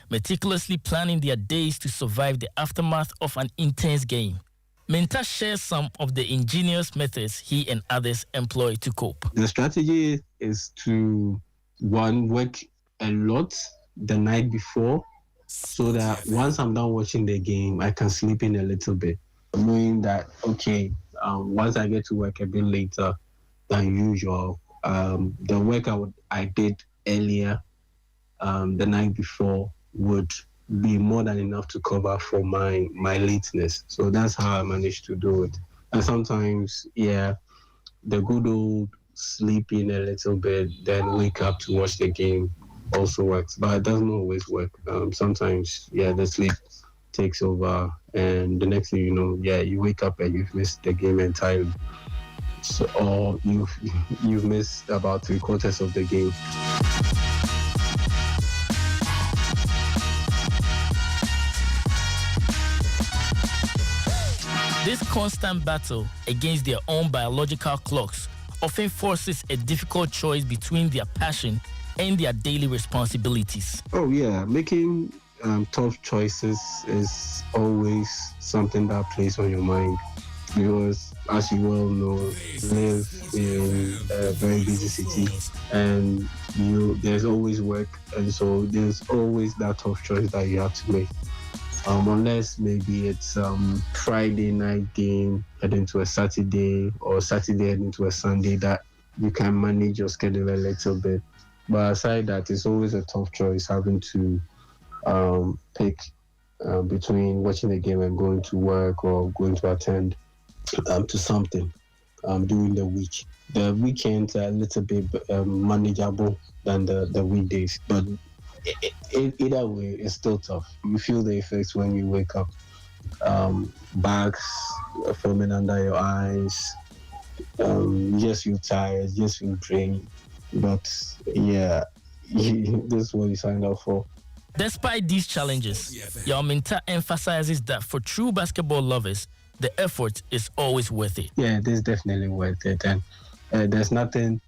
meticulously planning their days to survive the aftermath of an intense game. Minta shares some of the ingenious methods he and others employ to cope. The strategy is to, one, work a lot the night before so that once I'm done watching the game, I can sleep in a little bit, knowing that, okay, once I get to work a bit later than usual, the work I did earlier the night before would be more than enough to cover for my lateness. So that's how I managed to do it. And sometimes, the good old sleeping a little bit, then wake up to watch the game also works, but it doesn't always work. Sometimes, the sleep takes over, and the next thing you know, you wake up and you've missed the game entirely. So, or you've missed about 3/4 of the game. This constant battle against their own biological clocks often forces a difficult choice between their passion and their daily responsibilities. Oh yeah, making tough choices is always something that plays on your mind, because as you well know, live in a very busy city, and there's always work, and so there's always that tough choice that you have to make. Unless maybe it's Friday night game heading to a Saturday, or Saturday heading to a Sunday, that you can manage your schedule a little bit. But aside that, it's always a tough choice having to pick between watching the game and going to work, or going to attend to something during the week. The weekends are a little bit manageable than the weekdays, but either way, it's still tough. You feel the effects when you wake up. Bags forming under your eyes. Yes, you're tired. Yes, you're drained. But this is what you signed up for. Despite these challenges, Yaminta emphasizes that for true basketball lovers, the effort is always worth it. Yeah, it is definitely worth it. And there's nothing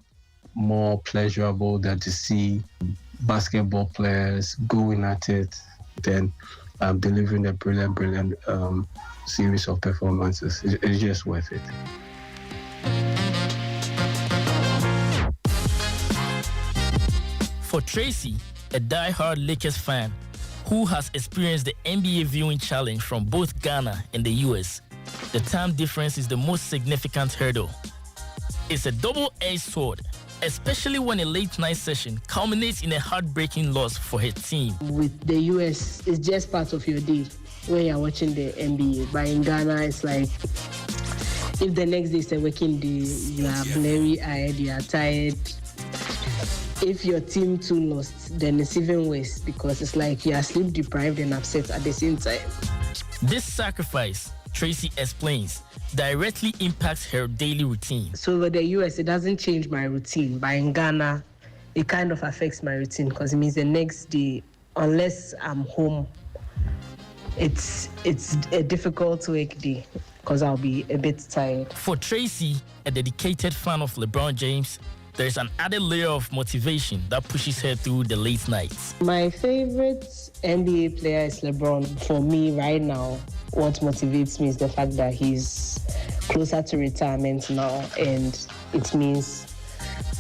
more pleasurable than to see basketball players going at it than delivering a brilliant series of performances. It's just worth it. For Tracy, a die-hard Lakers fan who has experienced the NBA viewing challenge from both Ghana and the US, the time difference is the most significant hurdle. It's a double-edged sword, especially when a late-night session culminates in a heartbreaking loss for her team. With the US, it's just part of your day when you're watching the NBA. But in Ghana, it's like, if the next day is a working day, you are blurry-eyed, you are tired. If your team too lost, then it's even worse, because it's like you are sleep-deprived and upset at the same time. This sacrifice, Tracy explains, directly impacts her daily routine. So with the US, it doesn't change my routine, but in Ghana, it kind of affects my routine, because it means the next day, unless I'm home, it's a difficult work day, because I'll be a bit tired. For Tracy, a dedicated fan of LeBron James, there's an added layer of motivation that pushes her through the late nights. My favorite NBA player is LeBron. For me right now, what motivates me is the fact that he's closer to retirement now, and it means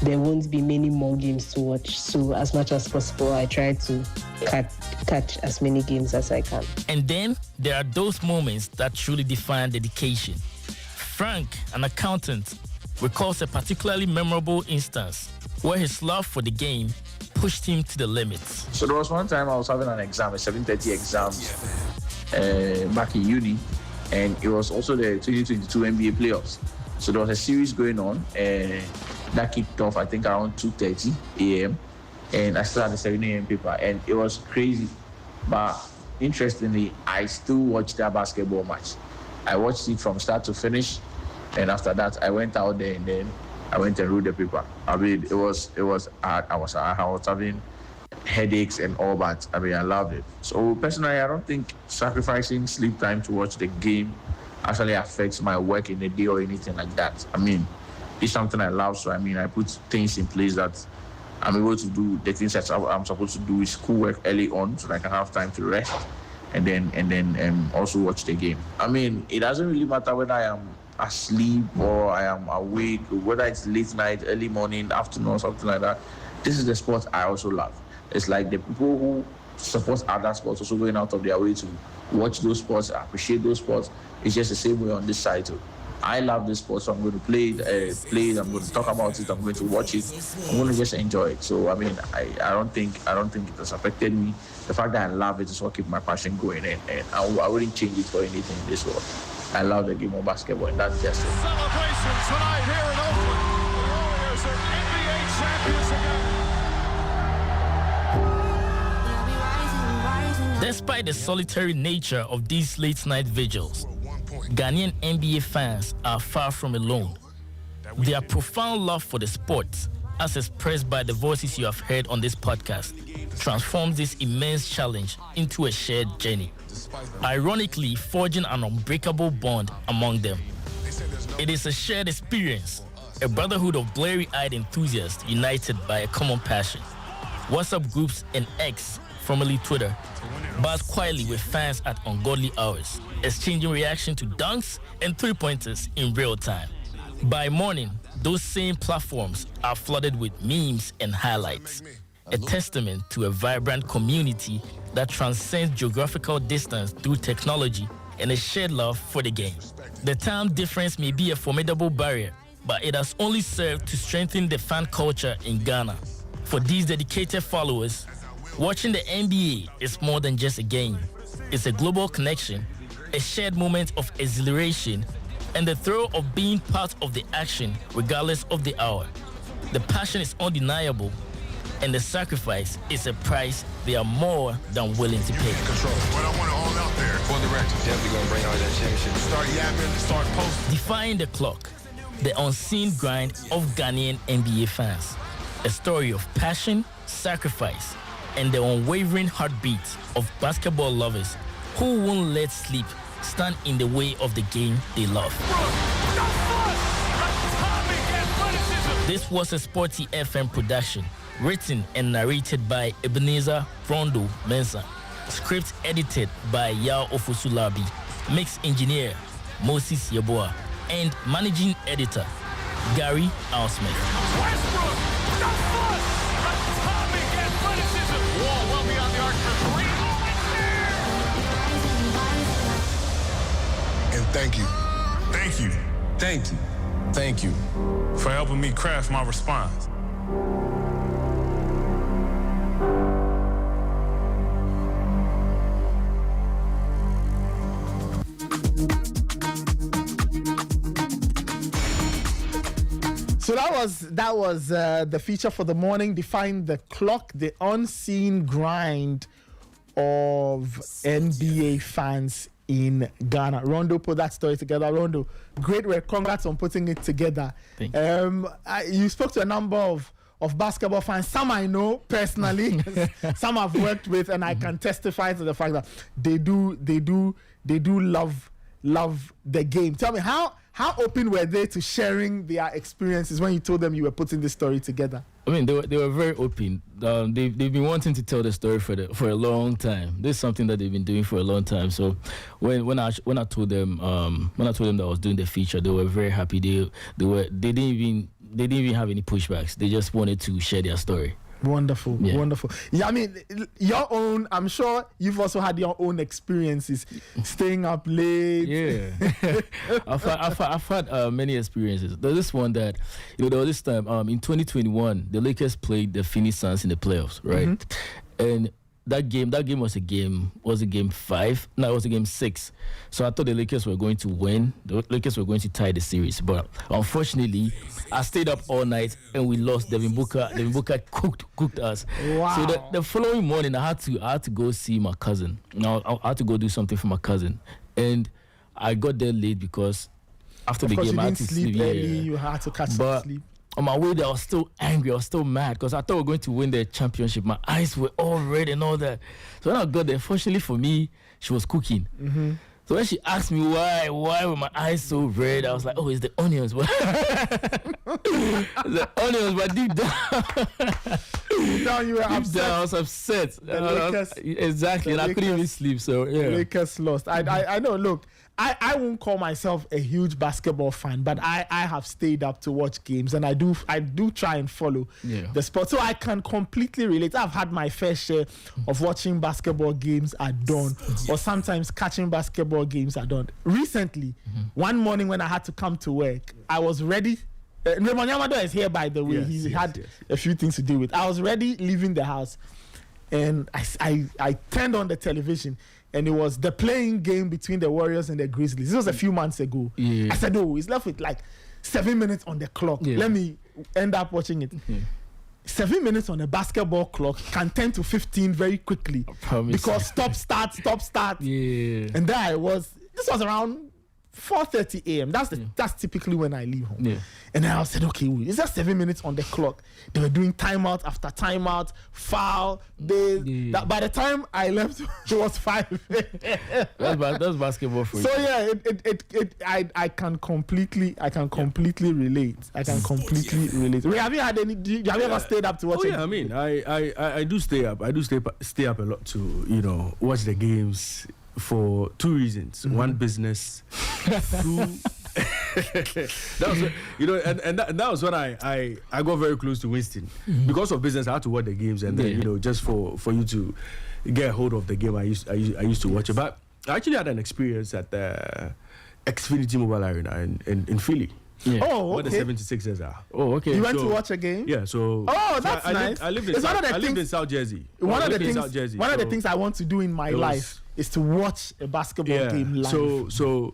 there won't be many more games to watch. So as much as possible, I try to catch as many games as I can. And then there are those moments that truly define dedication. Frank, an accountant, recalls a particularly memorable instance where his love for the game pushed him to the limits. So there was one time I was having an exam, a 7:30 exam back in uni, and it was also the 2022 NBA playoffs. So there was a series going on that kicked off, I think, around 2:30 a.m. and I still had the 7 a.m. paper, and it was crazy. But interestingly, I still watched that basketball match. I watched it from start to finish. And after that, I went out there, and then I went and wrote the paper. I mean, it was hard. I was having headaches and all that. I mean, I loved it. So personally, I don't think sacrificing sleep time to watch the game actually affects my work in the day or anything like that. I mean, it's something I love. So I mean, I put things in place that I'm able to do the things that I'm supposed to do with schoolwork early on, so that I can have time to rest, and then also watch the game. I mean, it doesn't really matter whether I am asleep or I am awake, whether it's late night, early morning, afternoon, or something like that. This is the sport I also love. It's like the people who support other sports, also going out of their way to watch those sports, appreciate those sports. It's just the same way on this side too. I love this sport, so I'm going to play it. I'm going to talk about it. I'm going to watch it. I'm going to just enjoy it. So I mean, I don't think it has affected me. The fact that I love it is what keeps my passion going, and I wouldn't change it for anything in this world. I love the game of basketball, and that's just it. Celebration tonight here in Oakland. The Warriors are NBA champions again. Despite the solitary nature of these late-night vigils, Ghanaian NBA fans are far from alone. Their profound love for the sport, as expressed by the voices you have heard on this podcast, transforms this immense challenge into a shared journey, ironically forging an unbreakable bond among them. It is a shared experience, a brotherhood of blurry-eyed enthusiasts united by a common passion. WhatsApp groups and X, formerly Twitter, buzz quietly with fans at ungodly hours, exchanging reaction to dunks and three-pointers in real time. By morning, those same platforms are flooded with memes and highlights, a testament to a vibrant community that transcends geographical distance through technology and a shared love for the game. The time difference may be a formidable barrier, but it has only served to strengthen the fan culture in Ghana. For these dedicated followers, watching the NBA is more than just a game. It's a global connection, a shared moment of exhilaration, and the thrill of being part of the action regardless of the hour. The passion is undeniable, and the sacrifice is a price they are more than willing to pay. Control. But I want it all out there. For the record, definitely gonna bring out that championship. Start yapping, start posting. Defying the clock, the unseen grind of Ghanaian NBA fans. A story of passion, sacrifice, and the unwavering heartbeat of basketball lovers who won't let sleep stand in the way of the game they love. This was a Sporty FM production, written and narrated by Ebenezer Rondo Mensah. Script edited by Yao Ofusulabi. Mix engineer Moses Yeboah. And managing editor Gary Alsmith. Westbrook, the fuss, atomic athleticism. Wall well beyond the arc for three. Oh, it's there! And thank you. Thank you. Thank you. Thank you for helping me craft my response. So that was the feature for the morning. Define the clock, the unseen grind of NBA fans in Ghana. Rondo put that story together. Rondo, great work. Congrats on putting it together. You spoke to a number of basketball fans. Some I know personally, some I've worked with, and I can testify to the fact that they do love the game. Tell me, how open were they to sharing their experiences when you told them you were putting this story together? I mean, they were very open. They've been wanting to tell the story for a long time. This is something that they've been doing for a long time. So when I told them that I was doing the feature, they were very happy. They didn't even have any pushbacks. They just wanted to share their story. Wonderful, yeah. Wonderful. Yeah, I mean, your own, I'm sure you've also had your own experiences staying up late. Yeah. I've had many experiences. There's this one that, there was this time in 2021, the Lakers played the Phoenix Suns in the playoffs, right? Mm-hmm. And that game was a game 5. No, it was a game 6. So I thought the Lakers were going to win. The Lakers were going to tie the series. But unfortunately, I stayed up all night and we lost. Devin Booker cooked us. Wow. So the following morning, I had to go see my cousin. I had to go do something for my cousin. And I got there late because after the game, I had to sleep early. You had to catch some sleep. On my way there, I was still angry. I was still mad because I thought we were going to win the championship. My eyes were all red and all that. So when I got there, fortunately for me, she was cooking. Mm-hmm. So when she asked me why were my eyes so red, I was like, oh, it's the onions. The onions, but deep down you were upset. Down, I was upset. Lakers, exactly, and I couldn't even sleep. So yeah, Lakers lost. I know. Look, I won't call myself a huge basketball fan, but I have stayed up to watch games, and I do try and follow the sport, so I can completely relate. I've had my fair share of watching basketball games at dawn, or sometimes catching basketball games at dawn. Recently, one morning when I had to come to work, I was ready. Raymond Yamado is here, by the way. He had a few things to do with. I was ready leaving the house, and I turned on the television, and it was the playing game between the Warriors and the Grizzlies. This was a few months ago. I said, oh, it's left with like 7 minutes on the clock. Let me end up watching it. 7 minutes on a basketball clock can turn to 15 very quickly. Because stop, start. And there I was. This was around 4:30 a.m. That's typically when I leave home. And then I said, okay, it's just 7 minutes on the clock. They were doing timeout after timeout, foul. By the time I left, it was 5. That's basketball for you. So yeah, I can completely relate. Ray, have you had any? Have you ever stayed up to watch? Oh yeah, I mean, I do stay up. I do stay up a lot to watch the games. For 2 reasons. One, business. 2, that was that was when I got very close to Winston. Because of business, I had to watch the games, and then just for you to get a hold of the game, I used to watch it. But I actually had an experience at the Xfinity Mobile Arena in Philly. Oh, okay. Where the 76ers are. Oh, okay. You went to watch a game? Yeah, so... Oh, that's nice. I lived in South Jersey. One of the things I want to do in my life is to watch a basketball game live. So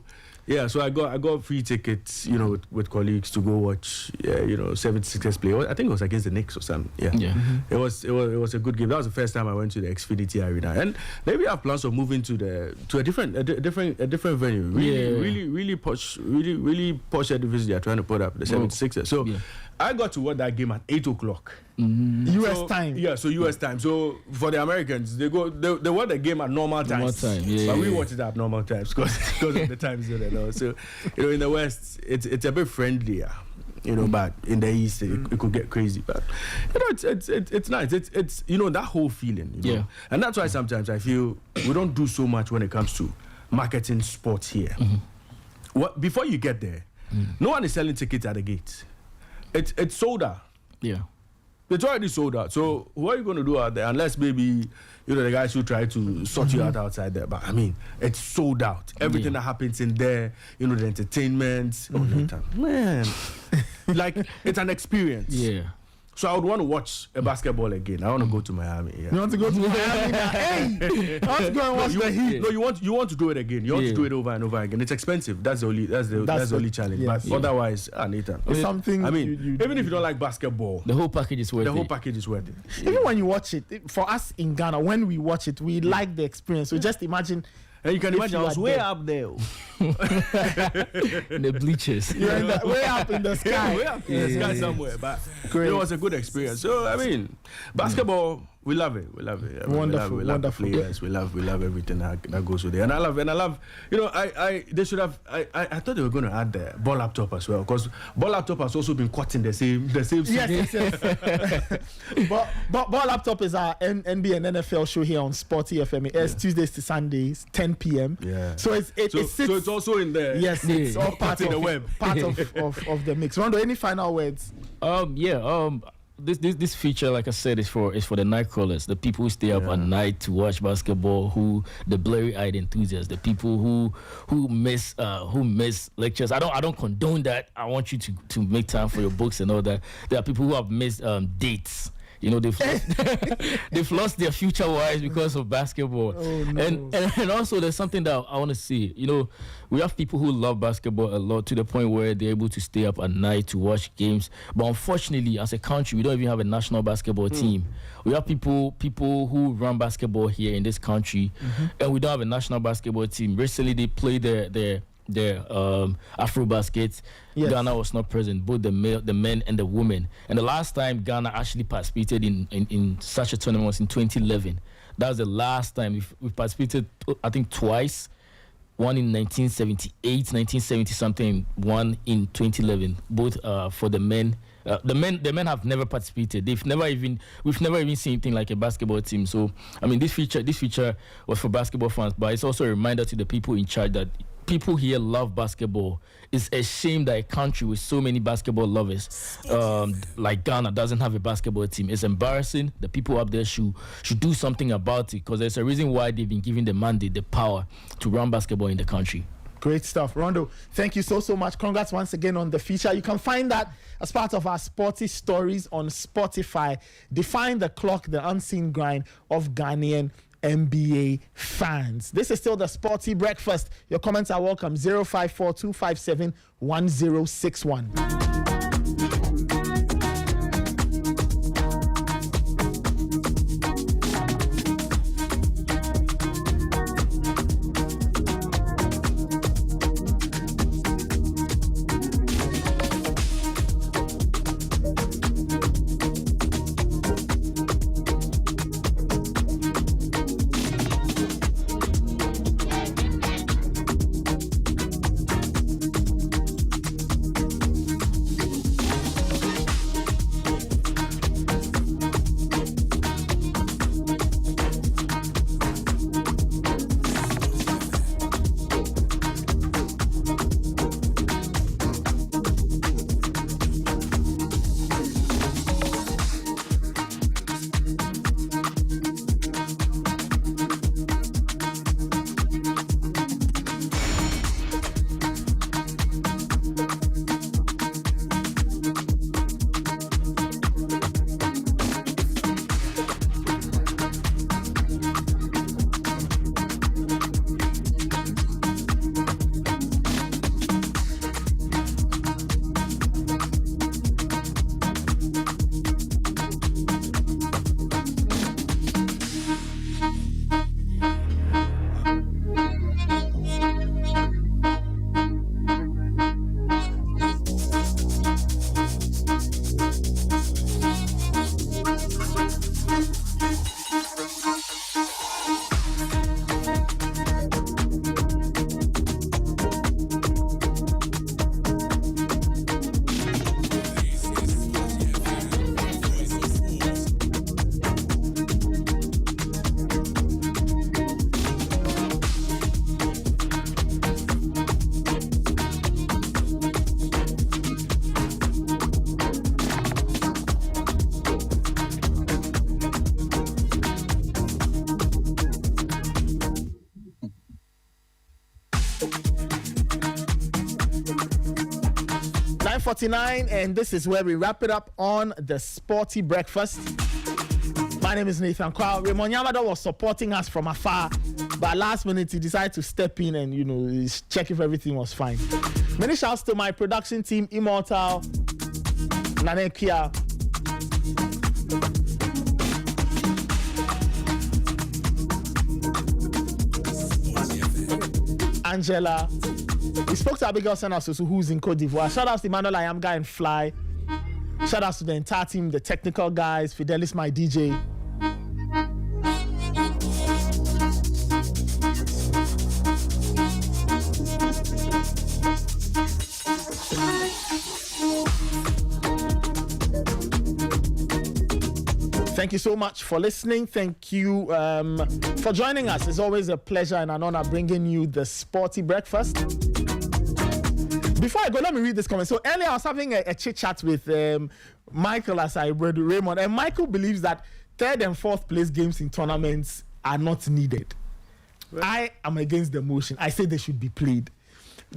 I got free tickets, with colleagues to go watch, 76ers play. I think it was against the Knicks or something. It was a good game. That was the first time I went to the Xfinity Arena, and maybe I have plans of moving to a different venue. Really posh edifice they are trying to put up, the 76ers. So I got to watch that game at 8:00. US time. Yeah, so US time. So for the Americans, they watch the game at normal times. But we watch it at normal times because of the time zone. So in the West, it's a bit friendlier. But in the East, it could get crazy. But it's nice. It's that whole feeling. And that's why sometimes I feel we don't do so much when it comes to marketing sports here. Before you get there, no one is selling tickets at the gate. It's sold out. It's already sold out. So what are you going to do out there? Unless maybe, the guys who try to sort you out outside there. But I mean, it's sold out. Everything that happens in there, the entertainment. Man, like it's an experience. So I would want to watch a basketball again. I want to go to Miami. You want to go to Miami? Hey, I want to go and watch the Heat. No, you want to do it again. You want to do it over and over again. It's expensive. That's the only challenge. But otherwise, Nathan, it's something. I mean, even if you don't like basketball, the whole package is worth it. The whole package is worth it. Even when you watch it, for us in Ghana, when we watch it, we like the experience. So just imagine. And you can imagine I was way up there. In the bleachers. You're way up in the sky. Way up in the sky somewhere. But it was a good experience. So, I mean, basketball, we love it. We love it. Wonderful. We love the players. We love everything that goes with it. And I love, they should have, I thought they were going to add the ball laptop as well. Because ball laptop has also been caught in the same Yes. Ball laptop is our NBA and NFL show here on Sporty FM. It airs Tuesdays to Sundays, 10 p.m. Yeah. So it's also in there. Yes, it's all part of the web. Part of the mix. Rondo, any final words? This feature, like I said, is for the night crawlers, the people who stay up at night to watch basketball, the blurry-eyed enthusiasts, the people who miss lectures. I don't condone that. I want you to make time for your books and all that. There are people who have missed dates. They've lost their future wives because of basketball. Oh, no. And also there's something that I want to see. We have people who love basketball a lot to the point where they're able to stay up at night to watch games. But unfortunately, as a country, we don't even have a national basketball team. We have people who run basketball here in this country, and we don't have a national basketball team. Recently, they played their Afro baskets. Yes. Ghana was not present, both the men and the women. And the last time Ghana actually participated in such a tournament was in 2011. That was the last time we participated, I think, twice. One in 1978, 1970 something, one in 2011. Both for the men. The men have never participated. We've never even seen anything like a basketball team. So I mean, this feature was for basketball fans, but it's also a reminder to the people in charge that people here love basketball. It's a shame that a country with so many basketball lovers, like Ghana, doesn't have a basketball team. It's embarrassing. The people up there should do something about it, because there's a reason why they've been given the mandate, the power to run basketball in the country. Great stuff. Rondo, thank you so much. Congrats once again on the feature. You can find that as part of our Sporty Stories on Spotify. Define the clock, the unseen grind of Ghanaian NBA fans. This is still the Sporty Breakfast. Your comments are welcome. 054-257-1061. 9:49, and this is where we wrap it up on the Sporty Breakfast. My name is Nathan Kwao. Raymond Yamada was supporting us from afar, but last minute he decided to step in and, check if everything was fine. Many shouts to my production team, Immortal, Nanekia, Angela. We spoke to Abigail Senasosu, who's in Cote d'Ivoire. Shout out to Emmanuel I Am Guy and Fly. Shout out to the entire team, the technical guys, Fidelis, my DJ. Thank you so much for listening. Thank you for joining us. It's always a pleasure and an honor bringing you the Sporty Breakfast. Before I go, let me read this comment. So earlier I was having a chit-chat with Michael as I read Raymond, and Michael believes that third and fourth place games in tournaments are not needed. Well, I am against the motion. I say they should be played.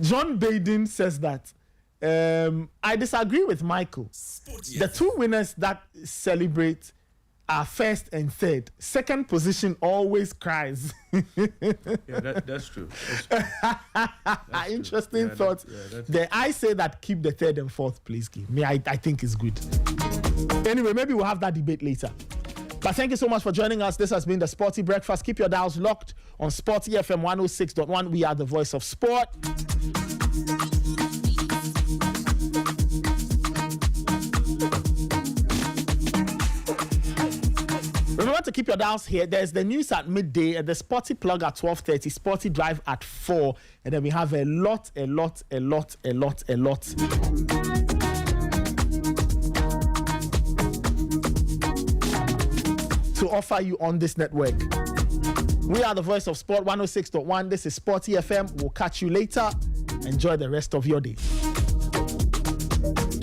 John Baden says that I disagree with Michael. The two winners that celebrate are first and third. Second position always cries. That's true. That's Interesting thought. I say that keep the third and fourth place game. I think it's good. Anyway, maybe we'll have that debate later. But thank you so much for joining us. This has been the Sporty Breakfast. Keep your dials locked on Sporty FM 106.1. We are the voice of sport. Remember to keep your dials here. There's the news at midday, the Sporty Plug at 12:30, Sporty Drive at 4, and then we have a lot to offer you on this network. We are the voice of Sport 106.1. This is Sporty FM. We'll catch you later. Enjoy the rest of your day.